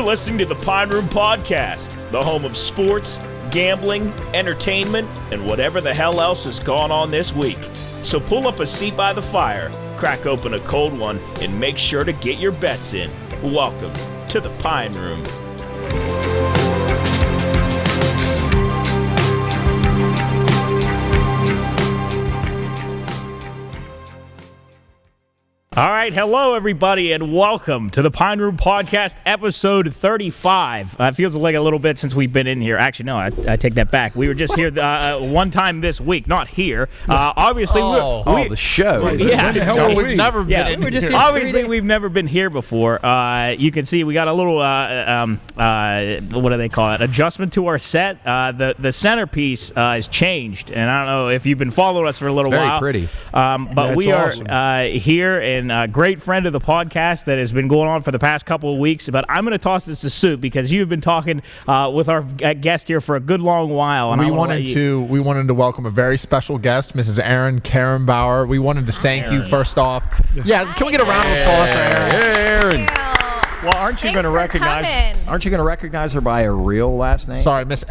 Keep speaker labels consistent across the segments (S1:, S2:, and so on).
S1: You're listening to the Pine Room Podcast, the home of sports, gambling, entertainment, and whatever the hell else has gone on this week. So pull up a seat by the fire, crack open a cold one, and make sure to get your bets in. Welcome to the Pine Room. All right, hello everybody, and welcome to the Pine Room Podcast, episode 35. It feels like a little bit since we've been in here. Actually, no, I take that back. We were just here one time this week, not here. Obviously,
S2: the show.
S1: Yeah,
S2: we've never been in here.
S1: Just obviously, we've never been here before. You can see we got a little, what do they call it? Adjustment to our set. The centerpiece is changed, and I don't know if you've been following us for a little while.
S2: Very pretty.
S1: But we are
S3: awesome.
S1: here, and a great friend of the podcast that has been going on for the past couple of weeks. But I'm going to toss this to Soup because you've been talking with our guest here for a good long while. And
S3: we wanted to welcome a very special guest, Mrs. Erin Carenbauer. We wanted to thank you first off. Yeah, can we get a round of applause for Erin?
S2: Erin.
S4: Well, aren't you going to recognize her by her real last name?
S3: Sorry, Miss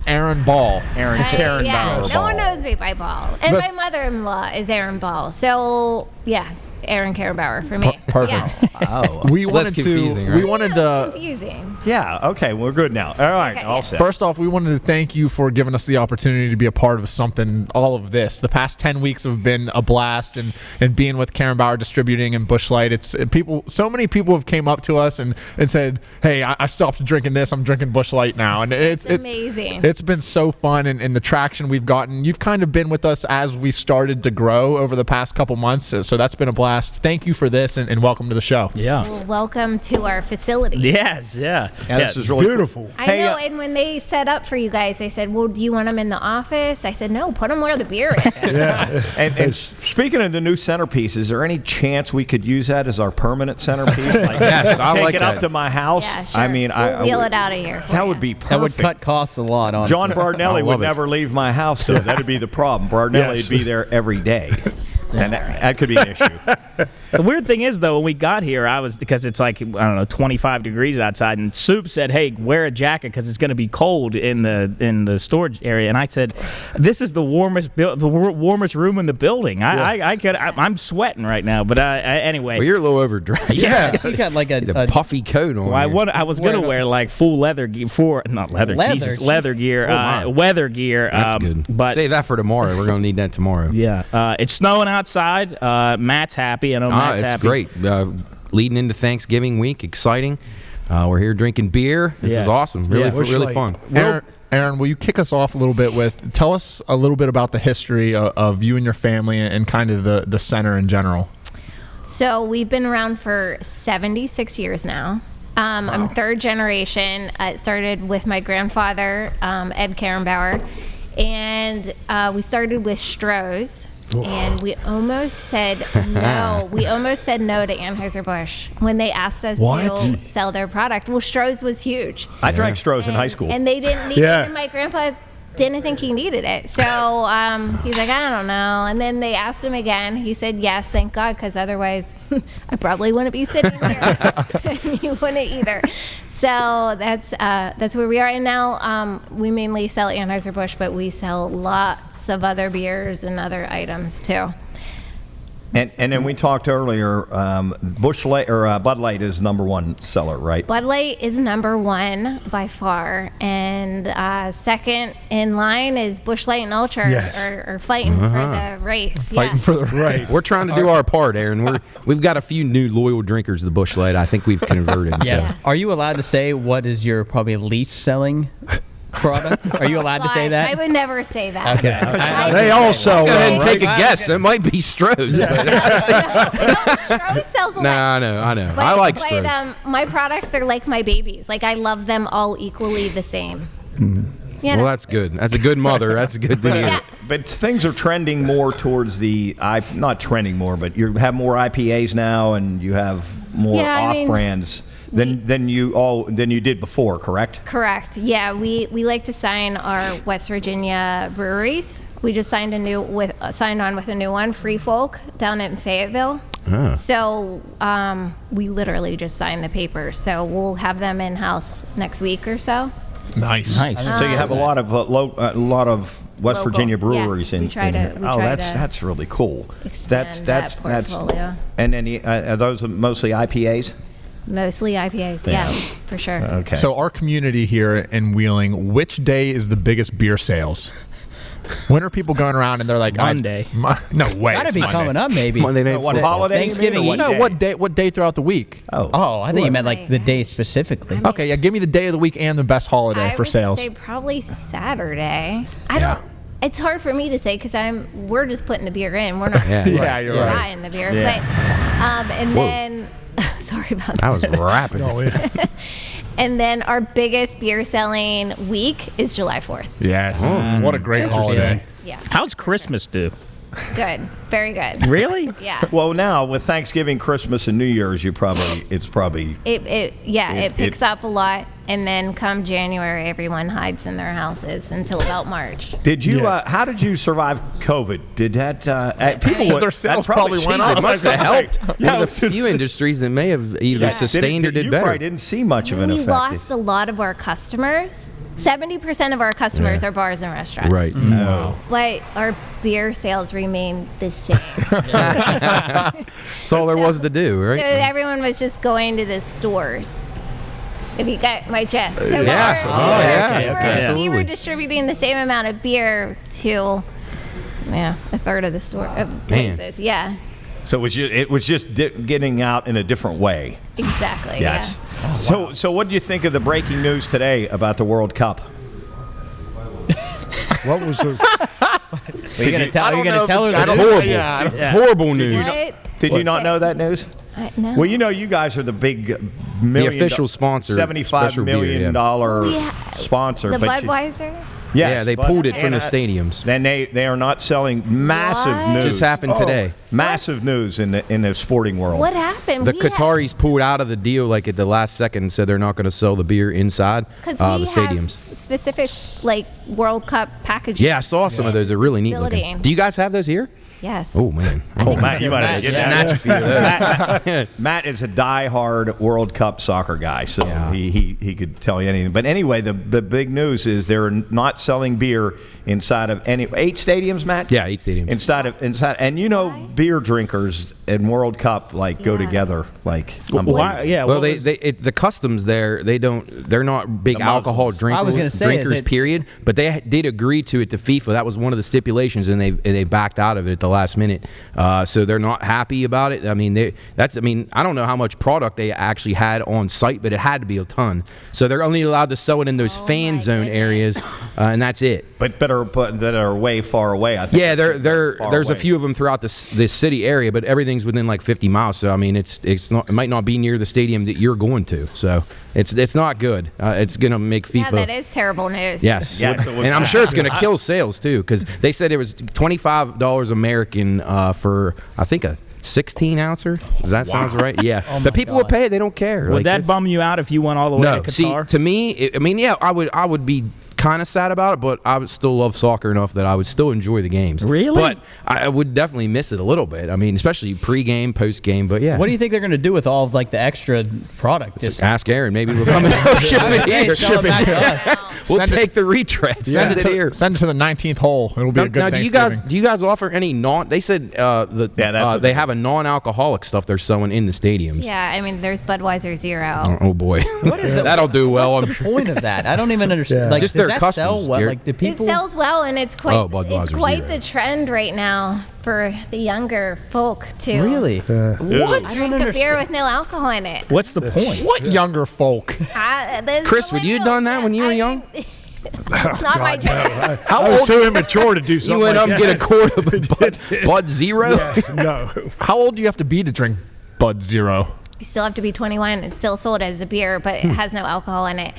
S3: Erin Ball.
S4: Erin Carenbauer Ball.
S5: No one knows me by Ball. And my mother-in-law is Erin Ball. So, yeah, Erin Carenbauer for me.
S3: Perfect.
S5: Yeah.
S2: Oh,
S3: We wanted
S2: confusing,
S3: to.
S2: right?
S3: We wanted to.
S5: Confusing.
S4: Yeah, okay, we're good now. All right,
S5: Okay,
S4: all
S5: yeah.
S4: set.
S3: First off, we wanted to thank you for giving us the opportunity to be a part of something, all of this. The past 10 weeks have been a blast, and being with Carenbauer Distributing and Busch Light, so many people have came up to us and said, hey, I stopped drinking this, I'm drinking Busch Light now. And it's
S5: amazing.
S3: It's been so fun, and the traction we've gotten. You've kind of been with us as we started to grow over the past couple months, so that's been a blast. Thank you for this, and welcome to the show.
S1: Yeah.
S5: Well, welcome to our facility.
S1: Yes, yeah.
S4: This is really
S3: Beautiful.
S5: I know, and when they set up for you guys, they said, well, do you want them in the office? I said, no, put them where the beer is.
S4: And speaking of the new centerpiece, is there any chance we could use that as our permanent centerpiece? Like,
S2: Yes, I
S4: take
S2: like
S4: it
S2: that.
S4: up to my house.
S5: Yeah, sure.
S4: I mean,
S5: we'll wheel it out of here. for
S4: That
S5: you.
S4: would be perfect.
S6: That would cut costs a lot on
S4: John
S2: I
S4: Bardnelli
S2: love
S4: would
S2: it.
S4: never leave my house, so that'd be the problem. Bardnelli
S3: Yes.
S4: would be there every day. And that could be an issue.
S1: The weird thing is, though, when we got here, because it's like, I don't know, 25 degrees outside, and Soup said, hey, wear a jacket because it's going to be cold in the storage area. And I said, this is the warmest room in the building. I'm sweating right now. But anyway.
S2: Well, you're a little overdressed.
S1: Yeah.
S6: You got like
S2: a puffy coat on.
S1: Well, I was going to wear like full leather gear leather gear,
S2: my.
S1: weather gear.
S2: That's good.
S1: But
S2: Save that for tomorrow. We're going to need that tomorrow.
S1: yeah, it's snowing outside. Matt's happy. I know Matt's
S2: It's
S1: happy.
S2: great. Leading into Thanksgiving week, exciting. We're here drinking beer. This is awesome. Really fun.
S3: Erin, will you kick us off a little bit tell us a little bit about the history of you and your family and kind of the center in general.
S5: So we've been around for 76 years now. I'm third generation. It started with my grandfather, Ed Carenbauer, and we started with Stroh's. And we almost said no. We almost said no to Anheuser-Busch when they asked us to sell their product. Well, Stroh's was huge.
S4: I drank Stroh's in high school.
S5: And they didn't need it, and my grandpa didn't think he needed it. So he's like, I don't know. And then they asked him again. He said yes, thank God, because otherwise I probably wouldn't be sitting here. You wouldn't either. So that's where we are. And now we mainly sell Anheuser-Busch, but we sell lots of other beers and other items too.
S4: And then we talked earlier, Busch Light or Bud Light is number one seller, right?
S5: Bud Light is number one by far, and second in line is Busch Light and Ultra are fighting for the race.
S3: Fighting for the race.
S2: We're trying to do our part, Aaron. We've got a few new loyal drinkers of the Busch Light. I think we've converted.
S6: Yes.
S2: So.
S6: Are you allowed to say what is your probably least selling product? Are you allowed to say that?
S5: I would never say that.
S6: Okay.
S3: They all sell.
S2: Go ahead and
S3: well,
S2: take a guess. It might be Stroh's.
S5: No, Stroh's sells a lot.
S2: I know.
S5: But,
S2: I like Stroh's.
S5: My products, they're like my babies. Like, I love them all equally the same.
S2: Well, that's good. That's a good mother. That's a good thing.
S5: Yeah.
S4: But things are trending more towards not trending more, but you have more IPAs now, and you have more off-brands than you did before, correct?
S5: Correct. Yeah, we like to sign our West Virginia breweries we just signed on with a new one, Free Folk, down in Fayetteville. So we literally just signed the papers. So we'll have them in house next week or so.
S3: Nice.
S4: So you have a lot of West
S5: Local.
S4: Virginia breweries in
S5: We
S4: here.
S5: try
S4: That's really cool.
S5: expand that portfolio.
S4: And then are those mostly IPAs?
S5: Mostly IPAs, yeah, for sure.
S4: Okay.
S3: So our community here in Wheeling, which day is the biggest beer sales? When are people going around and they're like,
S1: Monday.
S3: No way.
S6: Gotta
S3: it's
S6: be
S3: Monday.
S6: coming up, maybe.
S2: Monday night
S4: What
S2: football.
S4: holiday?
S6: Thanksgiving
S4: you mean, or
S6: Eve.
S3: What day throughout the week?
S6: Oh, I think you meant like the day specifically.
S3: Okay, yeah, give me the day of the week and the best holiday
S5: I
S3: for
S5: would
S3: sales.
S5: say probably Saturday. I don't. It's hard for me to say because we're just putting the beer in. We're not.
S3: Yeah, you're right.
S5: Buying the beer,
S1: Yeah.
S5: but and then sorry about
S2: I
S5: that.
S2: was rapid.
S5: And then our biggest beer selling week is July 4th.
S3: Yes. What a great holiday.
S5: Yeah,
S1: How's Christmas do?
S5: good, very good.
S1: Really?
S5: Yeah.
S4: Well, now with Thanksgiving, Christmas, and New Year's, it
S5: Picks up a lot, and then come January, everyone hides in their houses until about March.
S4: Did you? How did you survive COVID? Did that people?
S3: Their sales
S4: that
S3: probably went
S2: Jeez,
S3: up.
S2: it must have helped.
S4: Yeah,
S2: There's a few industries that may have either sustained or did
S4: you
S2: better.
S4: probably didn't see much of an
S5: We
S4: effect.
S5: lost a lot of our customers. 70% of our customers are bars and restaurants.
S2: Right.
S4: No.
S5: But our beer sales remain the same.
S2: That's all there was to do,
S5: So
S2: right?
S5: everyone was just going to the stores. If you got my gist. So
S2: Yeah.
S5: we were
S2: Absolutely.
S5: distributing the same amount of beer to a third of the store places. Yeah,
S4: So it was just getting out in a different way.
S5: exactly.
S4: Yes.
S5: Yeah.
S4: So what do you think of the breaking news today about the World Cup?
S7: What was the?
S6: You're gonna tell her
S2: That's
S6: the
S2: horrible.
S3: Yeah.
S2: It's horrible news.
S5: What?
S4: Did you not know that news?
S5: No.
S4: Well, you guys are the big
S2: The official sponsor,
S4: $75
S2: special beer,
S4: million
S5: Yeah.
S4: sponsor.
S5: The
S4: but
S5: Budweiser?
S4: yes,
S2: Yeah, they
S4: but-
S2: pulled it from the
S4: and,
S2: stadiums.
S4: Then they are not selling massive
S5: What?
S4: news.
S2: Just happened today.
S4: Massive news in the sporting world.
S5: What happened?
S2: The Qataris pulled out of the deal like at the last second and said they're not going to sell the beer inside
S5: Because
S2: the
S5: we
S2: stadiums.
S5: have specific World Cup packages.
S2: Yeah, I saw some of those. They're really neat looking.
S5: Building.
S2: Do you guys have those here?
S5: Yes.
S2: Oh man.
S4: Oh, Matt, you might have to get that.
S2: Snatch a few of those.
S4: Matt is a diehard World Cup soccer guy, so
S2: Yeah.
S4: he could tell you anything. But anyway, the big news is they're not selling beer inside of 8 stadiums, Matt.
S2: Yeah, 8 stadiums.
S4: Inside, and beer drinkers and World Cup go
S5: Yeah.
S4: together
S1: Why? Yeah.
S2: Well,
S1: what was-
S2: the customs there, they're not big
S4: The
S2: alcohol
S4: Muslims.
S2: drinkers.
S6: I was gonna say, is it-
S2: period. But they did agree to it to FIFA. That was one of the stipulations, and they backed out of it at the last minute. So they're not happy about it. I mean, I don't know how much product they actually had on site, but it had to be a ton. So they're only allowed to sell it in those fan
S5: my
S2: zone
S5: goodness.
S2: areas, and that's it.
S4: but that are way far away. I think.
S2: Yeah,
S4: Far
S2: there's a
S4: away.
S2: few of them throughout this city area, but everything's within like 50 miles. So I mean, it might not be near the stadium that you're going to. So it's not good. It's gonna make FIFA.
S5: Yeah, that is terrible news.
S2: Yes,
S4: Yeah, so
S2: and I'm sure it's going to kill sales too, because they said it was $25 American for I think a 16 ouncer. Does that sound right? Yeah, but people will pay it. They don't care.
S1: would
S2: Like,
S1: that
S2: it's-
S1: bum you out if you went all the way
S2: No,
S1: to
S2: see,
S1: Qatar?
S2: to me, I would be kind of sad about it, but I would still love soccer enough that I would still enjoy the games.
S1: Really?
S2: But I would definitely miss it a little bit. I mean, especially pre-game, post-game. But yeah,
S6: What do you think they're gonna do with all of the extra product?
S2: Just ask Aaron. Maybe we'll come and ship it here.
S6: Sell it back to us.
S2: We'll
S3: Send it-
S2: take the retreads. Send it here.
S3: Send it to the 19th hole. It'll be a good
S2: Now,
S3: Thanksgiving.
S2: do you guys offer any non? They said
S4: that's what
S2: they have a non-alcoholic stuff they're selling in the stadiums.
S5: Yeah, I mean, there's Budweiser Zero.
S2: Oh boy,
S6: What is it?
S2: that'll do well.
S6: What's the point of that? I don't even understand.
S7: Yeah.
S6: Like,
S2: Just
S6: does
S2: their
S6: that
S2: customs,
S6: sell well?
S2: Garrett.
S6: Like, the people.
S5: It sells well, and it's quite
S2: Budweiser Zero.
S5: the trend right now for the younger folk to
S6: Really?
S2: What?
S5: drink a beer with no alcohol in it.
S1: What's the point?
S3: What younger folk?
S2: Chris, would you have done that when you were young?
S5: It's not my generation.
S7: I was too immature to do something.
S2: You went up
S7: like
S2: and get a
S7: that.
S2: quart of Bud Zero?
S7: No.
S3: How old do you have to be to drink Bud Zero?
S5: You still have to be 21. It's still sold as a beer, but it has no alcohol in it.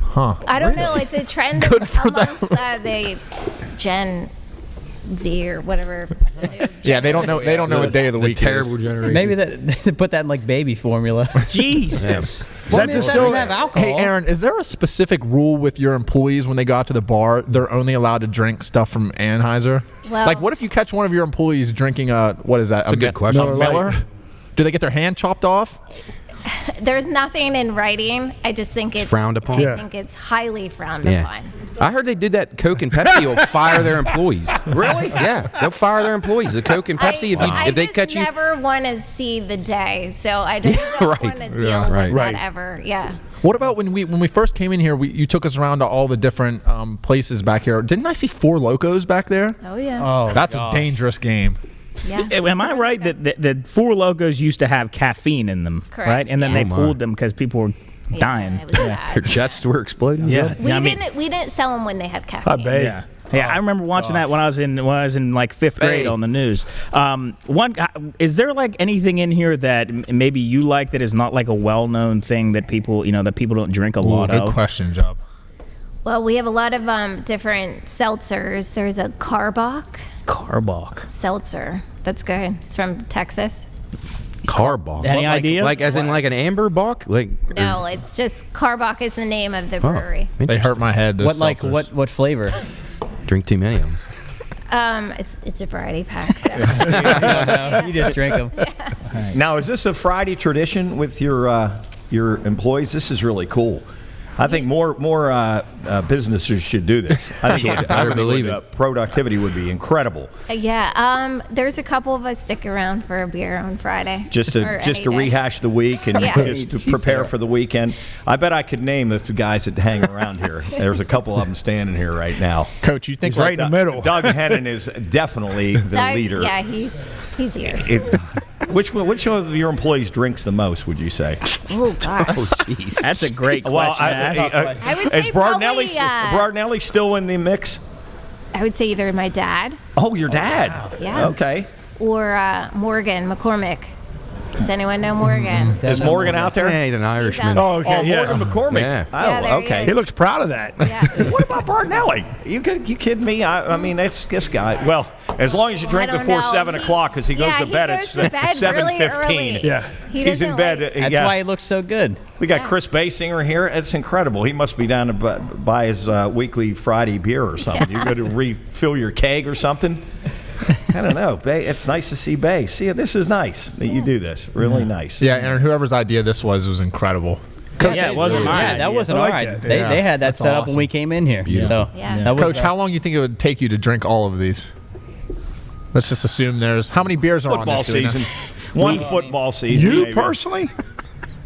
S3: Huh.
S5: I don't know. It's a trend
S3: Good for
S5: amongst the Gen Z or whatever.
S3: Yeah, they don't know. They don't know what day of the week.
S2: Terrible
S3: It is.
S2: generation.
S6: Maybe they put that in like baby formula.
S1: Jesus.
S6: Well,
S7: that
S6: it
S7: still-
S6: doesn't have alcohol.
S3: Hey, Aaron, is there a specific rule with your employees when they go out to the bar? They're only allowed to drink stuff from Anheuser.
S5: Well-
S3: Like, what if you catch one of your employees drinking what is that?
S2: That's a good question.
S3: A Miller? Do they get their hand chopped off?
S5: There's nothing in writing. I just think it's
S2: frowned upon?
S5: I
S7: Yeah.
S5: think it's highly frowned
S2: Yeah.
S5: upon.
S2: I heard they did that. Coke and Pepsi will fire their employees.
S4: Really?
S2: Yeah, they'll fire their employees. The Coke and Pepsi, if they catch you.
S5: I never want to see the day, so I just don't
S2: right.
S5: want to deal
S3: Yeah,
S5: with
S3: right.
S7: Right.
S5: that ever. Yeah.
S3: What about when we first came in here? You took us around to all the different places back here. Didn't I see Four Locos back there?
S5: Oh yeah.
S6: Oh,
S3: That's
S6: gosh.
S3: a dangerous game.
S5: Yeah.
S1: Am I right that the Four Logos used to have caffeine in them,
S5: Correct,
S1: right? And then
S5: yeah.
S1: they pulled them because people were dying.
S5: It was bad.
S2: Their chests were exploding.
S1: Yeah.
S5: We
S1: I mean-
S5: didn't sell them when they had
S7: I
S5: caffeine.
S7: bet.
S1: Yeah. Yeah, I remember watching that when I was in like fifth grade
S2: Hey.
S1: on the news. Is there like anything in here that maybe you like that is not like a well-known thing that people don't drink a lot
S3: Good
S1: of?
S3: question, Job.
S5: Well, we have a lot of different seltzers. There's a Carbach
S1: Carbach.
S5: seltzer. That's good. It's from Texas.
S2: Carbach.
S1: Any idea?
S2: Like as in like an amber buck? Like
S5: No, it's just Carbach is the name of the brewery.
S3: They hurt my head. Those seltzers.
S6: What flavor?
S2: Drink too many of them.
S5: It's a variety pack. So.
S6: No, you just drink them.
S4: Now, is this a Friday tradition with your employees? This is really cool. I think more businesses should do this. I think
S2: Better believe it.
S4: Productivity would be incredible.
S5: Yeah. There's a couple of us stick around for a beer on Friday.
S4: Just
S5: Or
S4: to
S5: any day.
S4: rehash the week and
S5: Yeah.
S4: just to prepare for the weekend. I bet I could name the guys that hang around here. There's a couple of them standing here right now.
S3: Coach, you think
S7: He's right in the middle.
S4: Doug Hennon is definitely the
S5: Doug-
S4: leader.
S5: Yeah, he's here.
S4: Which of your employees drinks the most, would you say?
S5: Oh gosh.
S2: Jeez.
S1: That's a great question.
S4: Well,
S1: to ask.
S5: I would say
S4: is Bardnelli,
S5: probably,
S4: Bardnelli still in the mix?
S5: I would say either my dad
S4: Oh, your dad.
S5: Yeah.
S4: Okay.
S5: or Morgan McCormick. Does anyone know Morgan?
S4: Is Morgan out there?
S2: Hey, an Irishman.
S7: Oh, okay,
S4: Oh,
S7: yeah.
S4: Morgan McCormick.
S2: Yeah.
S4: Oh,
S5: Yeah, there he
S4: okay.
S7: He looks proud of that.
S5: Yeah.
S4: What about Bardnelli? You kidding me? I mean, this guy. Well, as long as you drink
S5: I don't
S4: before
S5: know.
S4: 7 o'clock, because he goes
S5: Yeah,
S4: to
S5: he
S4: bed
S5: goes
S4: at
S5: to bed really
S4: 7:15.
S5: early.
S7: Yeah.
S5: He
S4: He's in
S5: doesn't
S4: bed.
S5: like-
S6: That's
S4: yeah.
S6: why he looks so good.
S4: We got
S5: Yeah.
S4: Chris Basinger here. It's incredible. He must be down to buy his weekly Friday beer or something. You go to refill your keg or something. I don't know. Bay, it's nice to see Bay. See, this is nice that you do this. Really nice.
S3: Yeah, Aaron, whoever's idea this was incredible.
S1: Yeah, it wasn't mine.
S6: Yeah, that wasn't
S7: I
S6: all
S7: like
S6: right.
S7: that.
S6: They had that
S3: That's
S6: set up
S3: awesome.
S6: when we came in here. So
S5: Yeah.
S6: that was
S3: Coach, how long do you think it would take you to drink all of these? Let's just assume there's how many beers are on
S4: Football
S3: this? Do we know?
S4: season. One football season.
S7: You
S4: maybe.
S7: personally?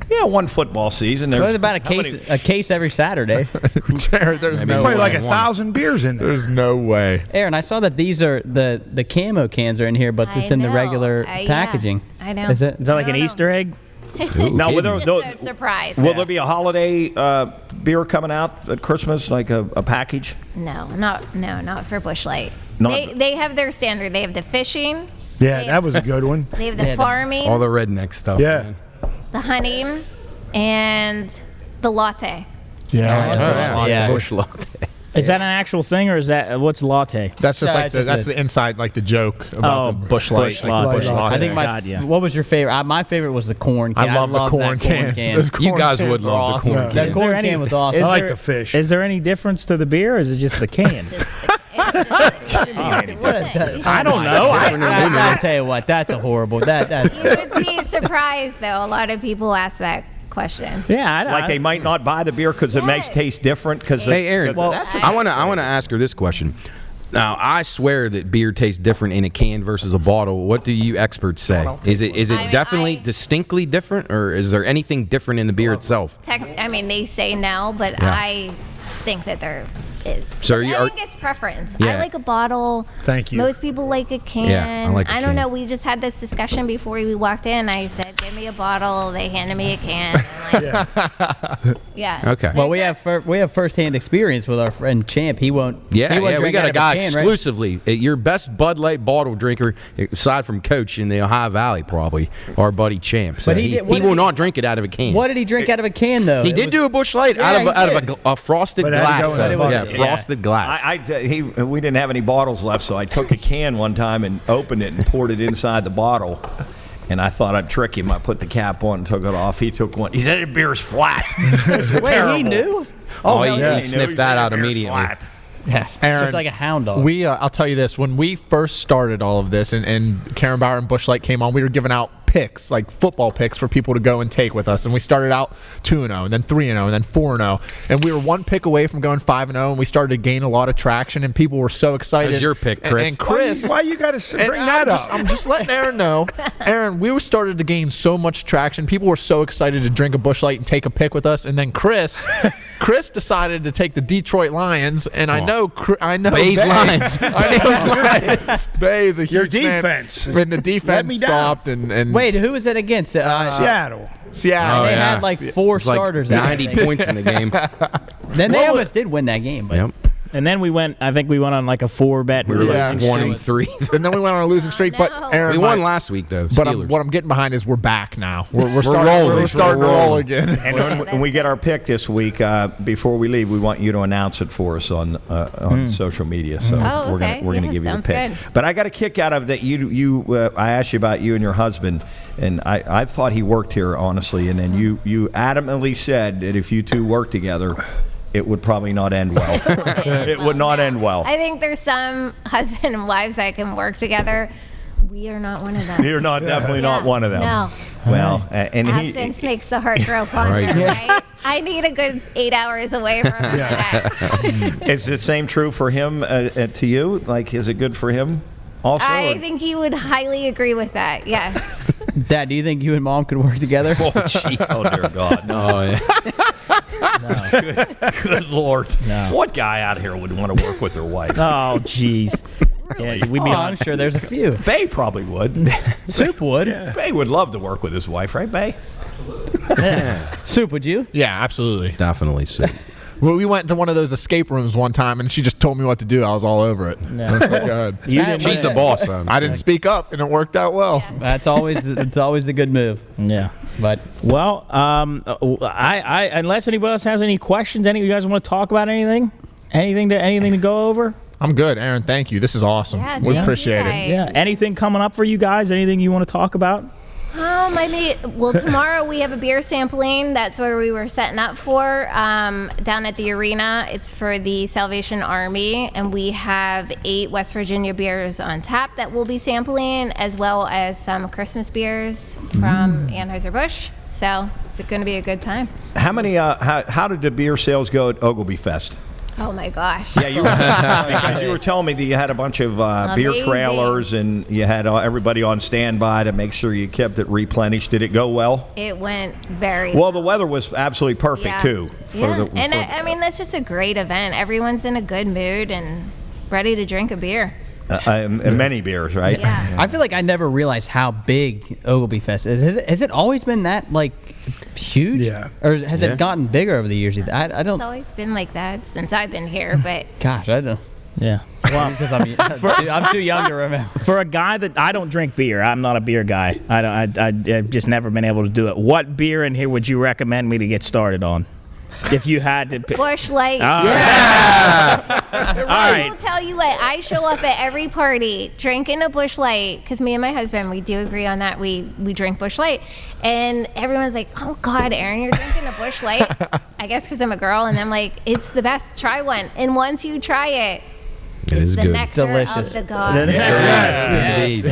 S4: Yeah, one football season.
S6: There's about
S4: how many-
S6: a case every Saturday.
S3: Jared, there's
S2: Maybe
S3: no
S7: Probably
S3: way.
S7: like
S2: One.
S7: 1,000 beers in there.
S3: There's no way.
S6: Aaron, I saw that these are the camo cans are in here, but it's
S5: I
S6: in the
S5: know.
S6: regular
S5: Yeah,
S6: packaging.
S5: I know.
S6: Is it?
S1: Is that like
S5: I
S1: an
S5: don't know.
S1: Easter egg?
S4: Now, will
S5: It's
S4: there,
S5: just a surprise.
S4: will there be a holiday beer coming out at Christmas, like a package?
S5: No, not for Busch Light.
S4: Not-
S5: They have their standard. They have the fishing.
S7: Yeah, that was a good one.
S5: They have the farming,
S2: All the redneck stuff.
S7: Yeah.
S2: man.
S5: the hunting, and the latte.
S3: Yeah.
S6: Yeah.
S2: Busch latte.
S1: Is that an actual thing or is that what's latte?
S3: That's just
S6: No,
S3: like
S6: it's just
S3: that's
S6: a-
S3: the inside, like the joke about the Busch Light.
S1: Busch Light.
S7: Busch Light.
S6: I think my
S1: God, yeah.
S6: what was your favorite? My favorite was the corn can.
S3: I love the
S6: loved
S3: corn
S6: that
S3: can. Those
S2: You
S3: corn
S2: guys
S3: cans
S2: would
S3: are
S2: love the
S3: awesome.
S2: corn
S6: That
S2: can.
S1: Is
S6: corn
S1: there any-
S6: can was awesome.
S7: I like
S1: there-
S7: the fish.
S1: Is there any difference to the beer or is it just the can? I don't know.
S6: I'll tell you what, that's a horrible. That
S5: You would be surprised, though. A lot of people ask that question.
S1: Yeah,
S4: Like they might not buy the beer because it makes
S5: Yeah.
S4: taste different. Because
S2: Hey, Aaron.
S5: that's
S2: I want to ask her this question. Now, I swear that beer tastes different in a can versus a bottle. What do you experts say? Is it
S5: I mean,
S2: definitely
S5: I-
S2: distinctly different, or is there anything different in the beer itself?
S5: I mean, they say no, but
S2: Yeah.
S5: I think that there is.
S2: So are
S5: I
S2: you-
S5: think it's preference.
S2: Yeah.
S5: I like a bottle.
S7: Thank you.
S5: Most people like a can.
S2: Yeah, I like a
S5: don't
S2: can.
S5: know. We just had this discussion before we walked in. I said, "Give me a bottle." They handed me a can. And like, yeah.
S2: Okay.
S6: well, we have firsthand experience with our friend Champ. He won't.
S2: Yeah,
S6: he won't
S2: yeah, we
S6: drink
S2: got
S6: out
S2: a
S6: of
S2: guy
S6: can, right?
S2: exclusively, your best Bud Light bottle drinker, aside from Coach in the Ohio Valley, probably, our buddy Champ. So
S6: But he
S2: he,
S6: did- what
S2: he
S6: did
S2: will
S6: he-
S2: not drink it out of a can.
S6: What did he drink out of a can though?
S2: He
S6: It
S2: did
S6: was-
S2: do a Busch Light
S6: Yeah,
S2: out
S6: he
S2: of
S6: did.
S2: a frosted
S7: But it had to
S2: glass,
S7: go in
S2: though.
S7: the
S2: Yeah,
S7: bottle.
S6: Yeah,
S2: frosted glass.
S4: We didn't have any bottles left, so I took a can one time and opened it and poured it inside the bottle. And I thought I'd trick him. I put the cap on and took it off. He took one. He said, the beer's flat.
S6: Wait, he knew?
S2: Oh,
S4: hell yeah,
S2: he sniffed that out immediately.
S4: Flat.
S6: Yeah,
S3: Aaron,
S6: just like a hound dog.
S3: I'll tell you this: when we first started all of this, and Carenbauer and Busch Light came on, we were giving out picks, like football picks, for people to go and take with us. And we started out 2-0, and then 3-0, and then 4-0, and we were one pick away from going 5-0. And we started to gain a lot of traction, and people were so excited.
S2: That's your pick, Chris.
S3: And Chris,
S7: Why you got to bring that up?
S3: I'm just letting Aaron know. Aaron, we were started to gain so much traction. People were so excited to drink a Busch Light and take a pick with us. And then Chris decided to take the Detroit Lions, and I know
S2: Bay's
S3: Bay.
S2: Lions.
S3: I know Lions. Bay is a huge
S7: Your defense.
S3: fan. When the defense
S7: me down.
S3: stopped, and
S6: Wait, who was it against?
S7: Seattle.
S3: Seattle.
S6: They
S2: yeah.
S6: had like 4
S2: It's like
S6: starters.
S2: 90 points in the game.
S6: Then they almost did win that game. But
S2: Yep.
S1: And then I think we went on like a 4-bet.
S2: We were
S3: Yeah.
S2: like 1-3.
S3: and then we went on a losing streak. But
S5: no.
S3: Aaron,
S2: We won last week though.
S3: But
S2: Steelers.
S3: what I'm getting behind is we're back now. We're
S2: rolling.
S3: We're starting to roll again.
S4: And when we get our pick this week, before we leave, we want you to announce it for us on social media. So
S5: Oh,
S4: we're
S5: okay.
S4: gonna
S5: Yeah,
S4: give you the
S5: sounds
S4: pick.
S5: good.
S4: But I got a kick out of that. I asked you about you and your husband, and I thought he worked here honestly, and then you adamantly said that if you two worked together, it would probably not end well. It would not end well.
S5: I think there's some husband and wives that can work together. We are not one of them.
S4: You're definitely not one of them.
S5: No.
S4: Well, and
S5: Absence makes the heart grow fonder, right? I need a good 8 hours away from him.
S4: is the same true for him to you? Like, is it good for him also?
S5: I
S4: or-
S5: think he would highly agree with that. Yes.
S6: Dad, do you think you and Mom could work together?
S4: Oh, jeez. Oh, dear God.
S2: Oh, yeah.
S4: Good Lord.
S1: No.
S4: What guy out here would want to work with their wife?
S1: Oh, jeez. Yeah, we'd be
S6: Oh,
S1: on.
S6: I'm sure there's a few.
S4: Bay probably would.
S6: Soup would.
S4: Bay would love to work with his wife, right, Bay?
S6: Soup, would you?
S3: Yeah, absolutely.
S2: Definitely so.
S3: Well, we went to one of those escape rooms one time, and she just told me what to do. I was all over it.
S1: No.
S3: I was like, go ahead.
S1: You didn't-
S2: She's the boss.
S3: I didn't speak up, and it worked out well.
S6: That's always the good move.
S1: Yeah.
S6: But
S1: Well, I unless anybody else has any questions, any of you guys want to talk about anything? Anything to go over?
S3: I'm good, Aaron. Thank you. This is awesome.
S5: Yeah,
S3: We
S5: thank you
S3: appreciate it.
S5: guys.
S1: Yeah. Anything coming up for you guys? Anything you want to talk about?
S5: Tomorrow we have a beer sampling. That's where we were setting up for down at the arena. It's for the Salvation Army, and we have 8 West Virginia beers on tap that we'll be sampling, as well as some Christmas beers from Anheuser-Busch. So it's going to be a good time.
S4: How many? How did the beer sales go at Ogilvy Fest?
S5: Oh my gosh.
S4: Yeah, because you were telling me that you had a bunch of beer
S5: Amazing.
S4: trailers and you had everybody on standby to make sure you kept it replenished. Did it go well?
S5: It went very
S4: Well, the weather was absolutely perfect too.
S5: I mean, that's just a great event. Everyone's in a good mood and ready to drink a beer.
S4: many beers, right?
S5: Yeah.
S6: I feel like I never realized how big Ogilvy Fest is. Has it always been that like huge?
S7: Yeah.
S6: Or has it gotten bigger over the years? I
S5: It's
S6: don't.
S5: always been like that since I've been here, but
S6: Gosh, I don't.
S1: Yeah.
S6: Well, I'm too young to remember.
S1: For a guy that I don't drink beer, I'm not a beer guy. I've just never been able to do it. What beer in here would you recommend me to get started on? If you had to pick.
S5: Busch Light.
S1: All
S5: I
S1: right.
S5: will tell you what, I show up at every party drinking a Busch Light, because me and my husband, we do agree on that. We drink Busch Light, and everyone's like, "Oh God, Erin, you're drinking a Busch Light." I guess because I'm a girl, and I'm like, "It's the best. Try one." And once you try it,
S2: It is
S5: the
S2: good.
S5: nectar
S6: Delicious.
S5: of the gods.
S2: Yes, indeed.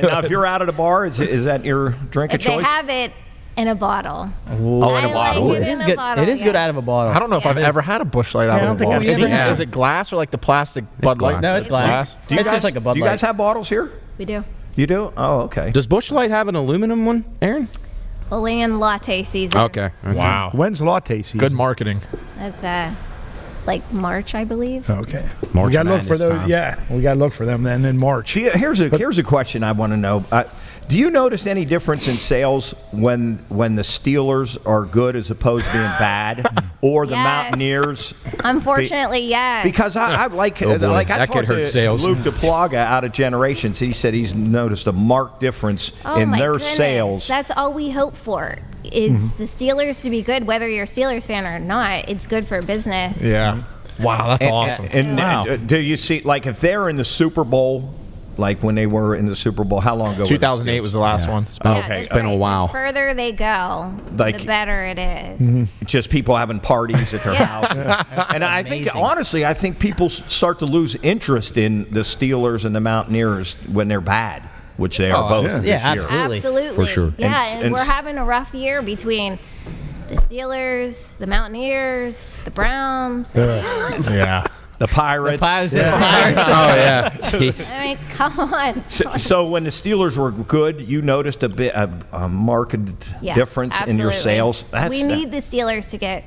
S4: Now, if you're out at a bar, is that your drink of
S5: If they
S4: choice?
S5: have it in a bottle.
S4: Oh, in a
S5: I
S4: bottle.
S5: like
S6: It
S5: in
S6: is
S5: a
S6: good.
S5: bottle,
S6: It is good
S5: yeah.
S6: out of a bottle.
S3: I don't know if I've ever had a Busch Light out
S1: I don't
S3: of a
S1: think
S3: bottle.
S1: I've seen it.
S3: Is it glass or like the plastic Bud Light?
S2: glass.
S6: No, it's glass.
S4: Do you
S6: It's
S4: guys,
S6: just like a Bud
S4: do you
S6: Light.
S4: guys have bottles here?
S5: We do.
S4: You do? Oh, okay.
S2: Does Busch Light have an aluminum one, Aaron?
S5: Land latte season.
S2: Okay.
S3: Wow.
S7: When's latte season?
S3: Good marketing.
S5: That's like March, I believe.
S7: Okay.
S2: March
S7: we gotta look for
S2: Madness
S7: those.
S2: time.
S7: Yeah, we gotta look for them then in March.
S4: Here's a question I want to know. Do you notice any difference in sales when the Steelers are good as opposed to being bad, or the
S5: Yes.
S4: Mountaineers?
S5: Unfortunately, yes.
S4: Because I like
S2: Oh, boy.
S4: like I
S2: That could
S4: talked
S2: hurt
S4: to
S2: sales.
S4: Luke DePlaga out of Generations. He said he's noticed a marked difference
S5: Oh
S4: in
S5: my
S4: their
S5: goodness.
S4: sales.
S5: That's all we hope for, is the Steelers to be good, whether you're a Steelers fan or not. It's good for business.
S3: Yeah. Wow, that's awesome.
S4: And
S1: Wow.
S4: do you see, like, if they're in the Super Bowl, like when they were in the Super Bowl, how long ago?
S3: 2008 was the last one.
S2: Okay, it's been a while.
S5: The further they go,
S4: Like-
S5: the better it is.
S4: Just people having parties at their
S5: Yeah.
S4: house. And I think, honestly, I think people start to lose interest in the Steelers and the Mountaineers when they're bad, which they are both.
S6: yeah.
S4: this
S6: Yeah,
S4: year.
S6: absolutely.
S5: Absolutely.
S2: For sure.
S5: Yeah,
S4: And-
S5: and we're having a rough year between the Steelers, the Mountaineers, the Browns.
S3: Yeah.
S4: The Pirates.
S6: Pirates.
S2: Oh yeah. Jeez.
S5: I mean, come on.
S4: So when the Steelers were good, you noticed a marked
S5: Yeah,
S4: difference in your
S5: absolutely.
S4: sales.
S5: We need the Steelers to get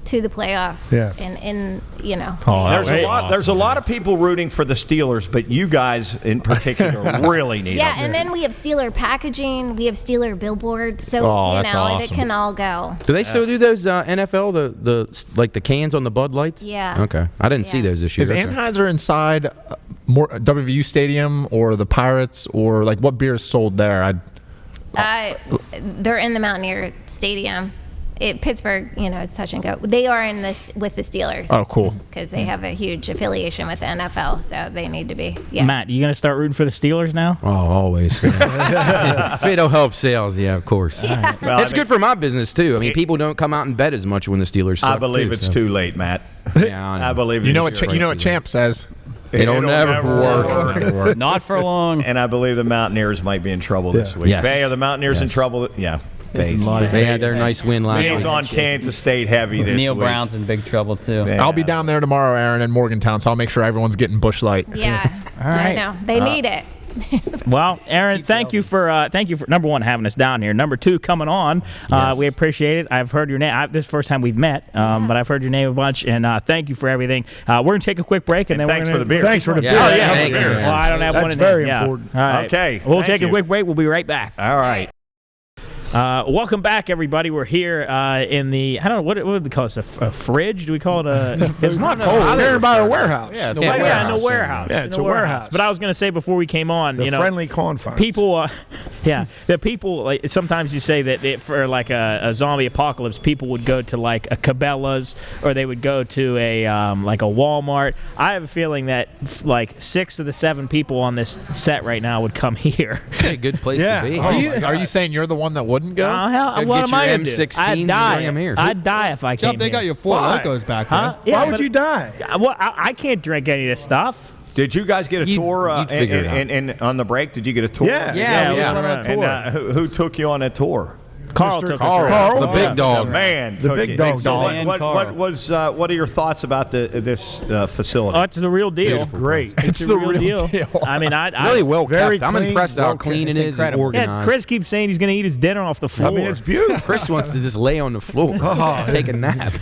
S5: to the playoffs.
S7: Yeah.
S5: And you know.
S3: Oh, that
S4: There's
S3: was
S4: a lot. There's a lot of people rooting for the Steelers, but you guys in particular really need
S5: Yeah,
S4: them.
S5: and then we have Steeler packaging, we have Steeler billboards, so
S3: Oh,
S5: you
S3: that's
S5: know,
S3: awesome.
S5: it can all go.
S2: Do they still do those NFL like the cans on the Bud Lights?
S5: Yeah.
S2: Okay, I didn't see
S5: Yeah.
S2: those this year.
S3: Is
S2: Okay.
S3: Anheuser inside more WVU Stadium or the Pirates, or like what beer is sold there?
S5: They're in the Mountaineer Stadium. Pittsburgh, you know, it's touch and go. They are in this with the Steelers.
S3: Oh, cool.
S5: Because they have a huge affiliation with the NFL, so they need to be. Yeah.
S1: Matt, you gonna start rooting for the Steelers now?
S2: Oh, always. If it'll help sales, yeah, of course.
S4: Well,
S2: It's good for my business too. I mean, people don't come out and bet as much when the Steelers suck.
S4: I believe
S2: too,
S4: it's
S2: so.
S4: too late, Matt.
S2: Yeah, I know.
S4: I believe
S3: You know
S4: it's
S3: what?
S4: too
S3: You know
S4: late.
S3: what Champ says.
S2: It'll never work.
S6: Not for long.
S4: And I believe the Mountaineers might be in trouble this week.
S2: Yes.
S4: Bay, are the Mountaineers in
S2: Yes.
S4: trouble? Yeah. Bay's.
S2: They had their nice win last
S4: Bay's
S2: week.
S4: on Kansas State heavy this
S6: Neil
S4: week.
S6: Brown's in big trouble too.
S4: Yeah.
S3: I'll be down there tomorrow, Aaron, in Morgantown, so I'll make sure everyone's getting Busch Light.
S5: Yeah.
S1: All right.
S5: I know. They need it.
S1: Well, Aaron, thank you for number one having us down here. Number two, coming on.
S2: Yes.
S1: We appreciate it. I've heard your name. This is the first time we've met, but I've heard your name a bunch. And thank you for everything. We're gonna take a quick break, and then
S4: thanks
S1: we're
S4: for
S1: gonna,
S4: the beer.
S7: Thanks for the
S2: Yeah,
S7: beer.
S1: Oh yeah,
S2: thank you, man.
S1: well, I don't have
S7: That's
S1: one in
S7: very
S1: there.
S7: important.
S1: Yeah. All right.
S4: Okay,
S1: We'll
S4: thank
S1: take a
S4: you.
S1: quick break. We'll be right back.
S4: All right.
S1: Welcome back, everybody. We're here in the I don't know what would they call it? A fridge? Do we call it a? It's not cold.
S7: Carenbauer warehouse.
S3: Yeah, it's
S1: Well,
S3: a
S1: yeah, in
S3: warehouse.
S1: a warehouse.
S7: Yeah,
S1: In
S7: it's a warehouse.
S1: But I was going to say before we came on,
S7: The
S1: you know,
S7: friendly confines.
S1: people, that people, like, sometimes you say that for like a zombie apocalypse, people would go to like a Cabela's or they would go to a like a Walmart. I have a feeling that like 6 of the 7 people on this set right now would come here.
S2: Hey, good place
S7: Yeah.
S2: to be.
S7: Oh,
S3: Are you saying you're the one that wouldn't go?
S1: Hell,
S2: Go
S1: what
S2: get
S1: am I
S2: your
S1: gonna do?
S2: M16s
S1: I'd
S2: and
S1: die.
S2: bring 'em here.
S1: I'd die if I came
S8: They
S1: here.
S8: got your Four
S7: Why?
S8: Locos back
S1: Huh?
S8: there.
S1: Yeah,
S7: Why would
S1: but-
S7: you die?
S1: Well, I can't drink any of this stuff.
S4: Did you guys get a tour
S2: you'd figure it out.
S4: and on the break? Did you get a tour?
S7: Yeah.
S1: Yeah,
S6: we
S2: yeah.
S6: went on a tour.
S4: And who took you on a tour?
S1: Carl
S7: Mr.
S1: took
S2: Carl,
S1: us around.
S2: the big dog.
S4: The man.
S7: The
S4: took
S7: big
S4: you.
S7: dog.
S4: So
S6: Dan
S4: what
S6: Carl.
S4: what are your thoughts about this facility?
S1: Oh, it's the real deal.
S7: Great.
S3: It's
S1: the
S3: the
S1: real
S3: real
S1: deal.
S3: deal.
S1: I mean, I
S2: Really well
S7: Very
S2: kept. I'm
S7: clean,
S2: impressed how
S7: well
S2: clean
S6: kept.
S2: it
S6: It's
S2: is and
S6: incredible.
S1: yeah,
S2: organized.
S1: Chris keeps saying he's going to eat his dinner off the floor.
S7: I mean, it's beautiful.
S2: Chris wants to just lay on the floor, take a nap.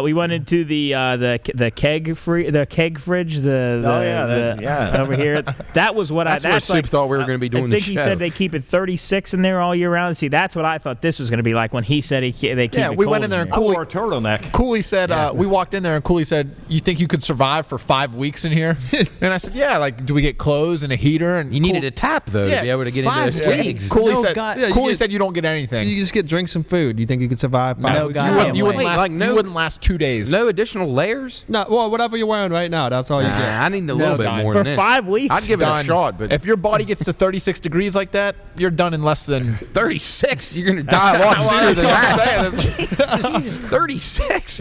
S1: We went into the keg fridge,
S4: yeah.
S1: over here. That was what
S2: That's where
S1: that's
S2: Soup
S1: like,
S2: thought we were going to be doing
S1: I
S2: the
S1: think he
S2: show.
S1: said they keep it 36 in there all year round. See, that's what I thought this was going to be like when he said they keep
S3: Yeah,
S1: it
S3: we
S1: cold
S3: went in there and
S4: I wore a turtleneck.
S3: Cooley said, we walked in there and Cooley said, "You think you could survive for 5 weeks in here?" And I said, "Yeah, like, do we get clothes and a heater?" And
S2: You needed a tap, though, to be able to get into
S6: 5
S2: those
S6: weeks.
S2: gigs.
S3: Cooley
S6: No
S3: said,
S6: God.
S8: Yeah, you
S3: Cooley
S8: get-
S3: said you don't get anything.
S8: You just get drinks and food. You think you could survive?
S6: No, God.
S3: you wouldn't, you wouldn't
S2: Wait,
S3: last.
S2: like no-
S3: you wouldn't last 2 days.
S2: No additional layers?
S8: No, well, whatever you're wearing right now, that's all you get.
S2: Nah, I need a little bit
S3: guy.
S2: more
S1: for
S2: than this.
S1: 5 weeks.
S2: I'd give it a
S3: Done.
S2: shot, but
S3: If your body gets to 36 degrees like that, you're done in less than
S2: 36, you're going to die a lot sooner than that. Jesus, 36.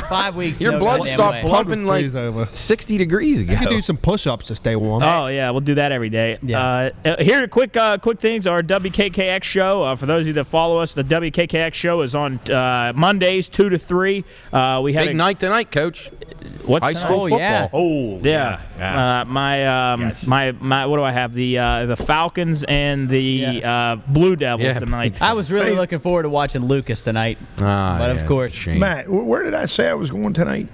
S6: 5 weeks.
S2: Your
S6: no
S2: blood
S6: goddamn
S2: stopped
S6: way.
S2: pumping like
S8: freeze over.
S2: 60 degrees ago.
S8: You could do some push-ups to stay warm.
S1: Oh yeah, we'll do that every day.
S6: Yeah.
S1: Here are quick things. Our WKKX show. For those of you that follow us, the WKKX show is on Mondays 2 to 3. We had
S2: Big night tonight, Coach.
S1: What's
S2: High
S1: tonight?
S2: school football.
S6: yeah.
S4: Oh,
S1: Yeah.
S4: Yes.
S1: My what do I have? The Falcons and the Blue Devils
S2: Yeah.
S1: tonight.
S6: I was really looking forward to watching Lucas tonight.
S2: Ah,
S6: But of
S2: yeah, it's a
S6: course.
S2: shame.
S7: Matt, where did I say I was going tonight?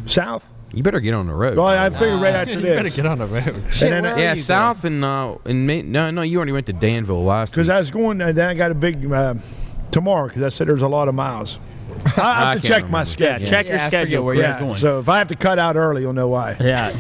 S7: South?
S2: You better get on the road.
S7: Well, I figured right after
S8: You better
S7: this.
S8: get on the road.
S6: Shit,
S7: then,
S6: where are
S2: yeah,
S6: you
S2: South and no, you already went to Danville last week.
S7: Because I was going, then I got a big tomorrow because I said there's a lot of miles. I have to check my
S1: Yeah,
S7: schedule.
S1: check your
S6: Yeah, I
S1: schedule.
S6: forget where you're
S1: Chris.
S6: going.
S7: So if I have to cut out early, you'll know why.
S1: Yeah.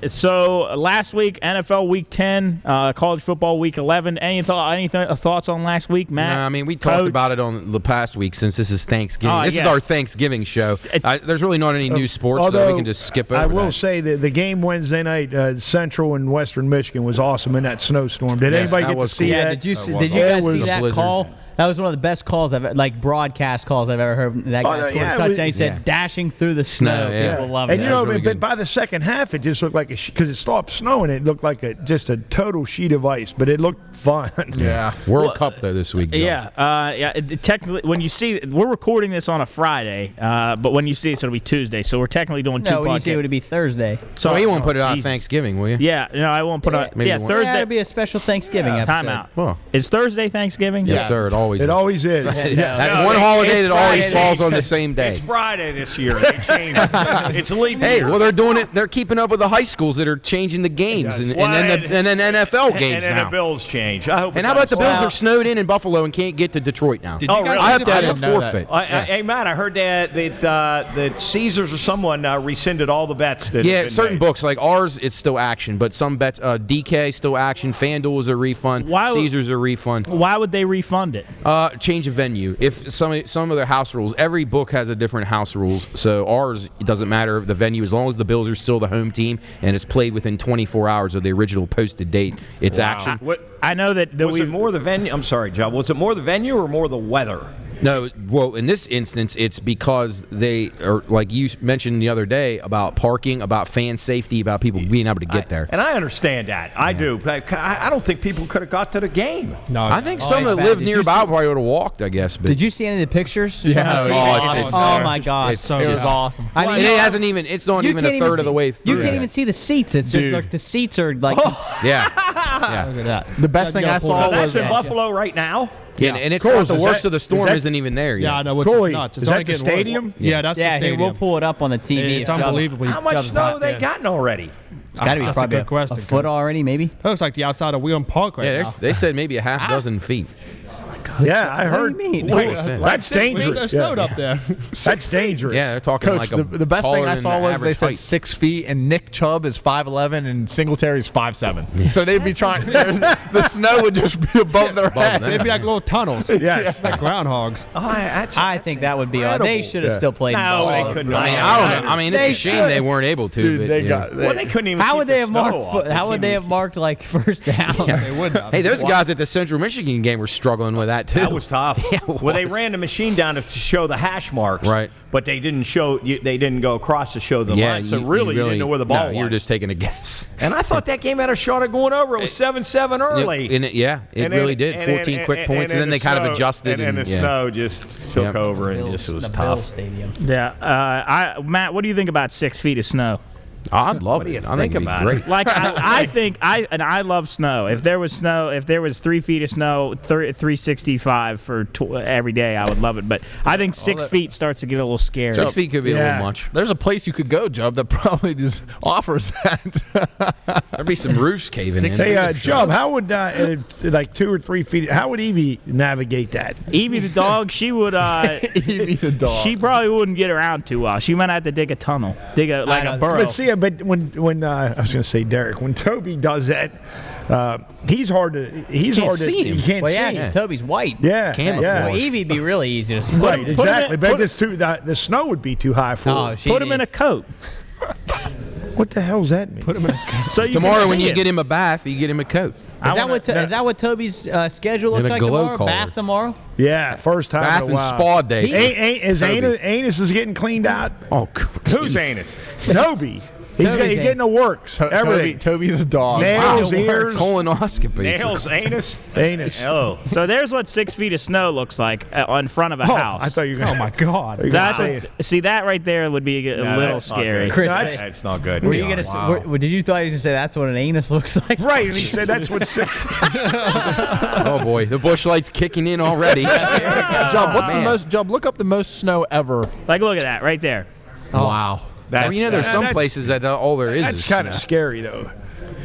S1: So last week, NFL Week 10, college football Week 11. Any thoughts on last week, Matt?
S2: No, I mean, we talked
S1: Coach?
S2: about it on the past week since this is Thanksgiving. This is
S1: yeah.
S2: our Thanksgiving show. There's really not any new sports, so
S7: Although,
S2: we can just skip over
S7: I will
S2: that.
S7: say that the game Wednesday night, Central and Western Michigan, was awesome in that snowstorm. Did
S2: Yes,
S7: anybody
S2: that
S7: get to
S2: was
S7: see
S2: cool.
S6: Yeah,
S7: that?
S6: did you see,
S2: was
S6: did you
S7: awesome.
S6: guys
S7: It was
S6: see
S7: a
S6: that
S2: blizzard.
S6: call? That was one of the best calls broadcast calls I've ever heard. That guy scored a
S7: yeah, it
S6: touchdown.
S7: was-
S6: He said,
S2: Yeah.
S6: dashing through the snow.
S2: yeah.
S6: People love
S7: And
S6: it.
S7: you know,
S2: really
S7: but
S2: good.
S7: by the second half, it just looked like because it stopped snowing. It looked like just a total sheet of ice, but it looked fun.
S3: Yeah.
S2: World Cup, though, this week. John.
S1: Yeah. Technically, when you see, we're recording this on a Friday, but when you see this, it'll be Tuesday. So we're technically doing two
S6: No, when you say it
S1: podcasts.
S6: would be Thursday.
S2: So you won't put it on
S1: Jesus.
S2: Thanksgiving, will you?
S1: Yeah, no, I won't put on.
S2: Maybe
S1: Yeah,
S2: one.
S1: Thursday.
S6: Yeah, it'll be a special Thanksgiving episode.
S1: Time out.
S2: Well.
S1: Is Thursday Thanksgiving?
S2: Yes, sir. It always
S7: It
S2: is.
S7: always is.
S2: That's
S4: No,
S2: one holiday
S4: it's
S2: that always
S4: Friday.
S2: falls on the same day.
S4: It's Friday this year. They changed it. It's leap
S2: Hey,
S4: year.
S2: well, they're doing it. They're keeping up with the high schools that are changing the games, and then NFL games
S4: and then
S2: now.
S4: the Bills change. I hope.
S2: And
S4: it
S2: how about the
S4: does.
S2: Bills are snowed in Buffalo and can't get to Detroit now?
S4: Oh, really?
S2: I have to
S3: I
S2: have a
S3: didn't know that.
S2: forfeit.
S4: Hey, Matt, I heard that Caesars or someone rescinded all the bets. That
S2: Yeah,
S4: had been
S2: certain
S4: made.
S2: books like ours, it's still action, but some bets, DK still action. FanDuel is a refund.
S1: Why would-
S2: Caesars a refund.
S1: Why would they refund it?
S2: Change of venue. If some of their house rules, every book has a different house rules. So ours, it doesn't matter the venue as long as the Bills are still the home team and it's played within 24 hours of the original posted date. It's action.
S1: I know that
S4: Was it more the venue? I'm sorry, John. Was it more the venue or more the weather?
S2: No, well, in this instance, it's because they are, like you mentioned the other day, about parking, about fan safety, about people being able to get there.
S4: And I understand that. I do. But I don't think people could have got to the game.
S8: No,
S2: I think some
S6: it's
S2: that
S6: bad.
S2: live
S6: Did you
S2: nearby
S6: see-
S2: probably would have walked, I guess. But
S6: Did you see any of the pictures?
S3: Yeah,
S6: From
S3: it was
S6: the
S3: awesome.
S6: stadium?
S2: It's
S6: Oh my gosh,
S2: it's
S3: It was
S2: just-
S3: awesome.
S6: I mean,
S2: and it hasn't even. It's not
S6: you
S2: even a
S6: can't
S2: third of the
S6: see-
S2: way through.
S6: You can't
S2: yet.
S6: even see the seats. It's just
S3: Dude.
S6: like the seats are like.
S2: Yeah,
S6: Look at that.
S3: The best thing I
S4: So
S3: saw
S4: that's
S3: was
S4: in Buffalo right now.
S2: yeah. And it's
S7: Cool.
S2: not the
S7: Is
S2: worst
S7: that-
S2: of the
S7: is
S2: storm
S7: that-
S2: isn't even there yet.
S8: Yeah, I know. Which
S7: Cooley,
S8: is nuts. It's
S7: is that
S8: only
S7: the
S8: getting worse.
S7: stadium?
S8: Yeah, that's the
S6: Yeah,
S8: stadium.
S6: here we'll pull it up on the TV.
S8: It's unbelievable.
S4: How much snow they gotten already?
S6: Got to be
S8: That's a
S6: probably
S8: good question,
S6: a foot already, maybe.
S8: That looks like the outside of Wheeling Park right
S2: Yeah,
S8: now.
S2: they said maybe a half dozen feet.
S7: Yeah, I heard.
S6: What do you mean?
S4: Wait,
S7: That's
S8: They're
S7: dangerous.
S8: snowed
S7: Yeah.
S8: up there.
S7: That's dangerous.
S2: Yeah, they're talking
S3: Coach,
S2: like a
S3: the best thing
S2: taller
S3: I
S2: than
S3: saw
S2: the
S3: was they
S2: average
S3: said
S2: height.
S3: 6 feet, and Nick Chubb is 5'11", and Singletary's 5'7". So they'd be trying. The snow would just be above their head.
S2: them.
S8: They'd be like little tunnels.
S7: Yes.
S8: Like groundhogs.
S6: I think that would be. They should have still played.
S4: No,
S6: ball.
S4: they couldn't.
S2: I mean, I don't know. I mean, it's
S6: They
S2: a shame they weren't able to.
S3: Dude,
S2: but,
S3: they
S2: yeah.
S3: got.
S4: Well, they couldn't even.
S6: How
S4: keep
S6: would
S4: the
S6: they have
S4: snow
S6: marked?
S4: off.
S6: How would they have marked like first down?
S8: They would not.
S2: Hey, those guys at the Central Michigan game were struggling with that too.
S4: That was tough.
S2: Yeah, it
S4: Well, they
S2: was.
S4: ran the machine down to show the hash marks,
S2: Right.
S4: But they didn't show. They didn't go across to show the line. So
S2: you
S4: really, you didn't know where the ball
S2: no,
S4: was.
S2: you were just taking a guess.
S4: And I thought that game had a shot of going over. It was 7-7 early.
S2: And it
S4: And
S2: really
S4: then-
S2: did. 14 quick points, and then they kind of adjusted.
S4: And then the
S2: yeah.
S4: snow just took
S2: Yep.
S4: over, and just was
S6: the
S4: tough.
S6: Bills Stadium.
S1: Yeah. Matt, what do you think about 6 feet of snow?
S2: I'd love
S4: do you
S2: it. I
S4: think
S2: think it'd be
S4: about
S2: great.
S4: it?
S1: Like I think I love snow. If there was 3 feet of snow, 365 for every day, I would love it. But I think 6 feet starts to get a little scary.
S2: 6 feet could be a
S7: Yeah.
S2: little much.
S3: There's a place you could go, Job, that probably just offers that.
S2: There'd be some roofs caving in.
S7: Hey, Job, how would like 2 or 3 feet? How would Evie navigate that?
S1: Evie the dog, she would.
S3: Evie the dog.
S1: She probably wouldn't get around too well. She might have to dig a tunnel, like a burrow.
S7: But see, but when I was going to say Derek, when Toby does that, he's hard to. He's
S2: Can't
S7: hard to.
S2: see him.
S7: You can't
S6: Well, yeah,
S7: see him.
S6: 'cause Toby's white.
S7: Yeah,
S2: Camouflage.
S7: yeah.
S6: Well, Evie'd be really easy to spot.
S7: Right,
S1: him in-
S7: exactly. But
S1: put
S7: it's the snow would be too high for
S6: Oh,
S7: him.
S6: she
S1: Put him in a coat.
S7: What the hell's that mean?
S1: So you
S2: Tomorrow,
S1: can
S2: when
S1: see
S2: you
S1: it.
S2: get him a bath, you get him a coat.
S6: Is that what Toby's schedule looks
S2: And a
S6: like
S2: glow
S6: tomorrow?
S2: collar.
S6: Bath tomorrow?
S7: Yeah, first time
S2: Bath
S7: in a
S2: and
S7: while.
S2: spa day.
S7: His
S2: Toby.
S7: anus is getting cleaned out.
S2: Oh,
S4: Whose anus?
S7: Toby. He's getting the works. Everything.
S3: Toby's a dog.
S7: Nails,
S6: Wow.
S7: ears,
S2: colonoscopy.
S4: Nails, anus.
S7: anus.
S4: Oh,
S1: So there's what 6 feet of snow looks like in front of a
S7: Oh,
S1: house.
S7: I thought you were going
S8: Oh my God.
S1: That's
S7: say
S1: what, see that right there would be a
S4: no,
S1: little
S4: that's not
S1: scary.
S4: good.
S6: Chris,
S4: That's not good.
S6: Were you gonna? Did you thought you were gonna say that's what an anus looks like?
S7: right. And he said that's what six.
S2: Oh boy, the bush light's kicking in already.
S3: Job, what's the most? Job, look up the most snow ever.
S1: Like look at that right there.
S3: Wow.
S2: I mean, there's some
S7: that's-
S2: places that all there is
S7: That's
S2: is
S7: kind of
S2: snow.
S7: scary though.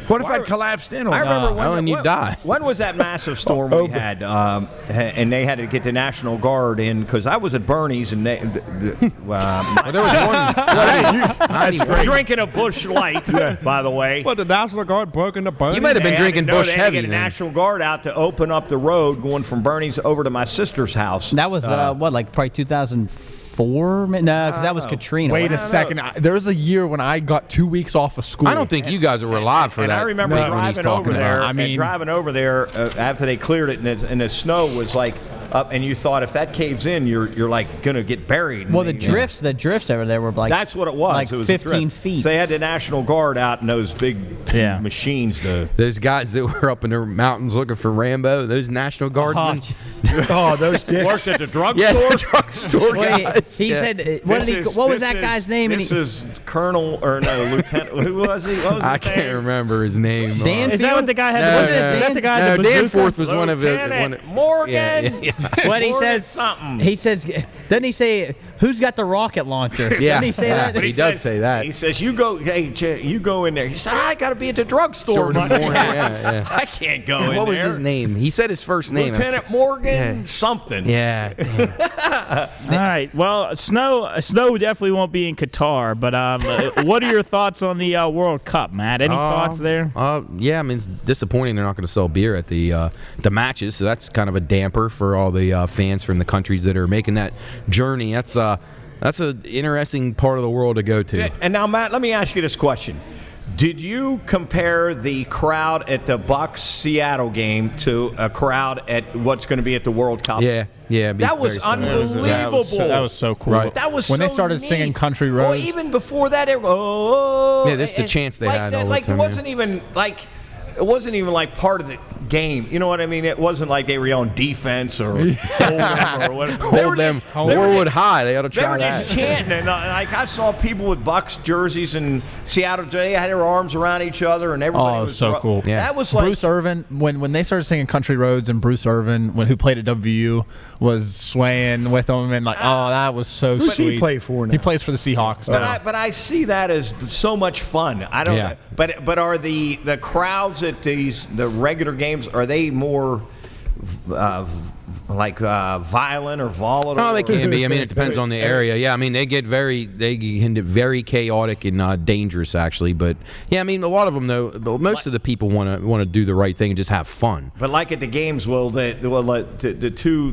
S7: What if I collapsed in on
S4: I
S7: it?
S4: remember
S2: and you die.
S4: When was that massive storm we had? And they had to get the National Guard in because I was at Bernie's and they.
S2: Well, there was one.
S4: Drinking a Busch Light, by the way.
S8: What, the National Guard broke into Bernie?
S2: You might have been drinking Busch
S4: They had to
S2: Heavy
S4: get a
S2: then.
S4: National Guard out to open up the road going from Bernie's over to my sister's house.
S6: That was what, like probably 2004? No, because that was Katrina.
S3: Wait a second. There was a year when I got 2 weeks off of school.
S2: I don't think you guys were alive for
S4: And
S2: that.
S4: I remember
S2: when he's
S4: driving
S2: talking
S4: over
S2: about
S4: there.
S2: it.
S3: I mean-
S4: and driving over there after they cleared it, and the snow was like up, and you thought if that caves in, you're like gonna get buried.
S6: Well, the drifts over there were like
S4: That's what it was.
S6: Like
S4: it was a
S6: 15
S4: drift.
S6: feet.
S4: So they had the National Guard out in those big machines.
S2: Those guys that were up in the mountains looking for Rambo, those National Guardsmen.
S7: Oh, those dicks.
S4: Worked at the drugstore.
S2: Yeah, the drugstore
S6: Wait,
S2: guys.
S6: he
S2: Yeah.
S6: said, what was that guy's name?
S4: This is Colonel or no Lieutenant. Who was he? What was his
S2: I
S4: name?
S2: can't remember his name.
S6: Dan
S1: Is that what the guy had?
S2: No,
S1: was it-
S2: no.
S1: Is that the guy?
S2: No,
S1: the
S2: Danforth was one of the.
S4: Lieutenant Morgan.
S2: Yeah, yeah.
S6: What he
S4: Morgan
S6: says?
S4: something.
S6: He says, doesn't he say, "Who's got the rocket launcher"?
S2: Yeah.
S6: Doesn't he say
S2: Yeah.
S6: that?
S2: But he does say that.
S4: He says, "You go, hey, you go in there." He said, "I got to be at the drugstore,
S2: in the
S4: buddy.
S2: morning, yeah.
S4: I can't go in
S2: What was
S4: there."
S2: his name? He said his first name.
S4: Lieutenant Morgan
S2: Yeah.
S4: something.
S2: Yeah.
S1: All right. Well, snow definitely won't be in Qatar. But what are your thoughts on the World Cup, Matt? Any thoughts there?
S2: Yeah, I mean, it's disappointing they're not going to sell beer at the matches, so that's kind of a damper for all the fans from the countries that are making that journey. That's an interesting part of the world to go to.
S4: And now, Matt, let me ask you this question. Did you compare the crowd at the Bucks Seattle game to a crowd at what's going to be at the World Cup?
S2: Yeah. it'd be
S4: That was
S2: very similar.
S4: unbelievable.
S3: That was so cool.
S2: Right.
S4: That was
S3: when
S4: so
S3: they started
S4: neat.
S3: singing Country
S4: Well,
S3: Roads.
S4: even before that, yeah,
S2: that's the chants they
S4: like
S2: had
S4: that,
S2: all the
S4: like
S2: time,
S4: it wasn't even like part of the game. You know what I mean? It wasn't like they were on defense or hold them or whatever. They were
S2: Hold them
S4: just- they were
S2: Norwood High. They ought to
S4: They
S2: try
S4: were
S2: that.
S4: just chanting, and like I saw people with Bucks jerseys and Seattle. They had their arms around each other, and everybody
S3: Oh,
S4: was
S3: so cool.
S2: Yeah.
S4: That was like
S3: Bruce Irvin, when they started singing Country Roads, and Bruce Irvin, who played at WVU, was swaying with them, and like, oh, that was so
S7: Who's
S3: sweet.
S7: he play for now?
S3: He plays for the Seahawks.
S4: But I see that as so much fun. I don't.
S2: Yeah.
S4: But are the crowds at the regular games, are they more violent or volatile?
S2: Oh, they can be. I mean, it depends on the area. Yeah, I mean, they can get very chaotic and dangerous, actually. But yeah, I mean, a lot of them though. Most of the people want to do the right thing and just have fun.
S4: But like at the games, will the two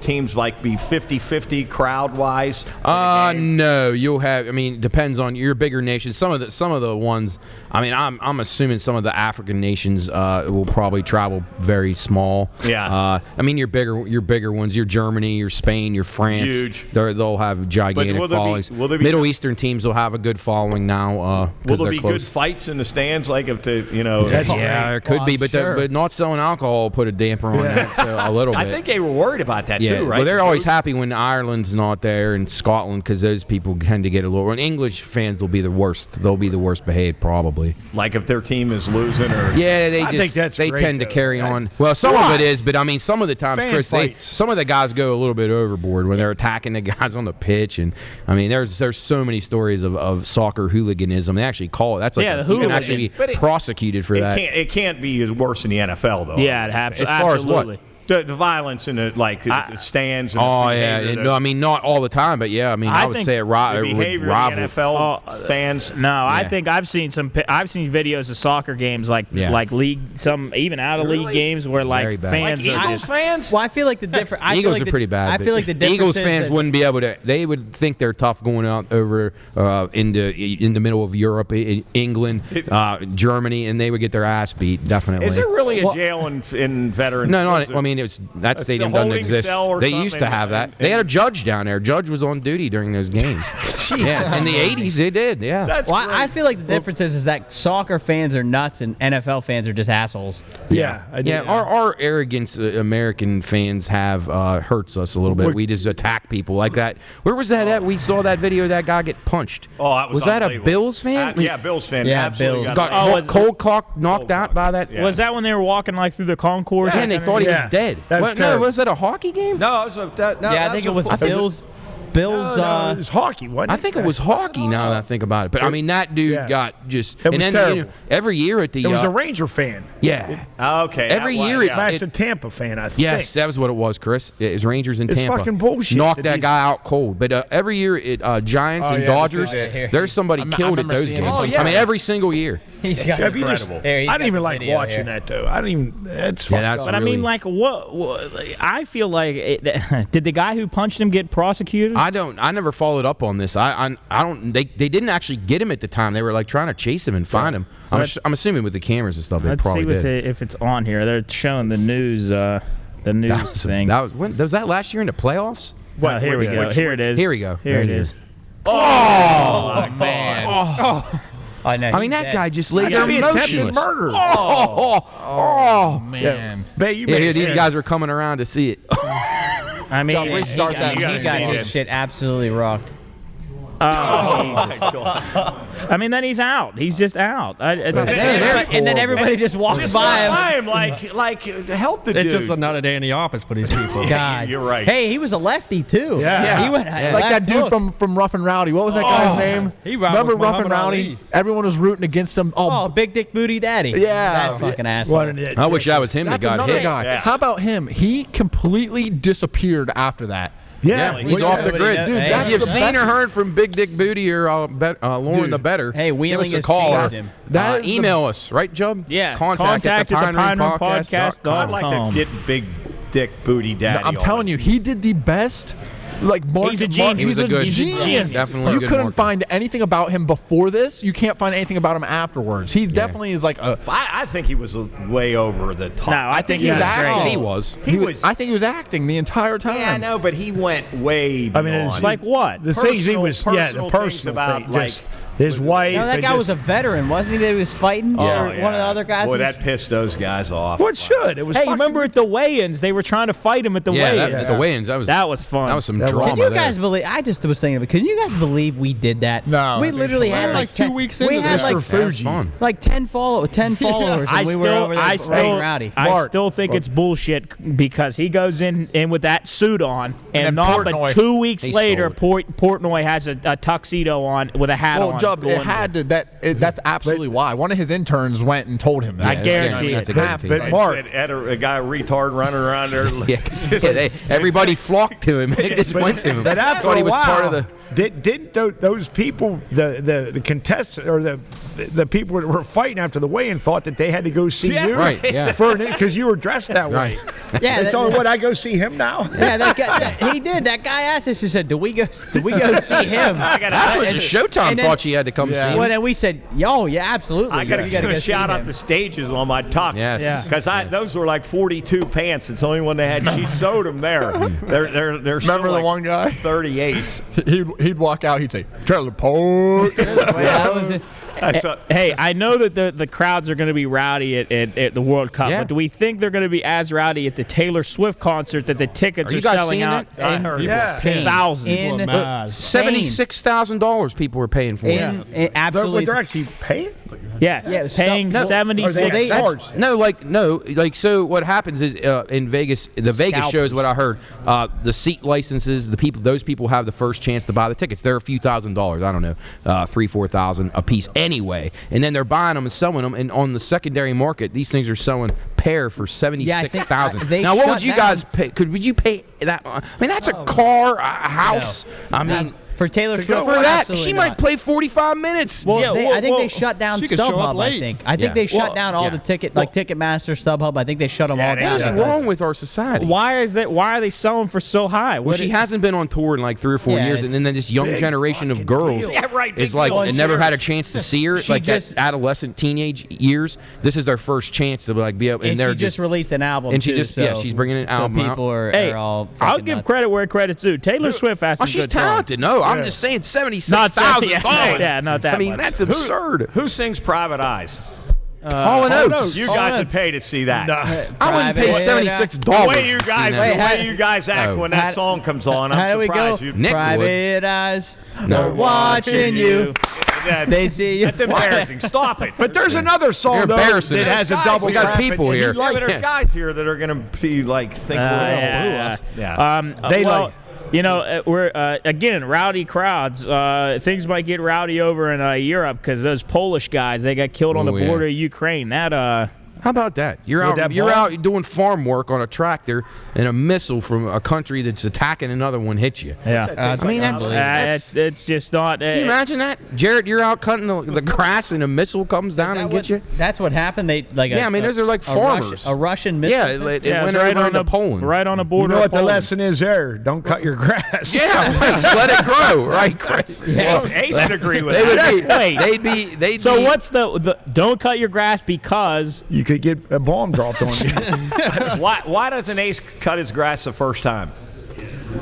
S4: teams like be 50-50 crowd wise?
S2: No, you'll have. I mean, it depends on your bigger nations. Some of the ones. I mean, I'm assuming some of the African nations will probably travel very small.
S4: Yeah.
S2: I mean, your bigger ones, your Germany, your Spain, your France.
S4: Huge.
S2: They'll have gigantic
S4: will there be-
S2: followings.
S4: will there be-
S2: Middle Eastern teams will have a good following now.
S4: Will
S2: 'cause
S4: there
S2: they're
S4: be
S2: close.
S4: good fights in the stands? Like if the
S2: Yeah, there could be, but
S6: sure.
S2: but not selling alcohol put a damper on that so a little bit.
S4: I think they were worried about that
S2: Yeah,
S4: too, right?
S2: well, they're always happy when Ireland's not there and Scotland because those people tend to get a little. And English fans will be the worst. They'll be the worst behaved probably.
S4: Like if their team is losing or
S2: Yeah, they
S7: I
S2: just
S7: think that's
S2: they
S7: great,
S2: tend to
S7: though.
S2: carry on. Well, some of it is, but I mean, some of the times,
S7: Fan
S2: Chris,
S7: fights.
S2: some of the guys go a little bit overboard when they're attacking the guys on the pitch, and I mean, there's so many stories of soccer hooliganism. They actually call it. That's like
S1: Yeah,
S2: you
S1: the
S2: can actually be
S4: But it-
S2: prosecuted for that.
S4: it can't be worse in the NFL though.
S1: Yeah, it has.
S2: As far as what?
S1: Absolutely.
S4: The violence in the stands. And
S2: Oh
S4: the
S2: yeah,
S4: behavior,
S2: no, I mean not all the time, but yeah, I mean I would
S1: think
S2: say it
S4: the
S2: would
S4: behavior
S2: rival.
S4: of the NFL fans.
S1: No, I
S2: Yeah.
S1: think I've seen videos of soccer games like
S2: Yeah.
S1: league, some even out of league
S4: Really?
S1: games where
S2: Very
S1: like
S2: bad.
S1: fans
S4: Like
S1: are
S4: Eagles
S1: just.
S4: fans.
S6: Well, I feel like the difference.
S2: Eagles are pretty bad.
S6: I
S2: but
S6: feel like the difference
S2: Eagles
S6: is
S2: fans
S6: that-
S2: wouldn't be able to. They would think they're tough going out over in the middle of Europe, England, Germany, and they would get their ass beat. Definitely.
S4: Is there really a jail in veteran?
S2: No,
S4: was
S2: no. I mean, that
S4: a
S2: stadium doesn't
S4: holding
S2: exist.
S4: cell or
S2: They
S4: something?
S2: used to have that. They had a judge down there. Judge was on duty during those games. Yeah, in the '80s they did. Yeah.
S4: That's
S6: Well,
S4: great.
S6: I feel like the difference is that soccer fans are nuts and NFL fans are just assholes.
S7: Yeah, I do.
S2: Yeah, our arrogance, American fans have hurts us a little bit. We just attack people like that. Where was that at? We saw that video of that guy get punched.
S4: Oh, that was
S2: that a
S4: unbelievable.
S2: Bills fan?
S4: Yeah, Bills fan.
S6: Yeah,
S4: absolutely.
S6: Bills.
S2: Got
S1: was it-
S2: cold cock knocked out by that.
S4: Yeah.
S1: Was that when they were walking like through the concourse?
S2: Yeah, and they thought he
S7: Yeah.
S2: was dead.
S7: That was
S2: What, no,
S7: terrible.
S2: was that a hockey game?
S4: No, it was
S6: Yeah, I think it was Bills. Bills.
S7: No, it was hockey, wasn't it?
S2: I think it was hockey now that I think about it. But I mean, that dude
S7: Yeah.
S2: got just.
S7: It was
S2: and then
S7: terrible.
S2: every year at the.
S7: It was a Ranger fan.
S2: Yeah.
S4: Okay.
S2: Every
S4: that was-
S2: year
S4: yeah.
S7: Smashed a Tampa fan, I think.
S2: Yes, that was what it was, Chris. It was Rangers in
S7: It's
S2: Tampa.
S7: fucking bullshit
S2: Knocked
S7: that
S2: that
S7: these-
S2: guy out cold. But every year at Giants
S3: Oh,
S2: and
S3: yeah, this
S2: Dodgers,
S3: is it.
S2: there's somebody
S3: I
S2: killed at
S3: remember
S2: those
S3: seeing
S2: games.
S3: this.
S4: Oh, yeah.
S2: I mean, every single year.
S6: He's got
S7: Have you just-
S4: Incredible.
S6: There, he's
S7: I
S6: got
S7: didn't even
S6: the
S7: like
S6: video
S7: watching
S6: here.
S7: that, though. I didn't even. It's fucked
S2: that's
S7: up.
S1: But I mean, like, I feel like did the guy who punched him get prosecuted?
S2: I never followed up on this. I don't. They didn't actually get him at the time. They were like trying to chase him and find him. I'm assuming with the cameras and stuff, they
S1: Let's see
S2: probably did.
S1: if it's on here. They're showing the news. The news thing.
S2: Was that last year in the playoffs?
S1: Well, here we go. Here it is.
S2: Here we go.
S1: Here
S2: There
S1: it
S2: it
S1: is.
S2: is.
S6: Oh, man. I know.
S2: I mean,
S6: he's
S2: that
S6: dead.
S2: guy just laid
S7: That's
S2: there
S7: gonna be attempted
S2: motionless.
S7: murder.
S2: Oh,
S3: Man.
S7: Bae, you
S2: yeah,
S7: made
S2: these
S7: sense.
S2: guys were coming around to see it.
S1: I mean,
S3: John, restart that.
S6: He
S4: gotta
S6: got
S4: see
S6: his
S4: this.
S6: shit absolutely rocked.
S1: I mean, then he's out. He's just out.
S6: And then everybody just walks
S4: Just
S6: by
S4: walk
S6: him.
S4: by him like help the dude.
S8: It's just another day in the office for these people.
S6: God,
S4: You're right.
S6: Hey, he was a lefty too.
S7: Yeah.
S6: he went
S3: Like that dude from Rough and Rowdy. What was that guy's name?
S8: He rode
S3: Remember
S8: with
S3: Rough and
S8: Muhammad
S3: Rowdy?
S8: Ali.
S3: Everyone was rooting against him.
S6: Oh, Big Dick Booty Daddy.
S3: Yeah.
S6: that fucking asshole.
S7: What an idiot.
S2: I wish that was him that
S3: That's
S2: got
S3: another
S2: hit.
S3: guy.
S4: Yeah.
S3: How about him? He completely disappeared after that.
S7: Yeah,
S2: He's
S7: well,
S2: off the
S6: Nobody
S2: grid.
S6: knows-
S2: Dude,
S6: Hey,
S2: if you've
S3: that's the
S2: seen or
S3: best-
S2: heard from Big Dick Booty or Lauren the Better,
S6: Hey,
S2: give
S6: Wheeling
S2: us a
S6: has
S2: call. Or,
S6: changed him.
S3: That is the-
S2: email us, right, Jub?
S1: Yeah.
S2: Contact at the Pine Room Podcast.
S4: I'd like to get big dick booty daddy.
S3: I'm telling you, he did the best. Like
S1: He's a genius.
S2: He was a good
S3: genius.
S2: definitely a
S3: You
S2: good
S3: couldn't
S2: marketer.
S3: find anything about him before this. You can't find anything about him afterwards. He definitely is like a.
S4: I think he was way over the top.
S1: No, I think
S3: he was
S1: great.
S3: acting.
S2: He was.
S4: He was.
S3: I think he was acting the entire time.
S4: Yeah, I know, but he went way
S7: I
S4: beyond.
S7: mean, it's
S1: Like what?
S7: the things he
S4: Personal-
S7: was, the
S4: personal things
S7: personal
S4: about,
S7: thing,
S4: like,
S7: just his wife.
S6: No, that
S7: and
S6: guy
S7: just-
S6: was a veteran, wasn't he? That he was fighting, or one of the other guys.
S4: Boy,
S6: was-
S4: that pissed those guys off.
S7: What should? It was.
S1: Hey,
S7: fucking-
S1: remember at the weigh-ins they were trying to fight him at the
S2: Yeah,
S1: weigh-ins.
S2: the weigh-ins. That was
S1: fun.
S2: That was some
S7: That was-
S2: drama.
S6: Can you
S2: there.
S6: guys believe? I just was thinking of it. Can you guys believe we did that?
S3: No,
S6: we
S3: it's
S6: literally had
S8: hilarious.
S6: like
S8: 2
S6: 10
S8: weeks
S6: We
S8: into
S6: had
S8: this.
S6: like
S7: Mr.
S2: That was
S7: Fuji.
S2: fun.
S6: like 10 followers, and we were over there being rowdy.
S1: I
S7: Mark.
S1: still think it's bullshit because he goes in with that suit on, and
S3: then
S1: not but
S3: Portnoy.
S1: 2 weeks
S2: He
S1: later,
S2: stole
S1: Portnoy has a tuxedo on with a hat
S3: Well,
S1: on.
S3: Jubb,
S1: going
S3: it had to. That's absolutely why. One of his interns went and told him that.
S1: I guarantee
S2: that's
S1: it.
S2: a guarantee.
S7: But Mark,
S4: Had a guy retard running around there.
S2: Everybody flocked to him. They just went to him.
S7: but after
S2: Thought he
S7: a
S2: was
S7: while,
S2: part of the.
S7: didn't those people, the contestants or the people that were fighting after the weigh-in thought that they had to go see
S4: Yeah,
S7: you,
S2: right, yeah.
S7: because you were dressed that way.
S2: Right.
S6: Yeah,
S7: And
S6: that-
S7: so what? I go see him now?
S6: Yeah, that guy, he did. That guy asked us. He said, "Do we go see him?"
S2: That's what
S6: And-
S2: Showtime
S6: and then-
S2: thought she had to come see.
S6: Well, then we said, "Yo, yeah, absolutely.
S4: I got to
S6: You
S4: give
S6: gotta
S4: a
S6: go see
S4: shout out
S6: him."
S4: to Stages on my tux.
S2: Yes. Yeah.
S4: Because those were like 42 pants. It's the only one they had. She sewed them there. They're
S3: Remember
S4: still
S3: the
S4: like
S3: one guy?
S4: 38s.
S3: He'd walk out. He'd say, "Trailer park."
S6: That was it.
S1: Hey, I know that the crowds are going to be rowdy at the World Cup,
S2: Yeah.
S1: but do we think they're going to be as rowdy at the Taylor Swift concert that the tickets
S2: Are
S1: are,
S2: you guys
S1: selling
S2: seeing
S1: out?
S2: that?
S4: I heard.
S7: Yeah.
S1: Thousands.
S2: $76,000 people were paying for it.
S6: In absolutely.
S7: They're actually paying?
S1: Yes,
S6: Yeah,
S1: paying
S6: no,
S1: $76.
S7: Are they
S2: That's-
S7: charged?
S2: no. So what happens is in Vegas, the Vegas
S1: Scalpers.
S2: shows. What I heard, the seat licenses, those people have the first chance to buy the tickets. They're a few $1,000s. I don't know, $3,000-4,000 a piece anyway. And then they're buying them and selling them. And on the secondary market, these things are selling pair for $76,000.
S6: they
S2: Now, what would
S6: shut
S2: you
S6: down-
S2: guys pay? Would you pay that? I mean, that's a car, a house. I mean.
S6: For Taylor Swift,
S2: For that,
S6: absolutely
S2: she
S6: not.
S2: might play 45 minutes.
S6: Well,
S1: Yeah,
S6: I think
S1: well,
S6: they shut down
S8: she could show up
S6: StubHub. I
S8: late.
S6: think. I think
S2: Yeah.
S6: they shut
S1: Well,
S6: down all
S2: yeah.
S6: the Ticketmaster, StubHub. I think they shut them all
S4: they
S6: down.
S2: What is
S4: Yeah.
S2: wrong with our society?
S1: Why is that? Why are they selling for so high?
S2: Well, she hasn't been on tour in like 3 or 4
S6: Yeah,
S2: years,
S6: it's
S2: and then this young
S7: big
S2: generation of
S7: fucking
S2: girls
S7: deal.
S4: Yeah, right,
S2: is
S4: big
S2: like
S4: deal.
S2: and never had a chance to see her,
S6: She
S2: like
S6: just-
S2: that adolescent teenage years. This is their first chance to like be up, and
S6: And
S2: they're
S6: she just released an album.
S2: and she
S6: too,
S2: just- yeah,
S6: so-
S2: she's bringing an album
S6: So
S2: out.
S6: people are,
S1: Hey,
S6: are all.
S1: I'll
S6: fucking
S1: give
S6: nuts.
S1: credit where credit's due. Taylor Swift has
S2: Oh,
S1: some
S2: she's
S1: good songs.
S2: talented. No, I'm just saying
S1: Not
S2: $76,000.
S1: yeah, not that
S2: I mean,
S1: much.
S2: that's absurd.
S4: Who sings Private Eyes?
S2: Hall and Oates.
S4: You guys would pay to see that.
S2: I wouldn't pay
S6: Private-
S2: $76.
S4: The way you
S2: to see
S4: guys,
S2: that.
S4: the way you guys act
S2: Oh.
S4: when that song comes on,
S6: How
S4: I'm
S6: do we go?
S4: surprised. You,
S2: Nick
S6: Private eyes
S2: No.
S6: are watching you.
S4: That's,
S6: They see you.
S4: That's embarrassing. Stop it.
S7: But there's another song
S2: You're
S7: though,
S2: embarrassing
S7: that
S2: us.
S7: has a
S4: Guys,
S7: double.
S4: we got
S7: rap
S2: people
S7: and
S2: here.
S7: you
S4: Yeah,
S7: like
S4: but there's
S7: it.
S4: guys here that are going to be like think we're going to boo us. Yeah.
S7: They
S1: well,
S7: like-
S1: You know, we're again rowdy crowds. Things might get rowdy over in Europe because those Polish guys, they got killed on the border of Ukraine. That
S2: How about that? You're out doing farm work on a tractor, and a missile from a country that's attacking another one hits you.
S1: Yeah,
S2: I mean
S1: it's just not.
S2: Can you imagine that, Jared? You're out cutting the grass, and a missile comes down and gets you.
S6: That's what happened. They
S2: those are like farmers.
S6: A Russian missile.
S2: Yeah, it went right over into Poland.
S1: Right on the border.
S7: You know what
S1: of Poland.
S7: the lesson is there? Don't cut your grass.
S2: Yeah, just let it grow, right, Chris?
S4: Ace would agree with that.
S1: So what's the don't cut your grass because
S7: You could get a bomb dropped on you.
S4: Why doesn't Ace cut his grass the first time?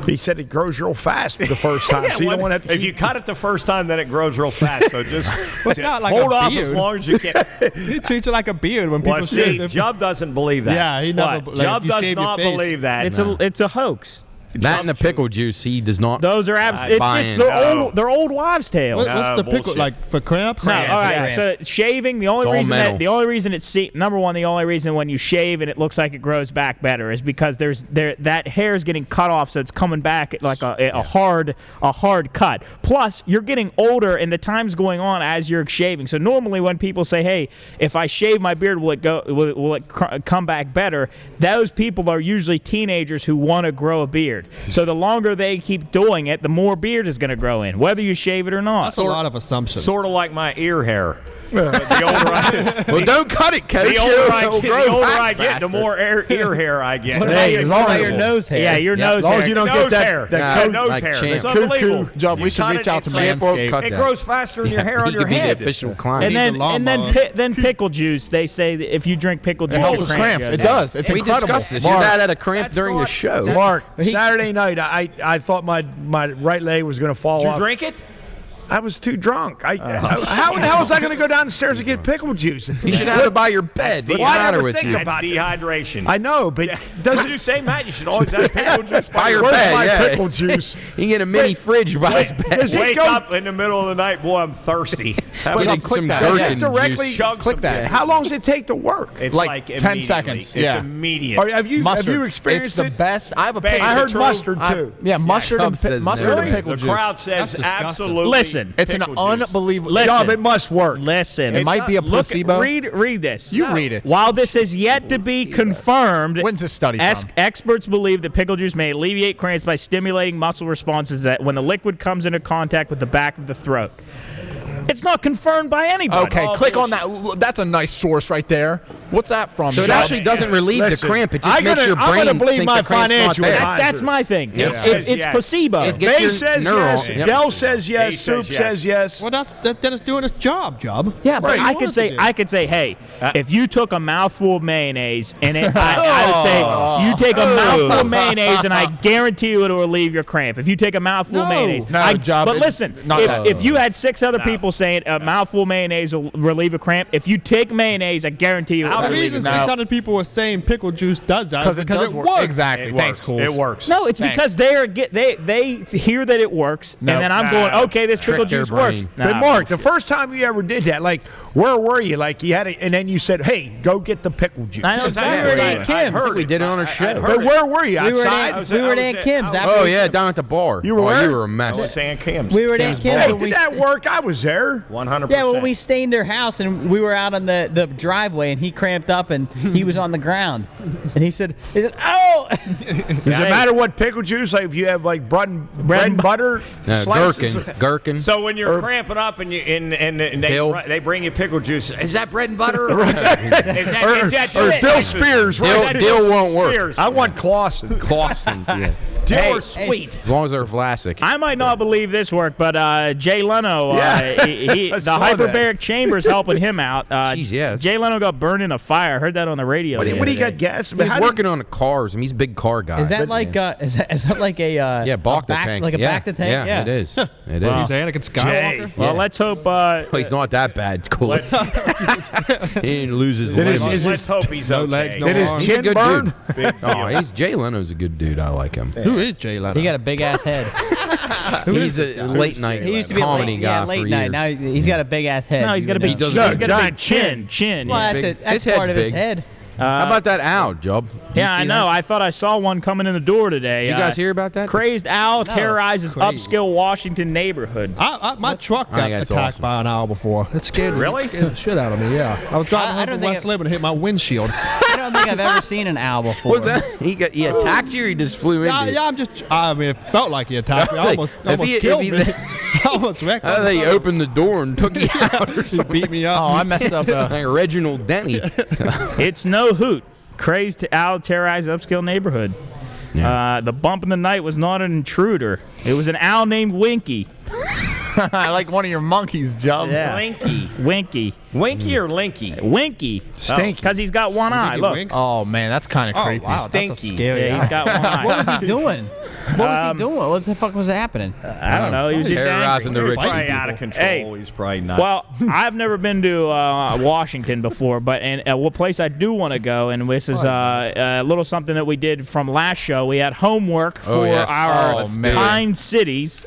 S7: He said it grows real fast the first time, so you don't want to have to
S4: if you cut it the first time, then it grows real fast. So just
S8: not like
S4: hold
S8: a
S4: off
S8: beard.
S4: as long as you can.
S8: He treats it like a beard when people
S4: Well,
S8: say
S4: see, Jubb doesn't believe that.
S8: Yeah, he never.
S4: What?
S8: Like,
S4: Jubb
S8: if you
S4: does
S8: shave your
S4: not
S8: face-
S4: believe that.
S1: it's a hoax.
S2: That and the pickle juice, he does not.
S1: Those are it's
S2: buy
S1: just
S2: in.
S1: they're old wives' tales.
S8: What's the pickle
S4: bullshit.
S8: like for cramps?
S1: No,
S4: Yeah,
S1: all right.
S4: yeah.
S1: So shaving, the only reason it's number one, the only reason when you shave and it looks like it grows back better is because that hair is getting cut off, so it's coming back like a hard cut. Plus, you're getting older and the time's going on as you're shaving. So normally when people say, "Hey, if I shave my beard, will it come back better?" Those people are usually teenagers who want to grow a beard. So the longer they keep doing it, the more beard is going to grow in, whether you shave it or not.
S8: That's a lot of assumptions.
S4: Sort of like my ear hair. The older
S2: Well, don't cut it, Coach.
S4: the older I
S2: It'll
S4: get,
S2: grow
S4: the older
S2: back
S4: I get, the
S2: faster.
S4: more ear hair I get.
S7: Hey, as long as
S6: your nose hair.
S1: Yeah, your nose
S7: as long
S1: hair.
S7: as you don't
S4: nose
S7: get that,
S4: hair.
S7: that
S2: Nah,
S4: nose
S2: like
S4: hair.
S2: champ.
S4: It's unbelievable.
S3: Jubb, we
S4: You
S3: should
S4: cut
S3: reach
S4: it,
S3: out to
S4: it's like-
S3: Manscaped.
S4: It grows faster in your hair on
S2: He
S4: your
S2: could be the
S4: head.
S2: official client.
S1: And
S8: Need
S1: then
S8: the
S1: then pickle juice. They say that if you drink pickle juice,
S3: It helps
S1: your
S3: with cramps.
S1: goes
S3: It
S1: down.
S3: does. It's
S2: we
S3: incredible.
S2: discussed this.
S7: Mark,
S2: Your dad had a cramp
S4: that's
S2: during the
S4: not-
S2: show.
S7: Mark, Saturday night, I thought my right leg was going to fall
S4: Did you
S7: off.
S4: drink it?
S7: I was too drunk. How the hell was I going to go downstairs and get pickle juice?
S2: You should have it by your bed. What's the
S7: Why
S2: matter
S7: never
S2: with
S7: think
S2: you?
S7: about
S4: That's dehydration.
S7: I know, but
S4: What
S7: doesn't
S4: did you say, Matt? You should always have pickle juice
S2: By your
S7: where's
S2: bed,
S7: my
S2: yeah.
S7: pickle juice?
S2: You can get a mini fridge by his bed.
S7: Does it
S4: Wake
S7: go
S4: up in the middle of the night, boy, I'm thirsty. Have
S2: Get
S4: a-
S2: him
S3: click
S2: some
S3: that.
S2: gherkin
S7: Directly
S2: juice.
S4: chug
S3: click
S4: some-
S3: that.
S7: How long does it take to work?
S4: It's
S3: Like
S4: like
S3: 10
S4: immediately.
S3: seconds,
S4: It's
S3: yeah.
S4: immediate.
S7: Have you
S3: Mustard.
S7: experienced
S3: It's the
S7: it?
S3: best. I have a
S4: Babe,
S3: pickle.
S7: I
S4: Is it
S7: heard
S4: true?
S7: mustard too.
S3: Yeah, mustard
S2: Chubb
S3: and
S2: says
S3: mustard
S2: no.
S3: and pickle
S4: The
S3: juice.
S4: crowd says
S8: disgusting.
S4: absolutely.
S1: Listen.
S3: It's an
S4: pickle juice.
S3: unbelievable.
S1: Listen.
S7: Job, it must work.
S1: Listen,
S3: It might be a
S1: look-
S3: placebo.
S1: Read this.
S3: You read it.
S1: While this is yet to be confirmed,
S3: When's this study from?
S1: experts believe that pickle juice may alleviate cramps by stimulating muscle responses that when the liquid comes into contact with the back of the throat. It's not confirmed by anybody.
S3: Okay,
S4: Oh,
S3: click on that. That's a nice source right there. What's that from?
S2: So it
S3: Jubb?
S2: actually doesn't relieve
S7: Listen,
S2: the cramp. It just
S7: I'm
S2: makes
S7: gonna-
S2: your
S7: I'm
S2: brain
S7: gonna believe
S2: think
S7: my
S2: the cramp's not
S7: financial
S2: there.
S7: advisor.
S1: That's my thing.
S4: Yeah.
S1: It's
S4: Yes.
S1: placebo.
S2: It gets
S7: Bay
S2: your
S7: says
S2: neural.
S7: yes.
S2: Yep.
S7: Dell says yes.
S4: He
S7: Soup
S4: says
S7: says yes.
S8: Well, then it's doing its job, Jubb.
S1: Yeah, but
S8: Right.
S1: I could say, hey, if you took a mouthful of mayonnaise and I would say you take a mouthful of mayonnaise and I guarantee you it'll relieve your cramp. If you take a mouthful of
S8: No.
S1: mayonnaise,
S3: No, Jubb,
S1: but
S3: it's
S1: listen,
S3: not that.
S1: if you had 6 other people saying a mouthful of mayonnaise will relieve a cramp, if you take mayonnaise, I guarantee you it'll
S8: The
S1: relieve
S8: reason
S1: it.
S8: 600 people were saying pickle juice does that is
S3: because it
S8: works.
S3: Exactly.
S4: It
S3: Thanks,
S4: works.
S3: Cool.
S4: It works.
S1: No, it's
S3: Thanks.
S1: because they hear that it works,
S3: No.
S1: and then I'm
S4: Nah.
S1: going, okay, this pickle
S2: Trick their
S1: juice works.
S2: brain.
S7: But
S1: Nah,
S7: Mark, the first time you ever did that, like, where were you? Like, you had it, and then you said, "Hey, go get the pickle juice."
S1: I know exactly
S4: Yeah,
S1: where
S4: right.
S1: Aunt Kim's.
S2: I think we did it on a show.
S7: But where were you?
S6: We were
S7: Outside?
S6: at Aunt Kim's.
S2: Oh yeah, down at the bar.
S7: You were
S2: oh,
S7: where?
S2: you were a
S4: I
S2: mess.
S4: was saying Kim's.
S6: We were at Aunt Kim's.
S7: Hey,
S6: when we
S7: did that work? I was there.
S4: 100%.
S6: Yeah, when we stayed in their house and we were out on the driveway and he cramped up and he was on the ground and he said, "Oh!"
S7: Does it matter what pickle juice? Like, if you have like bread and butter slices?
S2: Gherkin.
S4: So when you're cramping up and
S2: Dill.
S4: they bring you pickle juice, is that bread and butter? Or is that
S7: Or
S4: shit?
S7: Dill Spears, right?
S2: Dill won't work.
S4: Spears.
S7: I want Clausen.
S2: Clausen's, yeah.
S4: Dill
S1: Hey,
S4: or sweet?
S2: As long as they're classic.
S1: I might not believe this work, but Jay Leno,
S7: Yeah.
S1: the
S7: saw that.
S1: hyperbaric chamber's helping him out.
S2: Jeez, yeah,
S1: Jay Leno got burned in a fire. I heard that on the radio.
S7: What
S1: the
S7: do
S1: other
S7: you got
S1: day.
S7: gas?
S2: He's working on the cars. I mean, he's a big car guy.
S6: Is that like is that like a
S2: yeah, Bacta
S6: back,
S2: tank.
S6: like a
S2: yeah.
S6: Bacta tank?
S2: Yeah, it is. It is.
S1: Wow.
S8: He's Anakin Skywalker.
S1: Well, let's hope.
S2: Well, he's not that bad. It's cool. he didn't lose his limb.
S4: Let's hope he's
S8: No
S4: okay.
S8: legs, no
S7: Did his
S8: arms.
S2: He's a
S7: chin
S2: good
S7: burn?
S2: dude. Oh, he's Jay Leno's a good dude. I like him.
S8: Who is Jay Leno?
S6: He got a big ass head.
S2: He's a late night
S6: He used to be a
S2: comedy
S6: late,
S2: guy
S6: yeah, late
S2: for
S6: night.
S2: years.
S6: Now he's got a big ass head.
S1: No, he's got a big,
S2: doesn't-
S1: he's
S2: He
S1: got a big
S7: giant
S1: chin.
S6: Well,
S2: big.
S6: that's
S2: His
S6: part
S2: head's
S6: of his
S2: big.
S6: head.
S2: How about that owl, Job? Did you
S1: Yeah, I
S2: see
S1: know.
S2: that?
S1: I thought I saw one coming in the door today.
S2: Did you guys hear about that?
S1: Crazed owl terrorizes
S8: crazed.
S1: upscale Washington neighborhood.
S8: My truck
S2: I
S8: got
S2: think that's
S8: attacked
S2: awesome.
S8: by an owl before. It scared me.
S4: Really?
S8: It scared the shit out of me. Yeah, I was driving
S6: I
S8: home
S6: don't
S8: from
S6: think
S8: West
S6: it-
S8: Liberty and hit my windshield.
S6: I don't think I've ever seen an owl before.
S2: What the? He attacked you or he just flew into you?
S8: Yeah, I'm just. I mean, it felt like he attacked me. I almost
S2: If
S8: killed
S2: he-
S8: me. I almost wrecked.
S2: I thought he opened the door and took you out or
S8: He
S2: something.
S8: beat me up.
S3: Oh, I messed up.
S2: Like Reginald Denny.
S1: It's no hoot. Crazed owl terrorized upscale neighborhood. The bump in the night was not an intruder. It was an owl named Winky.
S3: I like one of your monkeys, Job.
S1: Yeah.
S4: Linky.
S1: Winky.
S4: Winky or Linky?
S1: Winky.
S3: Stinky.
S1: Because he's got one eye.
S8: He
S1: Look.
S8: winks?
S3: Oh man, that's kind of
S8: Oh,
S3: creepy.
S8: wow, that's a
S4: Stinky.
S8: scary.
S1: Yeah, he's got one eye.
S6: What was he doing? What was he doing? What the fuck was happening?
S1: I don't know. He was just
S2: Terrorizing the
S1: angry.
S2: rich
S4: Probably
S2: people.
S4: out of control.
S1: Hey.
S4: He's probably nuts.
S1: Well, I've never been to Washington before, but what place I do want to go, and this is a little something that we did from last show. We had homework for
S2: yes.
S1: our
S2: Let's do it.
S1: kind cities.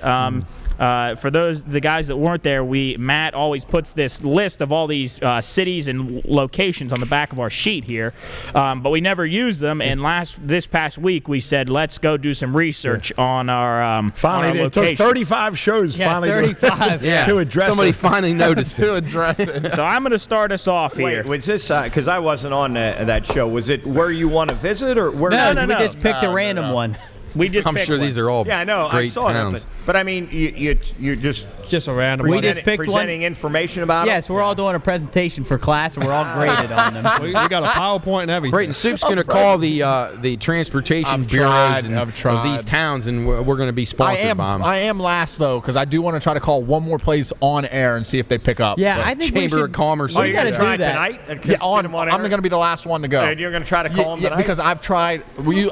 S1: For the guys that weren't there, Matt always puts this list of all these cities and locations on the back of our sheet here, but we never use them. And this past week, we said let's go do some research on our
S7: Finally,
S1: on our
S7: it took
S1: location.
S7: 35 shows
S6: Yeah,
S7: finally
S6: 35.
S2: Yeah.
S7: to address
S2: Somebody
S7: it.
S2: finally noticed
S3: To
S2: it.
S3: address it.
S1: So I'm going to start us off here.
S4: Wait, was this because I wasn't on that show? Was it where you want to visit or where?
S1: No,
S6: We just picked a random one.
S1: We just
S2: I'm
S1: picked
S2: sure
S1: one.
S2: these are all
S4: Yeah, I know.
S2: great
S4: I saw
S2: towns.
S4: that, but I mean, you just
S8: a random.
S6: We
S8: one.
S6: just picked one.
S4: presenting information about
S6: Yes,
S4: it.
S6: we're all doing a presentation for class, and we're all graded on them.
S8: We got a PowerPoint and everything.
S2: Right, and Soup's going to call the transportation
S3: I've
S2: bureaus
S3: tried,
S2: and
S3: I've
S2: of
S3: tried.
S2: these towns, and we're going to be sponsored by them.
S3: I am last though, because I do want to try to call one more place on air and see if they pick up.
S6: Yeah,
S3: But-
S6: I think we
S2: Chamber
S6: should,
S2: of Commerce.
S4: Oh,
S6: We
S4: you're
S6: gotta
S4: going to try
S6: do that.
S4: tonight? And
S3: Yeah,
S4: get
S3: on.
S4: them
S3: I'm
S4: air?
S3: going to be the last one to go.
S4: And you're going to try to call them
S3: Yeah,
S4: tonight?
S3: because I've tried.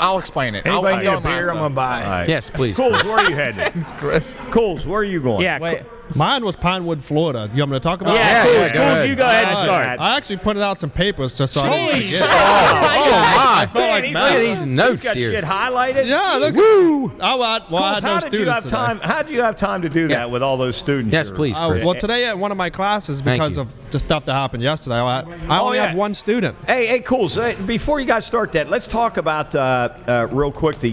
S3: I'll explain it.
S7: Anybody
S3: I'm
S7: need a
S3: going
S7: beer?
S3: last,
S7: I'm
S3: though.
S7: gonna buy.
S2: Yes, please.
S4: Cools, where are you headed?
S3: Chris.
S4: Cools, where are you going?
S1: Yeah,
S6: Wait,
S8: Mine was Pinewood, Florida. You want me to talk about
S1: yeah,
S8: it?
S1: Cools,
S2: yeah, go ahead.
S1: you go ahead and
S8: All
S1: start.
S8: right. I actually printed out some papers just so I don't forget.
S2: Oh, my.
S4: Man, he's
S2: Look at
S4: got-
S2: these notes
S4: he's got
S2: here.
S4: shit highlighted.
S8: Yeah, look.
S2: Woo!
S8: I had
S4: Cools,
S8: no
S4: how did you
S8: students
S4: have
S8: today.
S4: time? How did you have time to do that with all those students?
S2: Yes,
S4: you're-
S2: please, Chris.
S8: Well, today at one of my classes,
S2: Thank
S8: because
S2: you.
S8: of the stuff that happened yesterday, I only
S4: yeah.
S8: have one student.
S4: Hey, Cools. Before you guys start that, let's talk about real quick the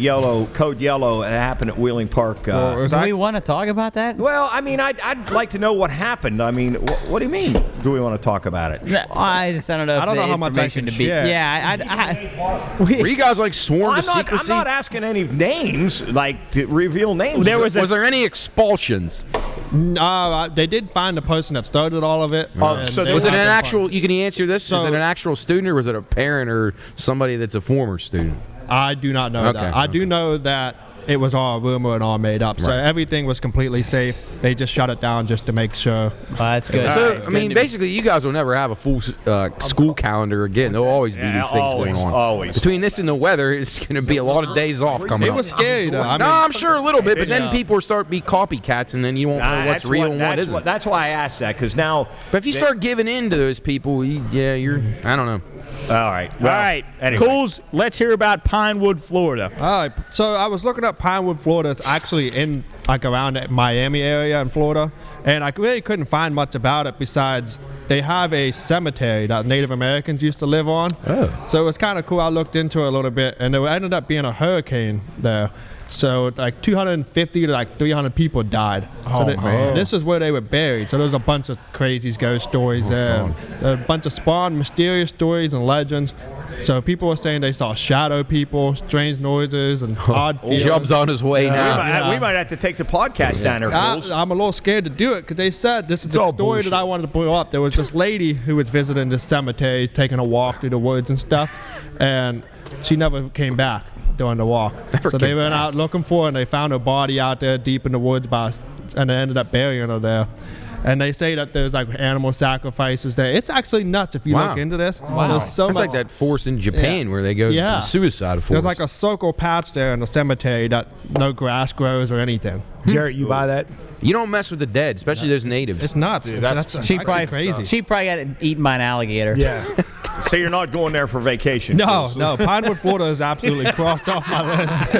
S4: code yellow that happened at Wheeling Park.
S8: Or was
S6: do
S8: I-
S6: we want to talk about that?
S4: Well, I mean, I'd like to know what happened. I mean, what do you mean? Do we want to talk about it?
S6: I don't know. If
S8: I don't
S6: the
S8: know how much I
S6: information
S8: can
S6: to be.
S8: share.
S6: Yeah,
S2: Were you guys like sworn to
S4: I'm
S2: secrecy?
S4: not asking any names, like to reveal names.
S1: There was
S2: there any expulsions?
S8: They did find the person that started all of it.
S4: Oh,
S8: and
S4: so
S8: they
S2: Was it
S8: had
S2: an
S8: to
S2: actual?
S8: find-
S2: You can answer this.
S8: So-
S2: is it an actual student, or was it a parent or somebody that's a former student?
S8: I do not know
S2: Okay,
S8: that. I do know that it was all a rumor and all made up. So
S2: Right.
S8: everything was completely safe. They just shut it down just to make sure.
S6: that's good.
S2: So I mean, basically, you guys will never have a full school calendar again. There'll always be
S4: Yeah,
S2: these things
S4: always,
S2: going on.
S4: always.
S2: Between this and the weather, it's going to be a lot of days off coming
S8: It
S2: up.
S8: was scary though. I
S2: no,
S8: mean,
S2: I'm sure a little bit, but then
S8: Yeah.
S2: people will start to be copycats, and then you won't know what's real and what isn't.
S4: That's why I asked that, because now.
S2: But if you start giving in to those people, you're. I don't know.
S4: All right.
S1: all right.
S4: Anyway.
S1: Cools, let's hear about Pinewood, Florida.
S8: all right. So I was looking up Pinewood, Florida. It's actually in like around the Miami area in Florida, and I really couldn't find much about it besides they have a cemetery that Native Americans used to live on. Oh. So it was kind of cool. I looked into it a little bit, and there ended up being a hurricane there. So like 250 to like 300 people died. So
S3: man.
S8: This is where they were buried. So there's a bunch of crazy ghost stories there. And a bunch of spawned mysterious stories and legends. So people were saying they saw shadow people, strange noises, and odd feelings.
S2: Job's on his way now.
S4: We might have to take the podcast down there, Cools.
S8: I'm a little scared to do it because they said this is
S7: It's
S8: the
S7: all
S8: story
S7: bullshit.
S8: that I wanted to pull up. There was this lady who was visiting this cemetery, taking a walk through the woods and stuff, and she never came back during the walk. So they went out looking for her, and they found her body out there deep in the woods, and they ended up burying her there. And they say that there's like animal sacrifices there. It's actually nuts if you
S2: Wow.
S8: look into this. There's so
S2: It's
S8: much.
S2: like that force in Japan where they go
S8: Yeah.
S2: to suicide force.
S8: There's like a circle patch there in the cemetery that no grass grows or anything.
S7: Jarrett, you buy that?
S2: You don't mess with the dead, especially those natives.
S8: It's nuts.
S7: Dude,
S8: it's
S7: that's
S8: actually
S6: she probably
S8: crazy.
S6: She probably got eaten by an alligator.
S7: Yeah.
S4: So you're not going there for vacation?
S8: No,
S4: Chris?
S8: no. Pinewood, Florida is absolutely crossed off my list.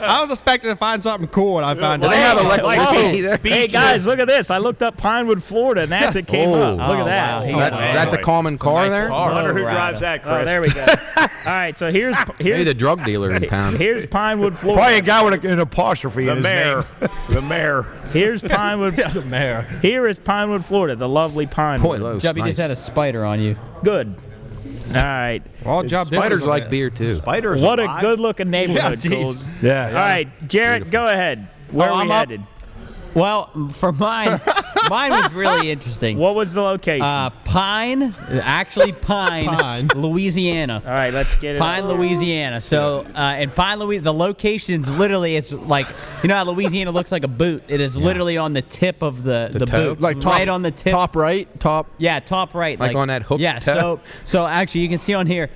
S8: I was expecting to find something cool, and I found
S2: Do they have
S8: it.
S2: electricity there?
S1: Hey guys, look at this! I looked up Pinewood, Florida, and that's it came up. Look at that.
S6: wow.
S2: Is that the common car there?
S4: I wonder who
S6: Colorado.
S4: drives that, Chris.
S1: Oh, there we go. All right, so here's
S2: Maybe the drug dealer in town.
S1: here's Pinewood,
S7: Probably a
S1: Florida.
S7: guy with an apostrophe
S4: The
S7: in his
S4: mayor.
S7: name.
S4: The mayor.
S1: Here's Pinewood.
S8: The mayor.
S1: Here is Pinewood, Florida, the lovely
S2: Boy,
S1: Pinewood.
S2: Los,
S6: Chubby
S2: nice.
S6: just had a spider on you.
S1: Good. All right.
S8: All job
S2: Spiders like beer too.
S4: Spiders.
S1: What a
S4: alive?
S1: good-looking neighborhood,
S8: Yeah,
S1: Coles.
S8: jeez.
S7: Yeah.
S1: All right, Jarrett, go ahead. Where are we
S6: I'm up.
S1: headed?
S6: Well, for mine, mine was really interesting.
S1: What was the location?
S6: Pine, actually Pine, Louisiana.
S1: All right, let's get it.
S6: Pine, Louisiana. So, in Pine, Louisiana, the location's literally, it's like, you know how Louisiana looks like a boot? It is literally on the tip of the
S2: toe?
S6: boot.
S3: Like top,
S6: right on the tip.
S3: top right, top.
S6: Yeah, top right.
S2: Like on that hooked
S6: Yeah,
S2: toe?
S6: so actually you can see on here,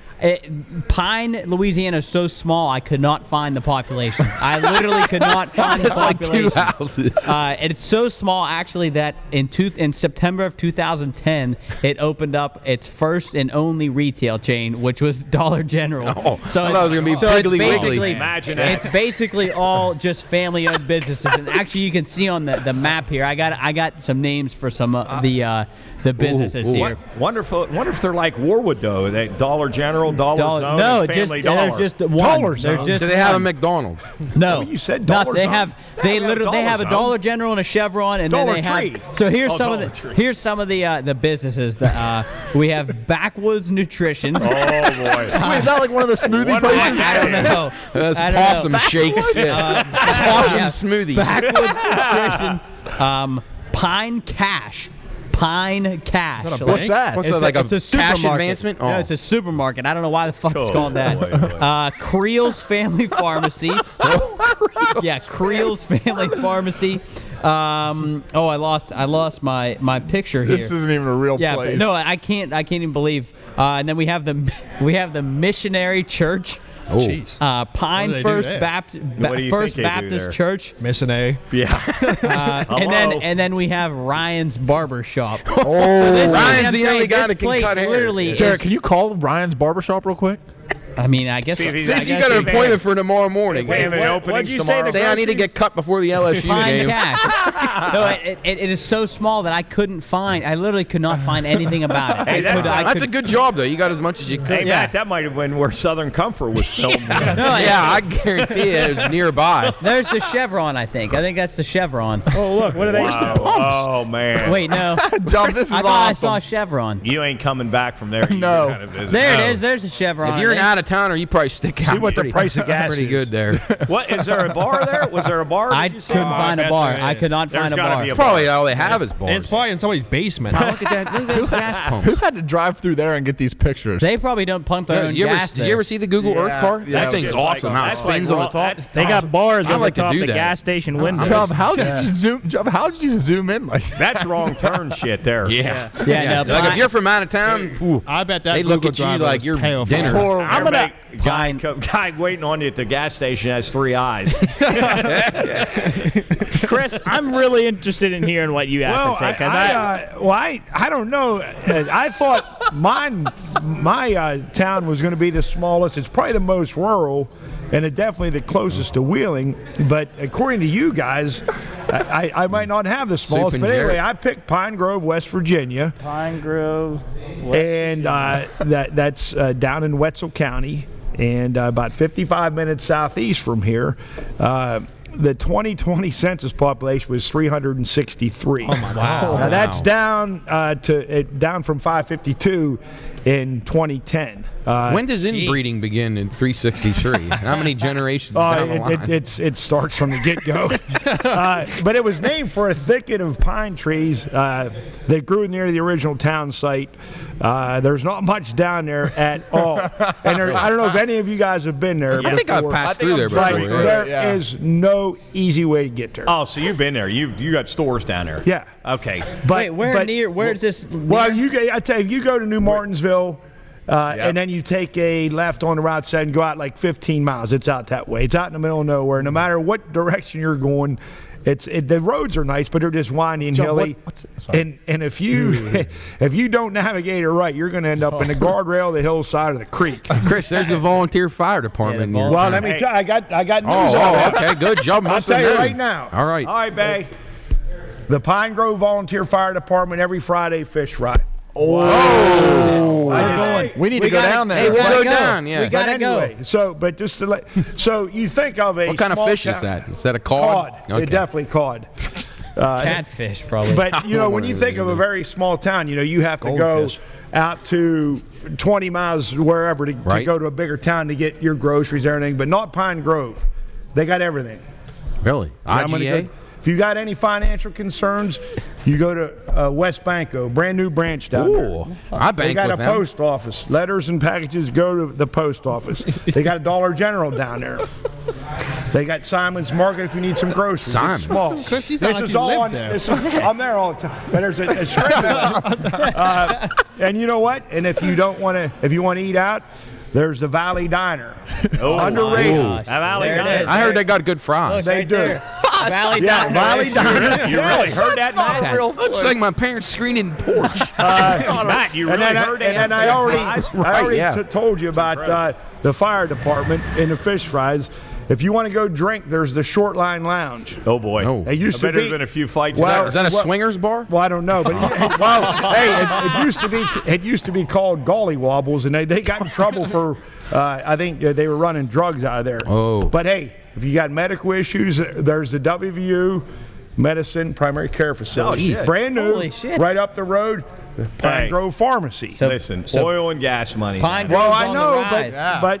S6: Pine, Louisiana is so small I could not find the population. I literally could not find the
S2: It's like
S6: population.
S2: 2 houses.
S6: And it's so small, actually, that in September of 2010, it opened up its first and only retail chain, which was Dollar General.
S2: Oh, I thought it was gonna be
S6: so it's
S2: Piggly Wiggly.
S6: basically,
S4: Imagine that.
S6: it's basically all just family-owned businesses. And actually, you can see on the map here. I got some names for some of the businesses
S2: ooh.
S6: here.
S4: Wonder if they're like Warwood though. They Dollar General, Dollar Zone,
S6: no,
S4: and
S6: just
S4: Family Dollar.
S6: there's just one.
S7: Dollar
S6: There's
S7: Zone.
S6: just
S2: Do they have a
S6: one.
S2: McDonald's?
S6: No,
S7: You said
S6: No,
S7: Dollar
S6: they
S7: Zone.
S6: have.
S4: Yeah,
S6: They
S4: we have
S6: literally they
S4: Dollar
S6: have a
S4: Zone.
S6: Dollar General and a Chevron, and
S7: Dollar
S6: then they
S7: Tree.
S6: have. So here's some
S4: Dollar
S6: of the
S4: Tree.
S6: here's some of the businesses that we have. Backwoods Nutrition.
S4: Oh boy.
S3: Wait, is that like one of the smoothie
S4: What-
S3: places?
S6: I don't know.
S2: That's
S6: I don't
S2: possum
S6: know.
S2: shakes. Possum
S6: yeah.
S2: smoothies.
S6: Backwoods Nutrition. Pine Cash. Pine Cash.
S8: that a
S3: What's that?
S2: What's
S6: It's
S2: that, like a
S6: it's a
S2: cash
S6: supermarket.
S2: advancement?
S6: No, it's a supermarket. I don't know why the fuck it's
S4: Cool.
S6: called that.
S4: Boy, boy.
S6: Creel's Family Pharmacy. Yeah, Creel's Family Pharmacy. I lost my picture here.
S3: This isn't even a real
S6: Yeah,
S3: place.
S6: but no, I can't even believe. And then we have the Missionary Church.
S2: Oh.
S8: Jeez.
S6: Pine
S8: What do they do
S6: First
S8: there?
S4: What do you
S6: First
S4: think they do
S6: Baptist
S4: there?
S6: Church,
S8: Missionary.
S4: Yeah.
S6: and then we have Ryan's Barber Shop.
S3: Oh,
S2: Ryan's the only guy that can
S6: place
S2: cut hair.
S6: literally
S3: Jared,
S6: is-
S3: can you call Ryan's barbershop real quick?
S6: I mean, I guess.
S4: See if he's-
S2: See
S6: I
S2: if you
S6: guess
S2: got an
S6: we-
S2: appointment for tomorrow morning.
S4: They have any
S1: What'd
S4: openings
S1: you say
S4: tomorrow?
S1: the
S2: Say I need to get cut before the LSU
S6: Pine
S2: game.
S6: Cash. No, it is so small that I couldn't find. I literally could not find anything about it.
S4: Hey,
S2: That's a good job though. You got as much as you could.
S4: Hey,
S6: Yeah.
S4: Matt, that might have been where Southern Comfort was filmed.
S6: No,
S2: Yeah, I guarantee it was nearby.
S6: There's the Chevron. I think that's the Chevron.
S1: Oh, look, what are they?
S4: Wow. Oh man.
S6: Wait, no.
S3: John, this is
S6: I thought I saw
S3: awesome.
S6: Chevron.
S4: You ain't coming back from there.
S3: No.
S4: Kind of visit.
S6: There it is. There's the Chevron.
S2: If you're an out of towner, you probably stick out.
S7: See what the
S2: pretty,
S7: price of gas
S2: pretty
S7: is.
S2: good there.
S4: What is there a bar there? Was there a bar?
S6: I
S4: did you say?
S6: couldn't find a
S4: bet
S6: bar.
S4: there
S6: I
S4: is.
S6: could not
S4: There's
S6: find a
S4: gotta
S6: bar.
S4: be
S2: It's probably all they have is bars.
S8: It's probably in somebody's basement.
S2: Look at that. Look at those gas pumps.
S3: Who had to drive through there and get these pictures?
S6: They probably don't pump their own
S2: Did you
S6: gas.
S2: ever see the Google Earth car?
S3: Yeah.
S2: That thing's
S4: That's
S2: awesome. How it
S4: that's like
S2: spins on the
S4: raw-
S2: top.
S4: that's
S1: They got bars
S2: I
S1: over
S2: like to
S1: top
S2: do
S1: the
S2: that.
S1: gas station windows.
S3: Chubb, how did you zoom? Chubb, how did you zoom in like that?
S4: That's wrong turn shit there.
S2: Yeah.
S6: Yeah, no,
S2: Like
S6: Pine-
S2: if you're from out of town, ooh,
S8: I bet that
S2: they look
S8: Google
S2: at you
S8: driver
S2: like
S8: is
S2: you're
S8: pale for
S2: dinner.
S8: it.
S1: I'm gonna.
S4: Guy waiting on you at the gas station has 3 eyes.
S1: Chris, I'm really interested in hearing what you have
S7: Well,
S1: to say because
S7: I don't know. I thought my town was going to be the smallest. It's probably the most rural, and it definitely the closest to Wheeling. But according to you guys, I might not have the smallest.
S2: and
S7: But anyway,
S2: Jared.
S7: I picked Pine Grove, West Virginia,
S1: Pine Grove,
S7: and that's down in Wetzel County, and about 55 minutes southeast from here. The 2020 census population was 363. Oh my
S6: Wow.
S7: Now that's down down from 552 in 2010.
S2: When does inbreeding begin in 363? How many generations down the line?
S7: It starts from the get-go. But it was named for a thicket of pine trees that grew near the original town site. There's not much down there at all. And I don't know if any of you guys have been there.
S2: I think I've
S7: before.
S2: passed through there
S7: But
S2: before.
S7: there is no easy way to get there.
S4: Oh, so you've been there. You got stores down there.
S7: Yeah.
S4: Okay.
S6: Wait, where's this?
S7: Well, I tell you, you go to New Martinsville, and then you take a left on the Route 7, go out like 15 miles. It's out that way. It's out in the middle of nowhere. No matter what direction you're going, the roads are nice, but they're just windy and hilly. And if you don't navigate it right, you're going to end up in the guardrail, the hillside, or the creek.
S2: Chris, there's the volunteer fire department.
S6: Yeah,
S7: Well, let me tell you, I got news on that.
S2: Okay, good job.
S7: I'll tell you right now.
S2: All right.
S4: All right, Bay.
S7: The Pine Grove Volunteer Fire Department every Friday fish fry.
S3: We need to go down there.
S2: Hey, we'll go down. Yeah.
S6: We gotta
S7: anyway,
S6: go.
S7: but just to let, so you think of a
S2: What kind of
S7: small
S2: fish
S7: town-
S2: is that? Is that a cod?
S7: Cod. It definitely cod.
S6: Catfish, probably.
S7: But when you think of a very small town, you have to
S2: Goldfish.
S7: go out to 20 miles wherever to
S2: Right.
S7: go to a bigger town to get your groceries, everything. But not Pine Grove. They got everything.
S2: Really?
S7: I'm gonna
S2: IGA?
S7: go- If you got any financial concerns, you go to West Banco, brand new branch down there.
S2: Ooh, I
S7: They
S2: bank
S7: got
S2: with
S7: a
S2: them.
S7: post office. Letters and packages go to the post office. They got a Dollar General down there. They got Simon's Market if you need some groceries. It's
S2: Simon.
S7: small.
S8: Chris, you
S7: This
S8: sound like
S7: is
S8: you
S7: all
S8: live
S7: on.
S8: there.
S7: I'm there all the time. But there's a straight and you know what? And if you want to eat out, there's the Valley Diner. Underrated.
S6: Gosh,
S4: Valley
S6: there it
S4: Diner.
S6: is.
S2: I heard they got good fries.
S7: They
S6: Right
S7: do.
S6: there. Valley
S7: Yeah,
S6: Diner.
S7: Valley Diner.
S4: You really heard that, Matt?
S2: Looks like my parents' screening porch.
S4: Matt, you really heard that?
S7: And then I already
S2: yeah.
S7: told you about the fire department and the fish fries. If you want to go drink, there's the Short Line Lounge.
S4: Oh boy.
S2: Oh.
S7: It used
S4: I
S7: to
S4: bet
S7: be.
S4: there's been a few fights.
S7: Well,
S2: Is that a swingers bar?
S7: Well, I don't know, but it used to be called Golly Wobbles, and they got in trouble for I think they were running drugs out of there.
S2: Oh.
S7: But hey, if you got medical issues, there's the WVU Medicine Primary Care Facility.
S4: Oh, shit.
S7: Brand new,
S6: Holy shit.
S7: right up the road, Pine
S4: Hey.
S7: Grove Pharmacy.
S4: Listen, oil and gas money.
S6: Pine
S4: Matt.
S6: Grove-
S7: well, I
S6: on the
S7: know,
S6: rise.
S7: but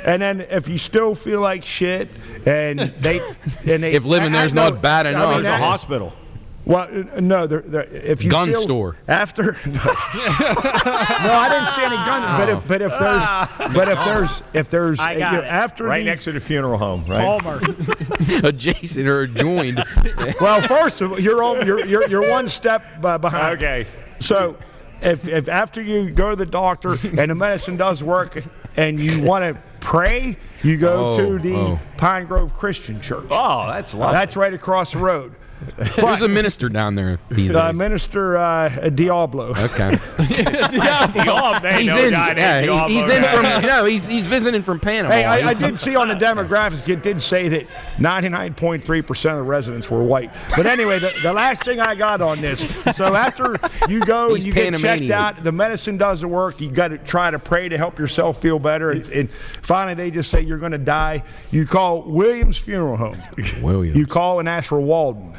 S7: and then if you still feel like shit, and they
S2: If living there's
S7: know-
S2: not bad enough.
S4: There's a
S7: that-
S4: hospital.
S7: Well, no, if you
S2: Gun
S7: feel
S2: store.
S7: after. No, I didn't see any gun. But if there's
S1: I got it.
S7: after
S4: Right
S7: the,
S4: next to the funeral home, right?
S1: Palmer.
S2: Adjacent or adjoined.
S7: well, first of all, you're one step behind.
S4: Okay.
S7: So if after you go to the doctor and the medicine does work and you want to pray, you go to the Pine Grove Christian Church.
S4: Oh, that's lovely.
S7: That's right across the road.
S2: Who's a minister down there these days?
S7: Minister Diablo.
S2: Okay.
S4: He's
S2: He's in from he's visiting from Panama.
S7: Hey, I did see on the demographics, it did say that 99.3% of the residents were white. But anyway, the last thing I got on this, so after you go
S2: He's
S7: and you get checked
S2: Panamanian.
S7: out, the medicine doesn't work, you got to try to pray to help yourself feel better. And finally, they just say you're going to die. You call Williams Funeral Home.
S2: Williams.
S7: You call and ask for Walden.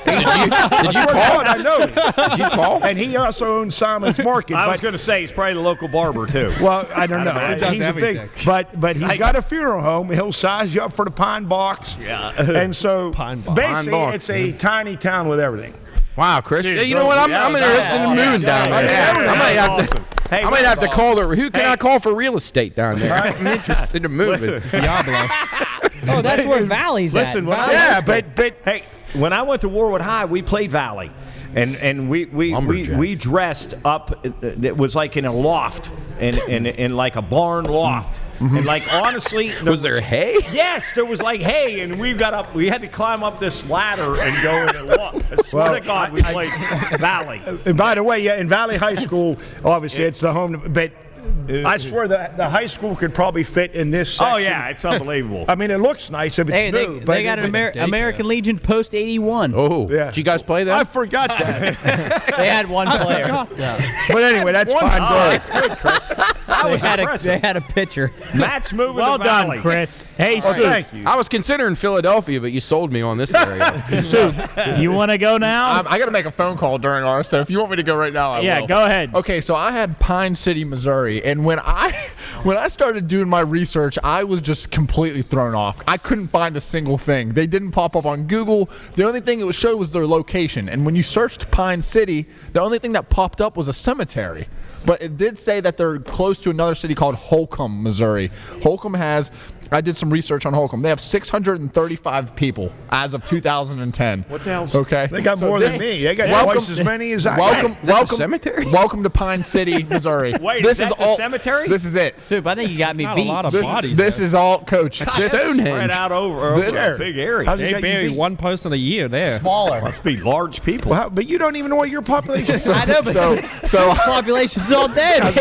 S2: Did you
S7: call? I know.
S2: Did you call?
S7: And he also owns Simon's Market.
S4: I was
S7: but-
S4: going to say he's probably the local barber too.
S7: Well, I don't know.
S4: He does
S7: He's a big, but he's got a funeral home. He'll size you up for the Pine Box. Yeah. And so basically,
S2: Pine Box.
S7: it's a tiny town with everything.
S2: Wow, Chris.
S4: Dude,
S2: Yeah, you know what? I'm interested in moving down there. I might have to.
S4: Hey,
S2: I might have to call the. Who can I call for real estate down there? I'm interested in moving.
S8: Diablo.
S6: Oh, that's where Valley's
S4: Listen,
S6: at.
S4: when I-
S7: Yeah, but
S4: Hey, when I went to Warwood High, we played Valley, and we
S2: Lumberjacks.
S4: dressed up. It was like in a loft, in like a barn loft, and like honestly,
S2: Was there hay?
S4: Yes, there was like hay, and we got up. We had to climb up this ladder and go in and look. I swear to God, we played Valley.
S7: and by the way, yeah, in Valley High School, obviously it's the home. But I swear the high school could probably fit in this section.
S4: Oh yeah, it's unbelievable.
S7: I mean, it looks nice if it's
S6: Hey,
S7: new.
S6: they got an American Legion post 81.
S2: Oh,
S7: Yeah.
S2: did you guys play
S7: I
S2: that?
S7: forgot that.
S6: They had one player.
S7: But anyway, that's fine.
S4: Oh, that's good, Chris. That was
S6: They
S4: impressive.
S6: had a pitcher.
S4: Matt's moving
S1: Well
S4: to
S1: done,
S4: Valley.
S1: Chris. Hey,
S7: Oh,
S1: Sue.
S7: thank you.
S2: I was considering Philadelphia, but you sold me on this area.
S1: Sue, you want to go now?
S3: I got to make a phone call during ours, so if you want me to go right now, I
S1: Yeah,
S3: will.
S1: go ahead.
S3: Okay, so I had Pine City, Missouri, and when I started doing my research, I was just completely thrown off. I couldn't find a single thing. They didn't pop up on Google. The only thing it showed was their location, and when you searched Pine City, the only thing that popped up was a cemetery. But it did say that they're close to another city called Holcomb, Missouri. Holcomb has I did some research on Holcomb. They have 635 people as of 2010.
S4: What the hell's
S3: Okay.
S7: They got more than me. They got twice as many as I got.
S3: Welcome,
S2: cemetery?
S3: welcome to Pine City, Missouri.
S4: Wait,
S3: this
S4: is that the
S3: all
S4: cemetery?
S3: This is it.
S6: Soup, I think you got me
S8: Not
S6: beat.
S8: a lot of
S3: This,
S8: bodies.
S3: this is all, Coach. This,
S4: spread out over
S3: This-
S4: a big area.
S7: How's it
S8: They
S7: got you
S8: bury
S7: beat?
S8: one person a year there.
S6: Smaller.
S4: Must be large people.
S7: Well, but you don't even know what your population is.
S6: I know, but
S3: so
S6: population's all dead.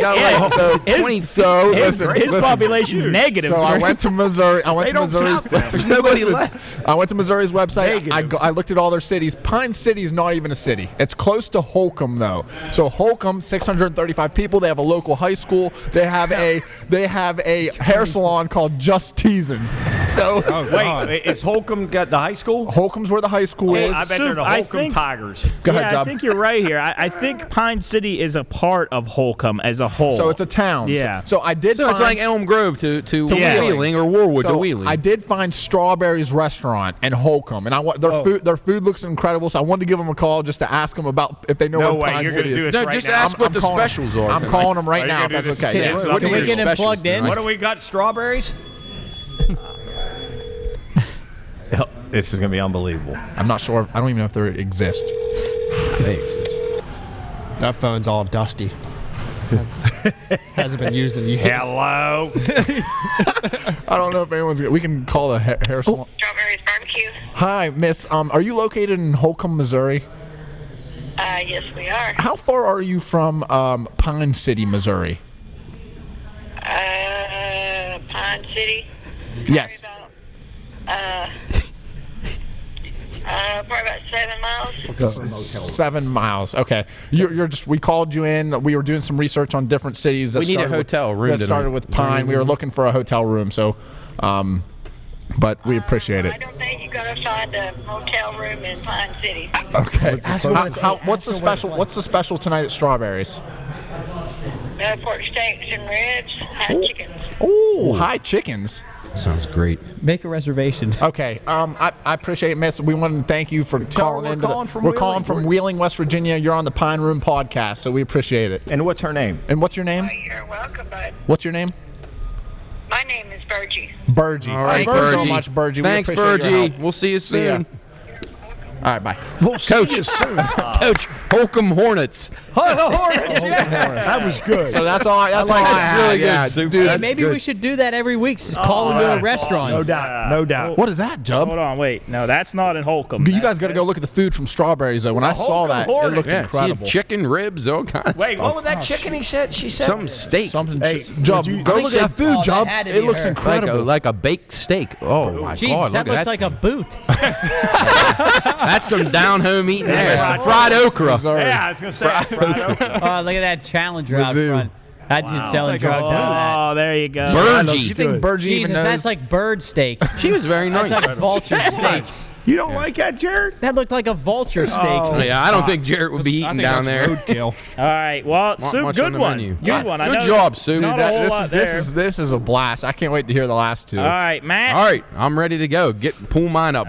S3: so
S1: His
S3: listen.
S1: population's negative.
S3: So I went to Missouri. I went
S7: They
S3: to
S7: don't
S3: Missouri's.
S7: count that.
S2: There's nobody left.
S3: I went to Missouri's website.
S7: Negative.
S3: I looked at all their cities. Pine City is not even a city. It's close to Holcomb though. So Holcomb, 635 people. They have a local high school. They have a hair salon called Just Teasing. So
S4: Wait, is Holcomb got the high school?
S3: Holcomb's where the high school is.
S4: I bet they're the
S1: I
S4: Holcomb
S1: think-
S4: Tigers.
S3: Go ahead,
S1: Yeah, I
S3: Dub.
S1: think you're right here. I think Pine City is a part of Holcomb as a whole.
S3: So it's a town.
S1: Yeah.
S3: So I did.
S2: So it's
S3: find-
S2: like Elm Grove to
S1: Yeah.
S2: Wheeling or Warwood to
S3: So
S2: Wheeling.
S3: I did find Strawberry's Restaurant in Holcomb, and I want their food looks incredible. So I wanted to give them a call just to ask them about if they know
S4: No
S3: where
S4: way,
S3: Pine
S4: you're
S3: City
S4: gonna do
S3: is.
S4: this
S2: No,
S4: right
S2: just
S4: now.
S2: ask what the
S3: calling-
S2: specials are.
S3: I'm calling them right
S4: Are you
S3: now.
S4: gonna
S3: If
S4: do
S3: that's
S4: this?
S3: okay.
S4: Yeah.
S3: Yeah.
S4: What
S6: Can we
S2: your
S6: get him
S2: specials
S6: plugged in?
S2: tonight?
S4: What do we got? Strawberries? This is going to be unbelievable.
S3: I'm not sure. I don't even know if they exist.
S2: They exist.
S8: That phone's all dusty. Hasn't been used in years.
S4: Hello.
S3: I don't know if anyone's. We can call a hair salon.
S9: Strawberries barbecue.
S3: Hi, Miss. Are you located in Holcomb, Missouri?
S9: Yes, we are.
S3: How far are you from Pine City, Missouri?
S9: Pine City.
S3: Yes.
S9: Probably about 7 miles.
S3: 7 miles. Okay. You're just. We called you in. We were doing some research on different cities. That
S2: We need a
S3: started with-
S2: hotel room
S3: That started
S2: tonight.
S3: with Pine. We were looking for a hotel room. So, but we appreciate
S9: I
S3: it.
S9: don't think you're going to find a hotel room in Pine City.
S3: Okay. What's the special? What's the special tonight at Strawberries?
S9: Pork steaks and ribs, hot chickens.
S3: Oh, hi chickens.
S2: Sounds great.
S6: Make a reservation.
S3: Okay. I appreciate it, Miss. We want to thank you for calling
S4: we're
S3: in.
S4: calling from
S3: We're calling
S4: Wheeling.
S3: from Wheeling, West Virginia. You're on the Pine Room podcast, so we appreciate it.
S4: And what's her name?
S3: And what's your name?
S9: You're welcome, bud.
S3: What's your name?
S9: My name is Virgie.
S3: Burgie.
S2: All right,
S3: Thank you so
S2: Burgie.
S3: much, Burgie.
S2: Thanks,
S3: we appreciate your help.
S2: Burgie. We'll see you
S3: See ya.
S2: soon.
S3: All right, bye.
S7: We'll see
S2: Coach.
S7: you soon.
S2: Coach Holcomb Hornets.
S7: That was good.
S3: So that's all. That's all I
S2: That's
S3: have.
S2: really good,
S3: Yeah,
S2: Super.
S3: dude.
S6: Hey,
S2: That's
S6: maybe
S2: good.
S6: we should do that every week. Just call into a restaurant.
S7: No doubt. No doubt.
S3: What is that, Jub?
S1: Hold on, wait. No, that's not in Holcomb.
S3: You guys got to go look at the food from Strawberries though. When I saw
S4: Holcomb
S3: that, it
S4: Hornet.
S3: looked
S2: Yeah,
S3: incredible.
S2: chicken ribs, all kinds.
S4: Wait, what was that chicken he said? She said
S2: Something steak.
S3: Something.
S7: Hey,
S3: Jub,
S7: would you-
S3: go
S2: I
S3: look
S2: think
S3: at that food,
S6: that
S3: Jub.
S6: had to
S3: It
S6: be
S3: looks
S6: her.
S3: incredible.
S2: Like a baked steak. Oh my
S6: Jesus,
S2: God!
S6: that
S2: Look
S6: looks
S2: at
S6: like a boot.
S2: That's some down home eating there. Fried okra.
S3: Missouri.
S4: Yeah, I was going to say fried okra.
S6: Oh, look at that challenger out
S3: Mizzou.
S6: front. That's just selling
S4: Like
S6: drugs out of that.
S1: Oh, there you go.
S3: Do you
S2: Burgie.
S3: think Burgie even
S6: Jesus,
S3: knows?
S6: that's like bird steak.
S2: She was very nice.
S6: That's like vulture steak.
S7: You don't like that, Jared?
S6: That looked like a vulture steak.
S2: Yeah, I don't think Jarrett would be
S8: I
S2: eating
S8: think
S2: down
S8: that's
S2: there.
S8: roadkill.
S1: All right. Well,
S2: Not
S1: Soup,
S2: much on
S1: good
S2: the
S1: one.
S2: menu.
S1: Good one. I
S2: Good
S1: know
S2: job, Sue.
S1: Not a whole lot there.
S3: This is a blast. I can't wait to hear the last two.
S1: All right, Matt.
S2: All right, I'm ready to go. Pull mine up.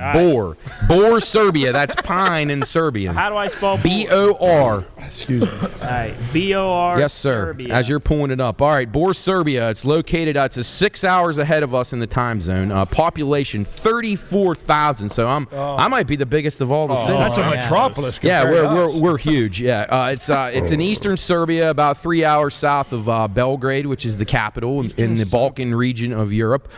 S2: Bor, Serbia. That's pine in Serbian.
S1: How do I spell
S2: B-O-R.
S7: Excuse me.
S1: All right, B-O-R.
S2: Yes, sir.
S1: Serbia.
S2: As you're pulling it up. All right, Bor, Serbia. It's located. It's 6 hours ahead of us in the time zone. Population 34,000. So I might be the biggest of all the cities.
S7: That's a
S6: yeah.
S7: metropolis.
S2: Yeah,
S7: compared to us.
S2: we're huge. Yeah, it's in eastern Serbia, about 3 hours south of Belgrade, which is the capital in the Balkan region of Europe.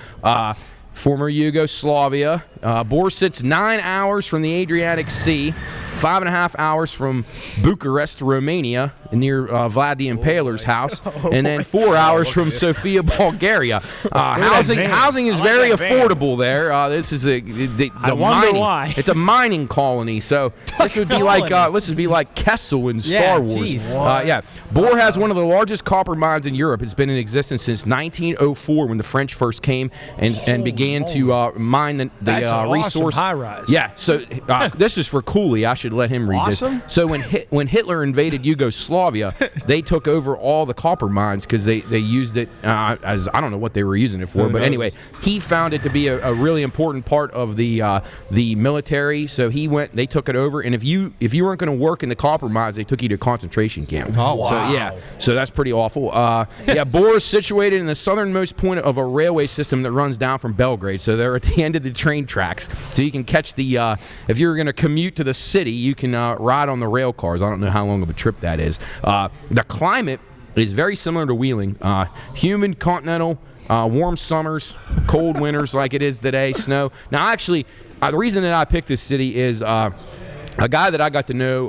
S2: Former Yugoslavia. Bor sits 9 hours from the Adriatic Sea, 5.5 hours from Bucharest, Romania, near Vlad the Impaler's house, and then 4 hours from Sofia, Bulgaria. Housing is very affordable there. This is the
S1: I wonder
S2: mining.
S1: why.
S2: It's a mining colony, so this would be like Kessel in Star
S6: Yeah,
S2: Wars.
S6: geez.
S2: Yeah, Bor has one of the largest copper mines in Europe. It's been in existence since 1904 when the French first came and began to mine the
S7: That's an awesome
S2: resource.
S7: high-rise.
S2: Yeah, so this is for Cooley. I should should let him read
S4: Awesome.
S2: this. So when Hitler invaded Yugoslavia, they took over all the copper mines because they used it as, I don't know what they were using it for, but anyway, he found it to be a really important part of the military. So they took it over, and if you weren't going to work in the copper mines, they took you to concentration camp.
S3: Oh, wow.
S2: So yeah, so that's pretty awful. Bor is situated in the southernmost point of a railway system that runs down from Belgrade. So they're at the end of the train tracks, so you can catch the. If you're going to commute to the city, you can ride on the rail cars. I don't know how long of a trip that is. The climate is very similar to Wheeling. Humid, continental, warm summers, cold winters like it is today, snow. Now, actually, the reason that I picked this city is a guy that I got to know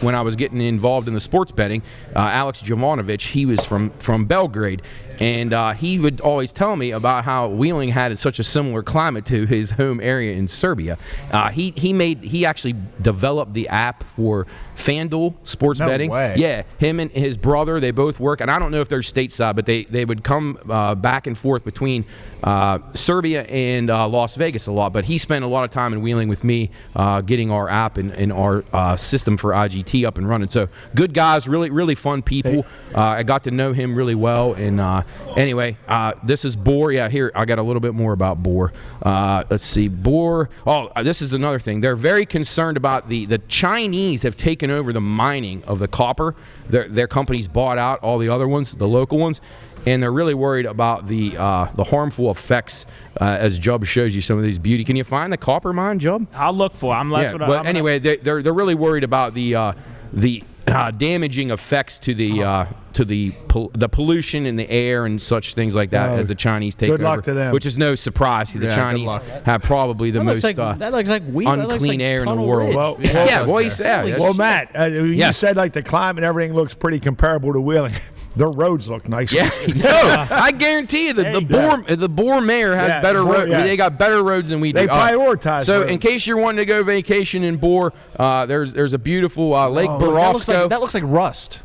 S2: when I was getting involved in the sports betting, Alex Jovanovic. He was from Belgrade, and he would always tell me about how Wheeling had such a similar climate to his home area in Serbia. He actually developed the app for FanDuel sports betting.
S3: Way.
S2: Yeah, him and his brother, they both work, and I don't know if they're stateside, but they would come back and forth between Serbia and Las Vegas a lot. But he spent a lot of time in Wheeling with me, getting our app and our system for IGT up and running. So good guys, really, really fun people. I got to know him really well. And anyway, this is Bor. Yeah, here, I got a little bit more about Bor. Let's see, Bor. Oh, this is another thing. They're very concerned about the Chinese have taken over the mining of the copper. Their companies bought out all the other ones, the local ones. And they're really worried about the harmful effects, as Jubb shows you some of these beauty. Can you find the copper mine, Jubb?
S1: I'll look for it.
S2: Anyway, they're really worried about the damaging effects to the pollution in the air and such things like that as the Chinese take over.
S7: Good luck to them.
S2: Which is no surprise. The Chinese have probably the most
S6: that looks like
S2: unclean air in the world.
S7: Well, Matt, you said like the climate and everything looks pretty comparable to Wheeling. Their roads look nice.
S2: Yeah, no, I guarantee you the Bor mayor has better roads. They got better roads than we do.
S7: They prioritize.
S2: So,
S7: roads.
S2: in case you're wanting to go vacation in Bor, there's a beautiful Lake Borosco.
S3: That looks like rust.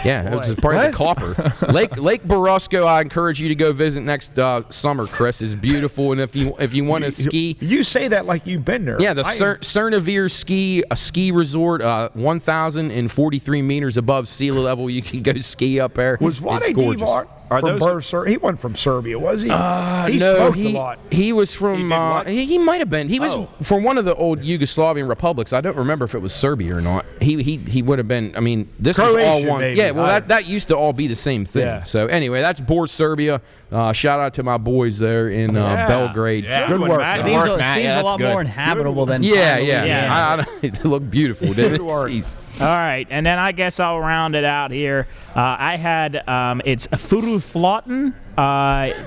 S2: Yeah, it's part of the copper. Lake Borosco, I encourage you to go visit next summer, Chris. It's beautiful, and if you want to ski.
S7: You say that like you've been there.
S2: Yeah, the Cernavir ski resort, 1,043 meters above sea level. You can go ski up there.
S7: Was Vlade Divac from he wasn't from Serbia, was he? He smoked a lot.
S2: He was from. He might have been. He was from one of the old Yugoslavian republics. I don't remember if it was Serbia or not. He would have been. I mean, this was all one.
S7: Maybe.
S2: Yeah, well, that used to all be the same thing.
S7: Yeah.
S2: So anyway, that's Bor, Serbia. Shout out to my boys there in Belgrade.
S1: Yeah.
S7: Good work.
S6: Seems a lot more inhabitable than.
S2: Yeah. They look beautiful, didn't
S7: Good work.
S2: it?
S1: All right, and then I guess I'll round it out here. I had it's Furuflotten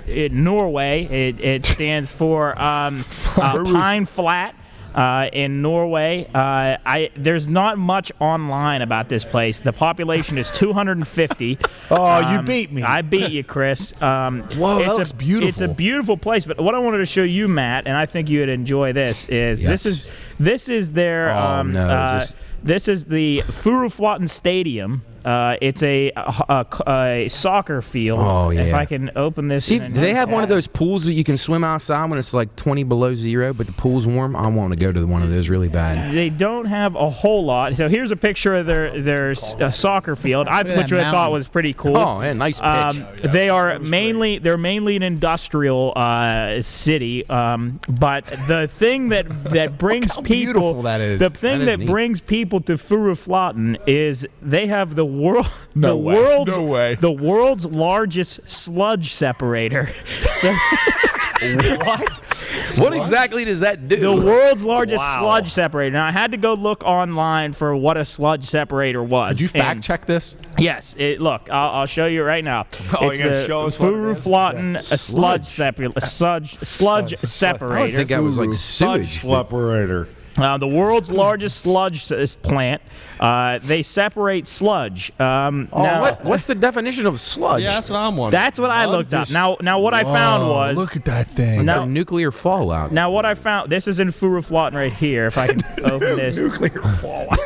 S1: in Norway. It stands for Pine Flat. In Norway, there's not much online about this place. The population is 250.
S7: You beat me.
S1: I beat you, Chris. Whoa,
S3: that looks beautiful.
S1: It's a beautiful place. But what I wanted to show you, Matt, and I think you would enjoy this, is this is their this is the Furuflotten Stadium. It's a soccer field.
S2: Oh, yeah.
S1: If I can open this.
S2: See, do they have one of those pools that you can swim outside when it's like 20 below zero, but the pool's warm? I want to go to one of those really bad.
S1: They don't have a whole lot. So here's a picture of their soccer field, which I thought was pretty cool.
S2: Oh, yeah, nice pitch.
S1: They're mainly an industrial city, but the thing that brings people brings people to Furuflotten is they have the world's largest sludge separator. So,
S2: what exactly does that do?
S1: The world's largest sludge separator. Now, I had to go look online for what a sludge separator was.
S3: Did you fact check this?
S1: Yes. Look, I'll show you right now. It's
S4: you're gonna show us
S1: Furuflotten sludge separator.
S2: I think that was like sewage.
S4: Separator.
S1: The world's largest sludge plant. They separate sludge.
S2: What's the definition of sludge?
S8: Yeah, that's what I'm wondering.
S1: That's what I looked up. Now what I found was...
S3: Look at that thing.
S2: It's a nuclear fallout.
S1: Now, what I found... This is in Furuflotten right here, if I can open this.
S7: Nuclear fallout.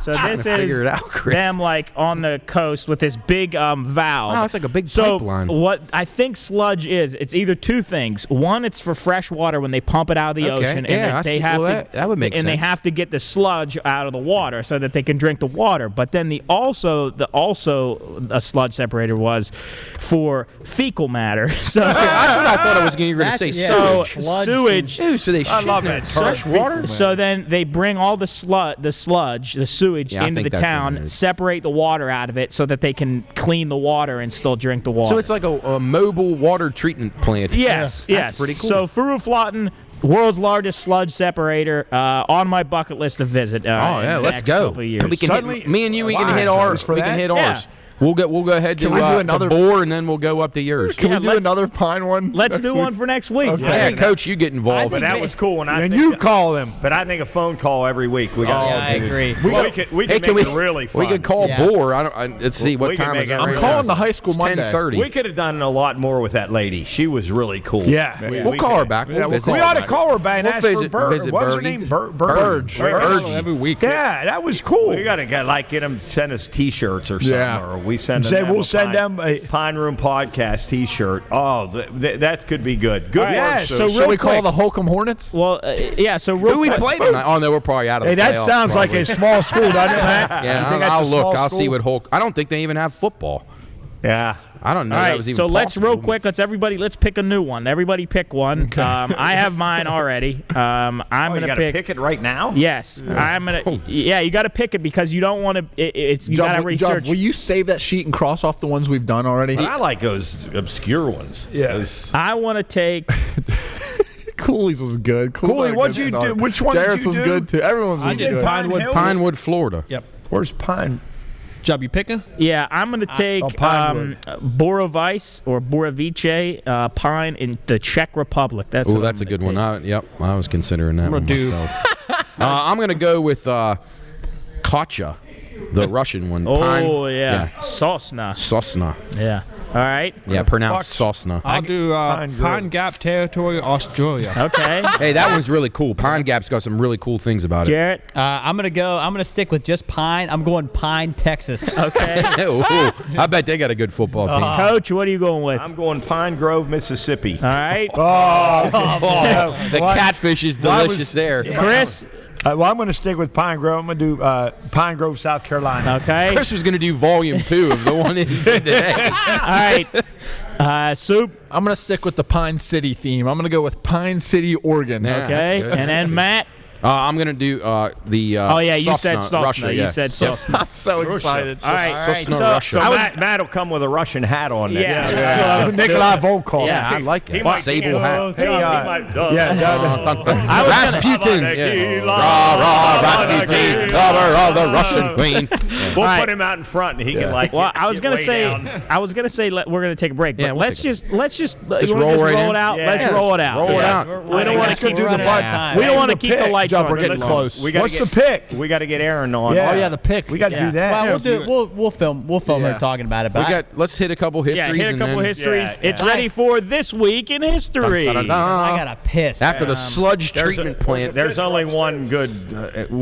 S1: So this is
S2: figure it out, Chris.
S1: them like on the coast with this big valve.
S2: Wow, it's like a big
S1: so
S2: pipeline.
S1: what I think sludge is, it's either two things. One, it's for fresh water when they pump it out of the
S2: Okay,
S1: ocean,
S2: yeah,
S1: and
S2: I
S1: they
S2: see.
S1: have
S2: Well,
S1: to,
S2: that would make
S1: and they
S2: sense.
S1: have to get the sludge out of the water so that they can drink the water. But then the a sludge separator was for fecal matter. So
S2: That's what I thought I was going to say.
S1: so
S6: Sludge
S1: sewage.
S2: Ew, so they shit
S7: love
S2: in
S7: that
S2: fresh
S7: term.
S2: water?
S1: So then they bring all the sludge, the sewage
S2: Yeah, I
S1: into
S2: think
S1: the
S2: that's what it
S1: town,
S2: is.
S1: separate the water out of it so that they can clean the water and still drink the water.
S2: So it's like a mobile water treatment plant.
S1: yes, yes.
S2: That's pretty cool.
S1: So Furuflotten, world's largest sludge separator, on my bucket list to visit.
S2: Oh yeah,
S1: in the
S2: let's
S1: next
S2: go.
S1: couple of years.
S2: We can
S7: Suddenly-
S2: hit, me and you. We can
S7: Wow,
S2: hit ours.
S7: just for
S2: We can
S7: that?
S2: hit
S1: Yeah.
S2: ours. We'll go ahead to
S3: Can we do another-
S2: the boar, and then we'll go up to yours.
S3: Can
S1: Yeah,
S3: we do
S1: let's-
S3: another pine one?
S1: Let's
S3: next
S1: do
S3: week?
S1: one for next week.
S2: Yeah, Coach, you get involved.
S4: But that was cool, and I
S7: And
S4: think
S7: you call them.
S4: But I think a phone call every week. We got.
S6: Yeah, I agree.
S4: We could
S2: Hey,
S4: make it really fun.
S2: We could call
S6: Yeah.
S2: boar. Let's see
S4: We
S2: what
S4: can
S2: time
S4: make
S2: is
S4: it
S2: it.
S4: really
S3: I'm
S2: right
S3: calling
S2: now?
S3: the high school
S2: It's
S3: Monday.
S2: 10:30.
S4: We could have done a lot more with that lady. She was really cool.
S7: Yeah.
S2: We'll call her back. We'll visit.
S7: We ought to call her back and
S2: We'll
S7: ask for
S2: visit
S7: What was her
S2: Bergie.
S7: name?
S2: Burge.
S7: Burge.
S8: Every week.
S7: Yeah, that was cool.
S4: We got to get them to send us T-shirts or something,
S3: Yeah.
S4: or we send them.
S7: Say we'll
S4: a
S7: send them a-
S4: Pine Room Podcast T-shirt. Oh, that could be good. Good
S1: All right,
S7: yeah,
S4: work,
S7: so
S4: Sue.
S7: real
S3: Should we call
S7: quick.
S3: the Holcomb Hornets?
S1: Well, yeah. So real
S2: Who we
S1: quick,
S2: play tonight? Oh no, we're probably out of
S7: Hey,
S2: the
S7: that
S2: playoffs,
S7: sounds like
S2: probably.
S7: a small school, doesn't it, Matt? You
S2: Yeah,
S7: think that's
S2: I'll
S7: a
S2: look.
S7: small
S2: I'll see
S7: school?
S2: what Hulk. I don't think they even have football.
S4: Yeah.
S2: I don't know.
S1: All
S2: that
S1: right,
S2: was even
S1: so let's
S2: possible.
S1: real quick. Let's pick a new one. Everybody pick one. I have mine already. I'm
S4: Oh, you
S1: gonna
S4: got to pick it right now.
S1: Yes, I'm gonna. Yeah, you got to pick it because you don't want to. You got to research.
S3: will you save that sheet and cross off the ones we've done already?
S4: But I like those obscure ones.
S7: Yeah.
S4: Those-
S1: I want to take.
S3: Cooley's was good.
S7: Cooley, what'd you do? Which one did
S3: Jared's
S7: you
S3: was
S7: do?
S3: good too. Everyone's was
S7: did
S3: good.
S7: Pinewood.
S2: Pinewood, Florida.
S8: Yep.
S7: Where's Pine?
S8: Job you picking?
S1: Yeah, I'm gonna take
S7: Pinewood.
S1: Borovice or Borovice pine in the Czech Republic. That's
S2: Oh,
S1: what
S2: that's a
S1: I'm
S2: good
S1: gonna
S2: one.
S1: take.
S2: I was considering that one
S8: gonna do-
S2: myself. I'm going to go with Katya, the Russian one.
S1: Oh yeah, Sosna.
S2: Sosna.
S1: Yeah. All right.
S2: Yeah, pronounced Sosna.
S8: I'll do
S7: Pine Grove.
S8: Pine Gap Territory, Australia.
S1: Okay.
S2: Hey, that one's really cool. Pine Gap's got some really cool things about it.
S1: Garrett.
S6: I'm gonna stick with just Pine. I'm going Pine, Texas.
S1: Okay.
S2: Ooh, I bet they got a good football team.
S1: Coach, what are you going with?
S4: I'm going Pine Grove, Mississippi.
S1: All right.
S2: The catfish is
S7: Why was-
S2: delicious there.
S1: Chris.
S7: Well, I'm going to stick with Pine Grove. I'm going to do Pine Grove, South Carolina.
S1: Okay.
S2: Chris was going to do volume 2 of the one that he did today.
S1: All right. Soup.
S3: I'm gonna stick with the Pine City theme. I'm gonna go with Pine City, Oregon.
S2: Yeah. That's
S1: Okay.
S2: good.
S1: And then Matt.
S2: I'm going to do the
S1: Oh yeah, you said Sosna.
S2: Russia,
S1: You
S2: yeah.
S1: said Sosna.
S3: I'm so excited.
S1: All right.
S2: Sosna,
S1: So-
S2: Russia.
S4: So
S1: I was-
S4: Matt will come with a Russian hat on. next
S1: Yeah.
S4: week.
S1: Yeah.
S7: Nikolai Volkov.
S2: Yeah, I like it.
S4: might
S2: Sable
S4: be-
S2: hat.
S7: Hey,
S1: I was
S2: Rasputin.
S1: gonna-
S2: Yeah. Rah, Rasputin, lover of the Russian queen.
S4: We'll
S1: All right.
S4: put him out in front, and he can like.
S1: Well, I was
S4: get
S1: gonna
S4: way
S1: say,
S4: down.
S1: we're gonna take a break, but
S2: Yeah, we'll
S1: let's
S2: take a-
S1: just
S2: Just
S1: you wanna
S2: roll right in?
S1: it out.
S4: Yeah.
S1: Let's
S4: Yeah,
S1: roll it out.
S2: roll it
S1: Yeah.
S2: out.
S1: We don't
S6: We're
S1: want
S6: gonna
S1: to keep
S6: keep running out of time.
S1: We don't want to
S7: the
S1: keep the
S7: pick.
S1: lights
S3: Jump,
S1: on.
S3: we're getting
S1: Let's-
S3: close.
S4: We gotta
S7: What's
S4: get,
S7: the pick?
S4: We got to get Aaron on.
S7: Yeah.
S3: Oh yeah, the pick.
S7: We got to
S1: Yeah.
S7: do that.
S6: Well,
S2: Yeah,
S6: we'll do.
S2: do it.
S6: We'll film
S2: Yeah.
S6: her talking about it.
S2: We
S6: But
S2: let's hit a couple
S1: Yeah,
S2: histories.
S1: hit a
S2: and
S1: couple
S2: then,
S1: histories.
S4: Yeah,
S1: It's
S4: yeah.
S1: ready for This Week in History.
S6: I gotta piss.
S2: After the sludge
S4: There's
S2: treatment
S4: a-
S2: plant.
S4: There's only one good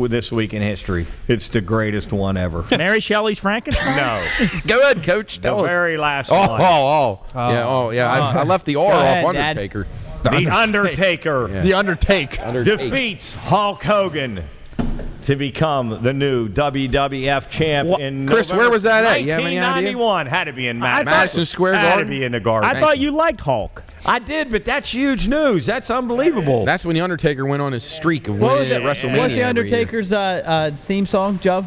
S4: this week in history. It's the greatest one ever.
S1: Mary Shelley's Frankenstein.
S4: No,
S2: Go ahead, Coach.
S4: the
S2: Tell us.
S4: very last
S2: Oh,
S4: one.
S2: yeah. I left the R
S6: ahead,
S2: off
S6: Dad.
S2: Undertaker.
S4: The Undertaker
S3: The Undertake.
S4: defeats Hulk Hogan to become the new WWF champ in
S2: Chris,
S4: November
S2: where was that at? You have any idea?
S4: 1991. Had to be in
S2: Madison Square
S4: Had
S2: Garden?
S4: to be in the Garden.
S1: I thought you liked Hulk.
S4: I did, but that's huge news. That's unbelievable.
S2: That's when the Undertaker went on his streak of
S6: What was
S2: winning
S6: it?
S2: at WrestleMania.
S6: What's the
S2: every year.
S6: Undertaker's theme song, Joe?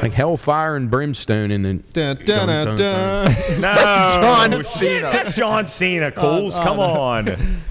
S2: Like hellfire and brimstone, and then
S8: Dun, dun, dun, dun.
S4: no,
S3: John Cena.
S4: That's John Cena. Cools, come on.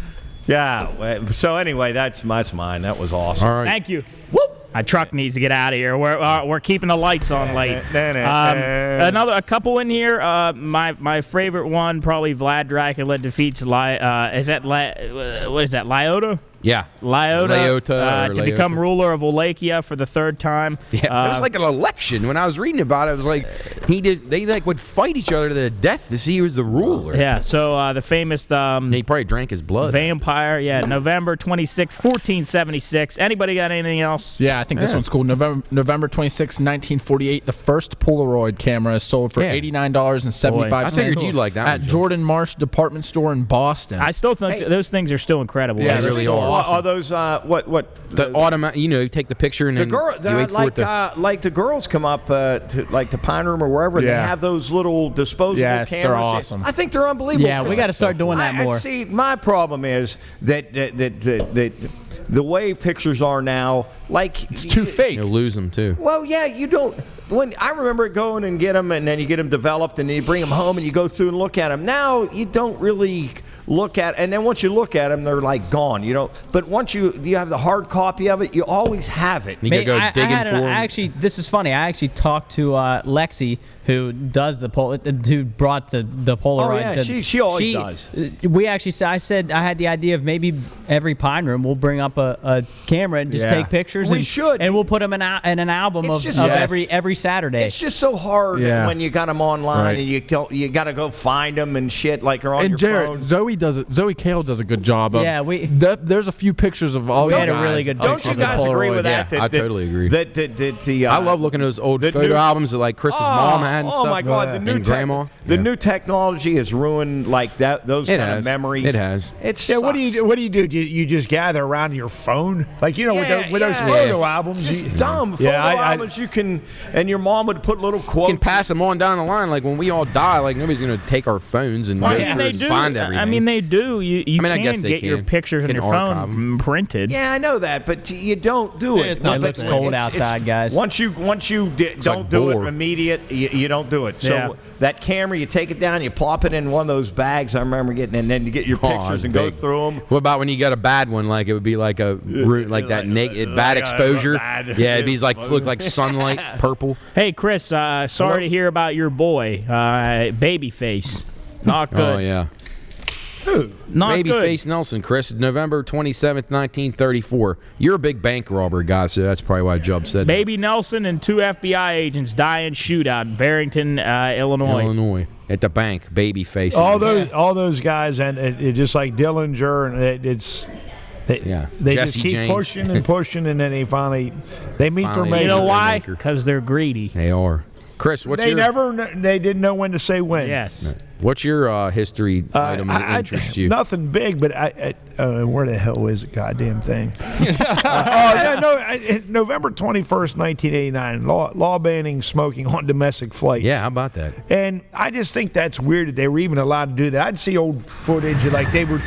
S4: Yeah. So anyway, that's mine. That was awesome.
S2: all right.
S1: Thank you. Whoop. My truck needs to get out of here. We're keeping the lights on late. A couple in here. My favorite one probably Vlad Dracula defeats what is that? Lyota?
S2: Yeah.
S1: Leota
S2: Leota
S1: to become ruler of Wallachia for the third time.
S2: Yeah, it was like an election. When I was reading about it, it was like they like would fight each other to the death to see who was the ruler.
S1: Yeah, so the famous
S2: he probably drank his blood.
S1: vampire, November 26, 1476. Anybody got anything else?
S3: Yeah, I think this one's cool. November 26, 1948, the first Polaroid camera is sold for $89.75.
S2: I figured you'd like that
S3: at
S2: one, Joe.
S3: Jordan Marsh Department Store in Boston.
S1: I still think those things are still incredible.
S3: Yeah,
S2: they really are.
S3: awesome.
S4: Are those what
S2: The automatic, you take the picture and
S4: the
S2: then
S4: girl
S2: you wait for it to.
S4: like the girls come up to like the Pine Room or wherever, and they
S3: Yeah.
S4: have those little disposable
S3: Yes,
S4: cameras.
S3: they're awesome.
S4: I think they're unbelievable.
S6: Yeah, we got to start doing that more.
S4: See, my problem is that the way pictures are now, like
S3: It's too fake.
S2: You'll lose them too.
S4: Well, yeah, you don't. When I remember going and get them, and then you get them developed, and then you bring them home, and you go through and look at them. Now you don't really look at, and then once you look at them, they're like gone. But once you have the hard copy of it, you always have it.
S2: You gotta go digging for them.
S6: Actually, this is funny. I actually talked to Lexi, who does who brought the Polaroid.
S4: Oh, yeah, she always does.
S6: We actually said, I had the idea of maybe every Pine Room we'll bring up a camera and just take pictures.
S4: We should.
S6: and we'll put them in an album
S4: It's
S6: of
S4: just-
S6: every Saturday.
S4: It's just so hard when you got them online,
S3: Right.
S4: and you got to go find them and shit like they're on
S3: And
S4: your
S3: Jared,
S4: phone.
S3: Zoe Cale does a good job of.
S6: Yeah,
S3: there's a few pictures of all.
S6: We
S3: you
S6: had a
S3: guys
S6: really good
S3: of
S4: Don't you
S3: the
S4: guys agree with
S3: Polaroids.
S4: that?
S2: Yeah, I totally agree.
S4: The
S2: I love looking at those old
S4: the
S2: photo
S4: new-
S2: albums that like Chris's mom had and
S4: oh
S2: stuff.
S4: my God! The new
S2: and grandma.
S4: the new technology has ruined like that. Those
S2: It
S4: kind of
S2: has.
S4: memories.
S2: It has.
S4: It's
S7: What do you do? You just gather around your phone, like with those photo albums.
S4: It's just
S7: you-
S4: dumb. Photo
S7: Yeah, I-
S4: albums you can, and your mom would put little
S2: You
S4: quotes.
S2: can pass them on down the line. Like when we all die, like nobody's gonna take our phones and go
S1: Well,
S2: through
S1: and they
S2: and
S1: do.
S2: find everything.
S1: I mean, they do. You
S2: I
S1: can
S2: guess they
S1: get your
S2: can.
S1: pictures on
S2: Can
S1: your
S2: archive 'em.
S1: phone printed.
S4: Yeah, I know that, but you don't do it.
S6: it's not- it looks cold outside, guys.
S4: Once you don't
S2: like
S4: do
S2: boar.
S4: it immediate, you don't do it. So
S1: Yeah.
S4: that camera, you take it down, you plop it in one of those bags. I remember getting, and then you get your
S2: Oh,
S4: pictures
S2: it's
S4: and go
S2: big.
S4: through them.
S2: What about when you got a bad one? Like it would be like a like that naked bad exposure. Yeah, it'd be like look like sunlight, purple.
S1: Hey, Chris, sorry to hear about your boy, Babyface. Not good.
S2: Oh yeah,
S1: Not good.
S2: Babyface Nelson, Chris, November 27th, 1934. You're a big bank robber guy, so that's probably why Jubb said that.
S1: Baby Nelson and 2 FBI agents die in shootout in Barrington, Illinois.
S2: At the bank. Babyface.
S7: all those guys, and it just like Dillinger, and they just
S2: Jesse
S7: keep
S2: James.
S7: pushing and pushing, and then they meet their
S2: Finally,
S7: mate.
S1: You know
S2: Major
S1: why?
S2: maker.
S1: Because they're greedy.
S2: They are. Chris, what's
S7: They
S2: your
S7: they didn't know when to say when.
S1: Yes.
S2: what's your history item that interests you?
S7: Nothing big, but where the hell is the goddamn thing? November 21st, 1989, law banning smoking on domestic flights.
S2: Yeah, how about that?
S7: And I just think that's weird that they were even allowed to do that. I'd see old footage of like they were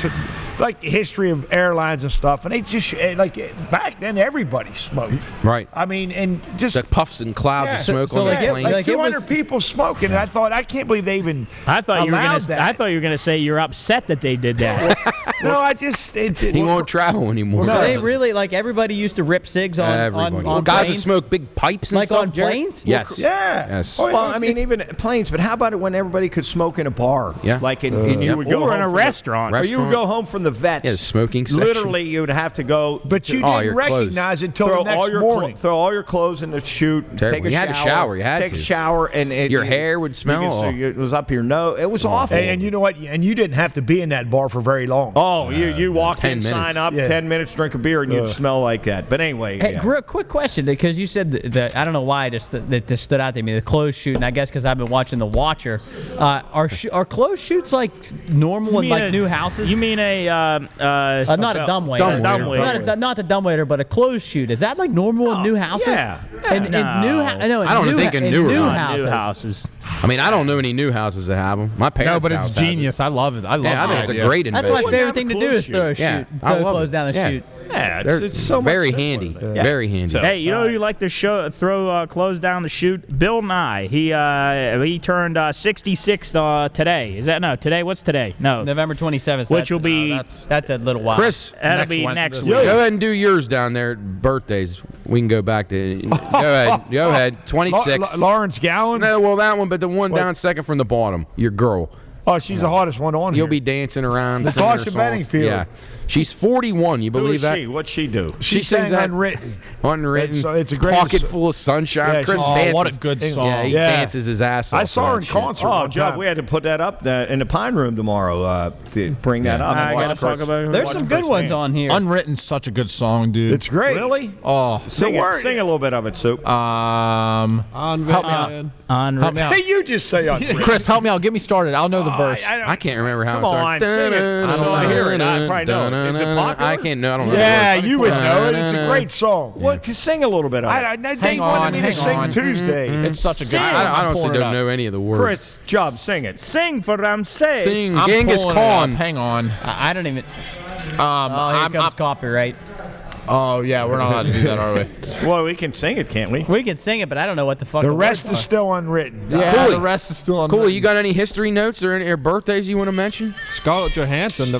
S7: like the history of airlines and stuff, and they just like back then everybody smoked.
S2: Right.
S7: I mean, and just
S2: The puffs and clouds of smoke
S6: so
S2: on
S6: like
S2: the
S6: it-
S2: plane.
S6: like
S7: 200 people smoking. And I thought, I can't believe they even
S1: I thought you were
S7: allowed
S1: gonna.
S7: that.
S1: I thought you were gonna say you're upset that they did that.
S7: No, I just
S2: he won't travel anymore.
S6: So they really like everybody used to rip cigs on
S2: Everybody.
S6: on
S2: Guys that
S6: planes?
S2: smoke big pipes and
S6: Like
S2: stuff.
S6: on
S2: Jared?
S6: planes?
S2: Yes.
S7: Yeah.
S2: Yes.
S7: Oh, yeah.
S4: Well, I mean, even planes. But how about it when everybody could smoke in a bar?
S2: Yeah.
S4: Like and you would go
S1: Or
S4: home
S1: in a
S4: from
S1: restaurant.
S4: or you would go home from the vets.
S2: Yeah, smoking section.
S4: Literally, you would have to go.
S7: But you
S2: Oh,
S7: didn't
S2: your clothes.
S7: recognize it until
S4: throw
S7: the next
S4: all your
S7: morning.
S4: throw all your clothes in the chute.
S2: Terrible.
S4: Take a
S2: You had to shower. You had
S4: take
S2: to.
S4: a shower, and
S2: Your hair would smell.
S4: So it was up your nose. It was awful.
S7: And you know what? And you didn't have to be in that bar for very long.
S4: Oh, you walk
S2: 10
S4: in,
S2: minutes.
S4: sign up,
S7: Yeah.
S4: 10 minutes, drink a beer, and you'd smell like that. But anyway,
S6: Hey,
S4: yeah.
S6: real quick question, because you said that I don't know why that this stood out to me, the closed shoot, and I guess because I've been watching The Watcher. Are closed shoots like normal in like new houses?
S1: You mean
S6: not a dumbwaiter.
S2: Dumbwaiter.
S6: Not the dumbwaiter, but a closed shoot. Is that like normal in new houses?
S4: yeah.
S6: In new
S2: I don't think in newer
S6: new
S2: houses.
S1: new houses?
S2: I mean, I don't know any new houses that have them. My parents'
S3: No, but it's
S2: house has it.
S3: genius. I love it. I love
S2: Yeah, I
S3: the
S2: think it's a
S3: idea.
S2: great
S6: That's
S2: invention.
S6: my favorite thing to do is throw a
S2: Yeah,
S6: shoot,
S2: I love
S6: close
S2: it.
S6: down the
S2: Yeah.
S6: shoot.
S4: Yeah,
S2: They're
S4: it's so
S2: very
S4: much
S2: handy.
S4: simpler. Yeah.
S2: Very handy.
S1: Hey, you know who you like to throw clothes down the chute? Bill Nye. He turned 66 today. Is that no? Today? What's today? No.
S6: November 27th.
S1: Which will be
S6: that's a little while.
S2: Chris,
S1: That'll be next week.
S2: go ahead and do yours down there. Birthdays. We can go back to. Go ahead. Go ahead. 26.
S7: Lawrence Gowan?
S2: No, well, that one, but the one down second from the bottom. Your girl.
S7: Oh, she's the hottest one on
S2: You'll
S7: here.
S2: be dancing around. singing
S7: Natasha
S2: her songs.
S7: Bedingfield.
S2: Yeah. She's 41. You
S4: Who
S2: believe
S4: is
S2: that?
S4: she? What's she do?
S7: She
S2: sings
S7: sang
S2: that-
S7: Unwritten.
S2: Unwritten.
S7: It's a great
S2: Pocket
S7: song.
S2: full of sunshine.
S7: Yeah,
S2: Chris
S7: she's-
S3: Oh,
S2: dances.
S3: what a good song.
S2: Yeah, he
S7: Yeah.
S2: dances his ass off.
S7: I saw
S2: to
S7: her
S2: that
S7: in
S2: shit.
S7: concert.
S4: Oh,
S7: one
S4: Joe,
S7: time.
S4: we had to put that up in the Pine Room tomorrow to bring that up.
S1: I
S4: and watch
S1: gotta talk
S4: Chris-
S1: about
S6: There's
S4: watch
S6: some
S4: Chris
S6: good ones
S4: dance.
S6: on here.
S3: Unwritten's such a good song, dude.
S7: It's great.
S4: Really?
S3: Oh.
S4: Sing
S7: word-
S4: sing a little bit of it, Soup.
S8: On
S3: Help me out.
S8: man.
S3: Help me out.
S7: Hey, you just say Unwritten.
S3: Chris, help me out. Get me started. I'll know the verse.
S2: I can't remember how
S4: Come
S2: it
S4: on,
S2: starts.
S4: sing it. I don't want to hear it. I probably know. Is it popular?
S2: I can't know. I don't know.
S7: Yeah, you would know it. It's a great song.
S4: What? Sing a little bit of it.
S7: They wanted me to
S3: hang
S7: sing
S3: on.
S7: Tuesday.
S3: It's such a good song.
S2: I
S3: I'm
S2: honestly
S3: pulling it
S2: don't
S3: up.
S2: know any of the words.
S4: Chris, Job, sing it.
S1: Sing for Ramses.
S2: Sing
S3: I'm
S2: Genghis
S3: pulling it up.
S2: Khan.
S3: Hang on.
S6: I don't even. Oh, here comes copyright.
S3: Oh, yeah, we're not allowed to do that, are we?
S4: Well, we can sing it, can't we?
S6: We can sing it, but I don't know what the fuck.
S7: The
S6: the
S7: rest
S6: words
S7: is still unwritten.
S3: Yeah,
S2: Cooley.
S3: the rest is still on.
S2: Cool. You got any history notes or any birthdays you want to mention?
S8: Scarlett Johansson.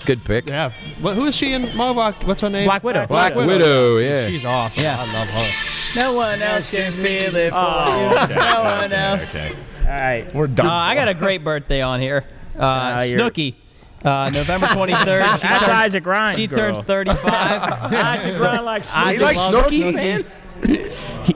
S2: Good pick.
S8: Yeah. Who is she in Marvel? What's her name?
S6: Black Widow.
S2: Black Widow. Yeah.
S8: She's awesome.
S6: Yeah.
S8: I love her.
S6: No one else can feel it for
S4: okay.
S6: you. No one else.
S4: Okay.
S1: All right.
S7: We're done.
S6: I got a great birthday on here.
S1: you're-
S6: Snooki. November 23rd.
S1: That's Isaac Ryan's
S6: She
S1: girl.
S6: turns 35.
S1: Isaac Ryan likes
S6: I
S2: You like
S6: just love
S2: Snooki, fan?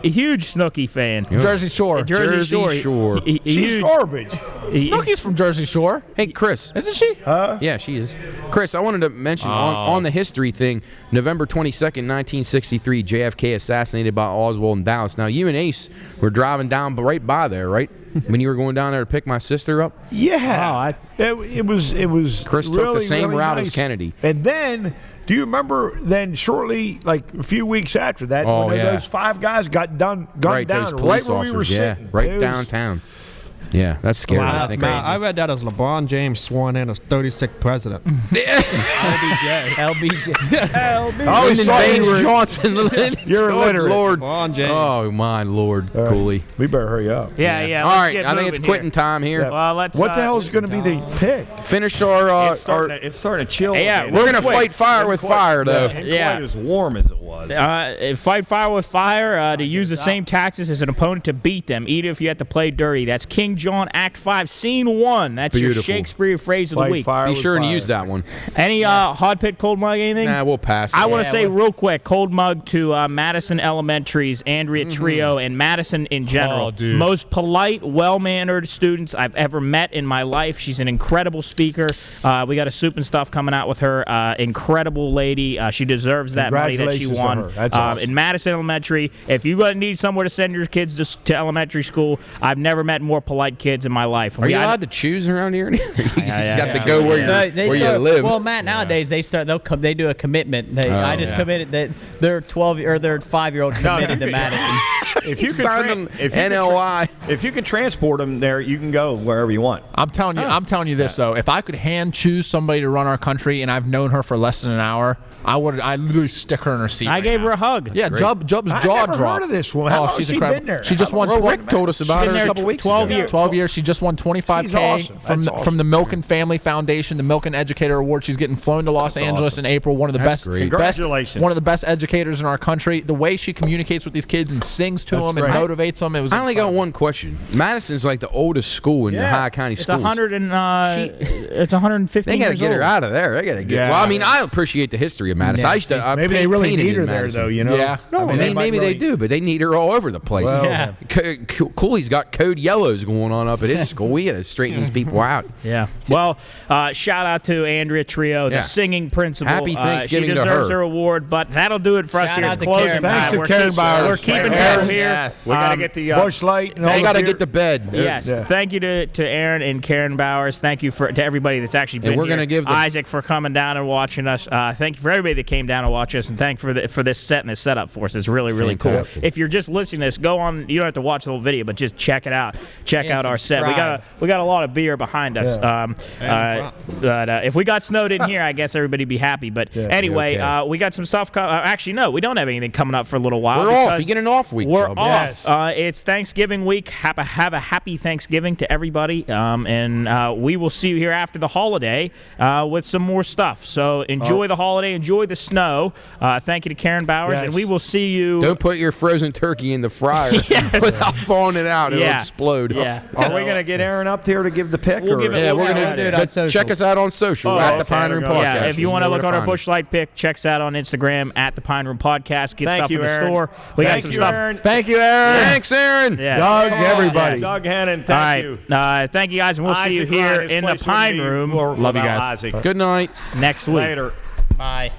S1: Huge Snooki fan.
S3: Jersey Shore.
S1: Jersey
S2: Shore.
S7: She's
S1: Huge-
S7: garbage.
S3: Snooki's from Jersey Shore.
S2: Hey, Chris.
S3: Isn't she?
S2: Yeah, she is. Chris, I wanted to mention on the history thing, November 22nd, 1963, JFK assassinated by Oswald in Dallas. Now, you and Ace were driving down right by there, right? When you were going down there to pick my sister up?
S7: Yeah. It was
S2: Chris took the
S7: really,
S2: same
S7: really
S2: route as
S7: nice.
S2: Kennedy.
S7: And then, do you remember then shortly, like a few weeks after that,
S2: Oh,
S7: when
S2: yeah.
S7: those 5 guys got gunned
S2: Right,
S7: down
S2: those
S7: right
S2: police
S7: where we were
S2: officers, yeah,
S7: sitting?
S2: right
S7: It was-
S2: downtown. Yeah, that's scary.
S8: Wow,
S2: I
S8: that's
S2: think.
S8: mad. I read that as LeBron James sworn in as 36th president.
S6: LBJ.
S7: I always
S2: Lyndon
S7: thought you
S2: Baines
S7: were-
S2: Johnson.
S7: You're
S2: Good
S7: illiterate.
S2: Lord.
S8: LeBron James.
S2: Oh, my Lord.
S7: All right.
S2: Cooley.
S7: We better hurry up.
S1: Yeah.
S2: All
S1: let's
S2: right,
S1: get
S2: I think it's
S1: moving
S2: quitting time here.
S7: Yeah.
S1: Well, let's.
S7: What the hell is going to be the pick?
S2: Finish our.
S4: It's starting to chill.
S1: Yeah,
S4: again.
S2: We're going to
S1: Quick.
S2: fight fire with fire, though.
S4: Ain't
S1: Yeah.
S4: quite as warm as it was.
S1: Fight fire with fire. To use the same tactics as an opponent to beat them, even if you have to play dirty. That's King John Act 5, Scene 1. That's your
S2: Beautiful.
S1: Shakespeare phrase of the
S7: Fight
S1: week.
S7: fire
S2: Be
S7: with
S2: sure and
S7: fire.
S2: use that one.
S1: Any hot pit, cold mug, anything?
S2: Nah, we'll pass.
S1: I want to
S6: Yeah,
S1: say
S6: well-
S1: real quick, cold mug to Madison Elementary's Andrea Trio and Madison in general.
S3: Oh, dude.
S1: Most polite, well-mannered students I've ever met in my life. She's an incredible speaker. We got a soup and stuff coming out with her. Incredible lady. She deserves that money that she
S7: Congratulations to
S1: won.
S7: her. That's awesome.
S1: In Madison Elementary, if you need somewhere to send your kids to elementary school, I've never met more polite kids in my life.
S2: Are you allowed to choose around here? You just have to go where,
S6: They
S2: where
S6: start-
S2: you live.
S6: Well, Matt, nowadays they do a commitment. I just committed that their 12 or their 5-year-old committed to Madison.
S4: If you
S2: Sign
S4: can
S2: them NLI.
S4: if you can transport them there, you can go wherever you want.
S3: I'm telling you this though. If I could hand choose somebody to run our country and I've known her for less than an hour, I'd literally stick her in her seat.
S1: I
S3: right
S1: gave
S3: now.
S1: her a hug.
S3: Yeah, Jub's
S7: I've
S3: jaw
S7: never
S3: dropped.
S7: heard of this woman. How long
S3: she's
S7: has she
S3: incredible.
S7: been there?
S3: She just won.
S2: Well, Rick told us about
S1: Been
S2: her
S1: there
S2: a couple weeks
S1: 12
S2: ago.
S1: years.
S3: 12 years. She just won $25K
S7: She's awesome.
S3: from
S7: That's
S3: from the Milken Family Foundation, the Milken Educator Award. She's getting flown to Los Angeles in April. One of the
S2: That's
S3: best,
S2: great.
S4: Congratulations.
S3: one of the best educators in our country. The way she communicates with these kids and sings to them and
S7: great.
S3: motivates them, it was.
S2: I only got
S3: incredible.
S2: one question. Madison's like the oldest school in the
S7: Yeah.
S2: High County
S1: It's
S2: schools.
S1: 115
S2: They got to
S1: years
S2: get her
S1: old.
S2: out of there. They got to get.
S7: Yeah.
S2: Well, I mean, I appreciate the history of Madison. I used to. I
S7: Maybe they really
S2: painted
S7: need her
S2: in
S7: there,
S2: Madison.
S7: though. You know.
S3: Yeah.
S2: No, I mean,
S7: might
S2: maybe they
S7: really-
S2: do, but they need her all over the place.
S7: Well,
S6: Yeah.
S2: Cooley's got code yellows going on up at his school. We got to straighten these people out.
S1: Yeah. Well, shout out to Andrea Trio, the
S2: Yeah.
S1: singing principal.
S2: Happy Thanksgiving
S1: she
S2: to
S1: deserves
S2: her.
S1: her award, but that'll do it for us
S6: Shout
S1: here.
S6: out
S1: It's
S6: to
S1: closing
S6: Karen.
S1: time.
S7: Thanks to
S1: We're
S7: Karen Bauer.
S1: We're keeping
S7: Yes.
S1: her here.
S3: Yes.
S4: We got to get the
S7: Bush Light. And all
S2: They got to
S7: the
S2: get to bed.
S1: Yes.
S7: Yeah.
S1: Thank you to Erin and Karen Bowers. Thank you to everybody that's actually been
S2: we're
S1: here.
S2: gonna give the-
S1: Isaac for coming down and watching us. Thank you for everybody that came down to watch us, and thank you for this set and this setup for us. It's really, really
S2: Fantastic.
S1: cool. If you're just listening to this, go on. You don't have to watch the whole video, but just check it out. Check
S6: And
S1: out our set.
S6: subscribe.
S1: We got a lot of beer behind us. But if we got snowed in here, I guess everybody'd be happy. But anyway,
S2: okay.
S1: we got some stuff. Actually, no, we don't have anything coming up for a little while.
S2: We're off.
S1: because
S2: You get an off week.
S1: We're
S2: Chubb.
S1: off.
S7: Yes.
S1: It's Thanksgiving week. Have a happy Thanksgiving to everybody. And we will see you here after the holiday with some more stuff. So enjoy the holiday. Enjoy the snow. Thank you to Karen Bowers.
S7: Yes.
S1: And we will see you.
S2: Don't put your frozen turkey in the fryer without thawing it out. It'll explode.
S1: Yeah.
S4: Are we going to get Aaron up there to give the pick?
S1: We'll give it-
S2: Yeah, we're
S1: Yeah,
S2: going
S6: do it
S2: to
S6: on social.
S2: check us out on social at the
S4: okay,
S2: Pine Room
S4: we're gonna-
S2: Podcast.
S1: Yeah, if you want to
S2: know
S1: look
S2: where
S1: on our
S2: find us.
S1: Bush Light pick, check us out on Instagram at the Pine Room Podcast. Get
S4: Thank
S1: stuff
S4: you,
S1: in the
S4: Aaron.
S1: store. We got
S4: Thank
S1: some
S4: you,
S1: stuff.
S4: Aaron.
S2: Thank you, Aaron. Thanks, Aaron.
S1: Yeah.
S7: Doug, everybody.
S4: Doug Hannon,
S1: All
S4: thank
S1: right.
S4: you.
S1: Thank you guys, and we'll see you
S4: Isaac
S1: here
S4: Ryan, this
S1: in the
S4: place wouldn't
S1: Pine
S4: be
S1: Room
S4: more
S3: Love you
S4: without
S3: guys.
S4: Isaac.
S2: Good night.
S1: next week.
S4: Later.
S6: Bye.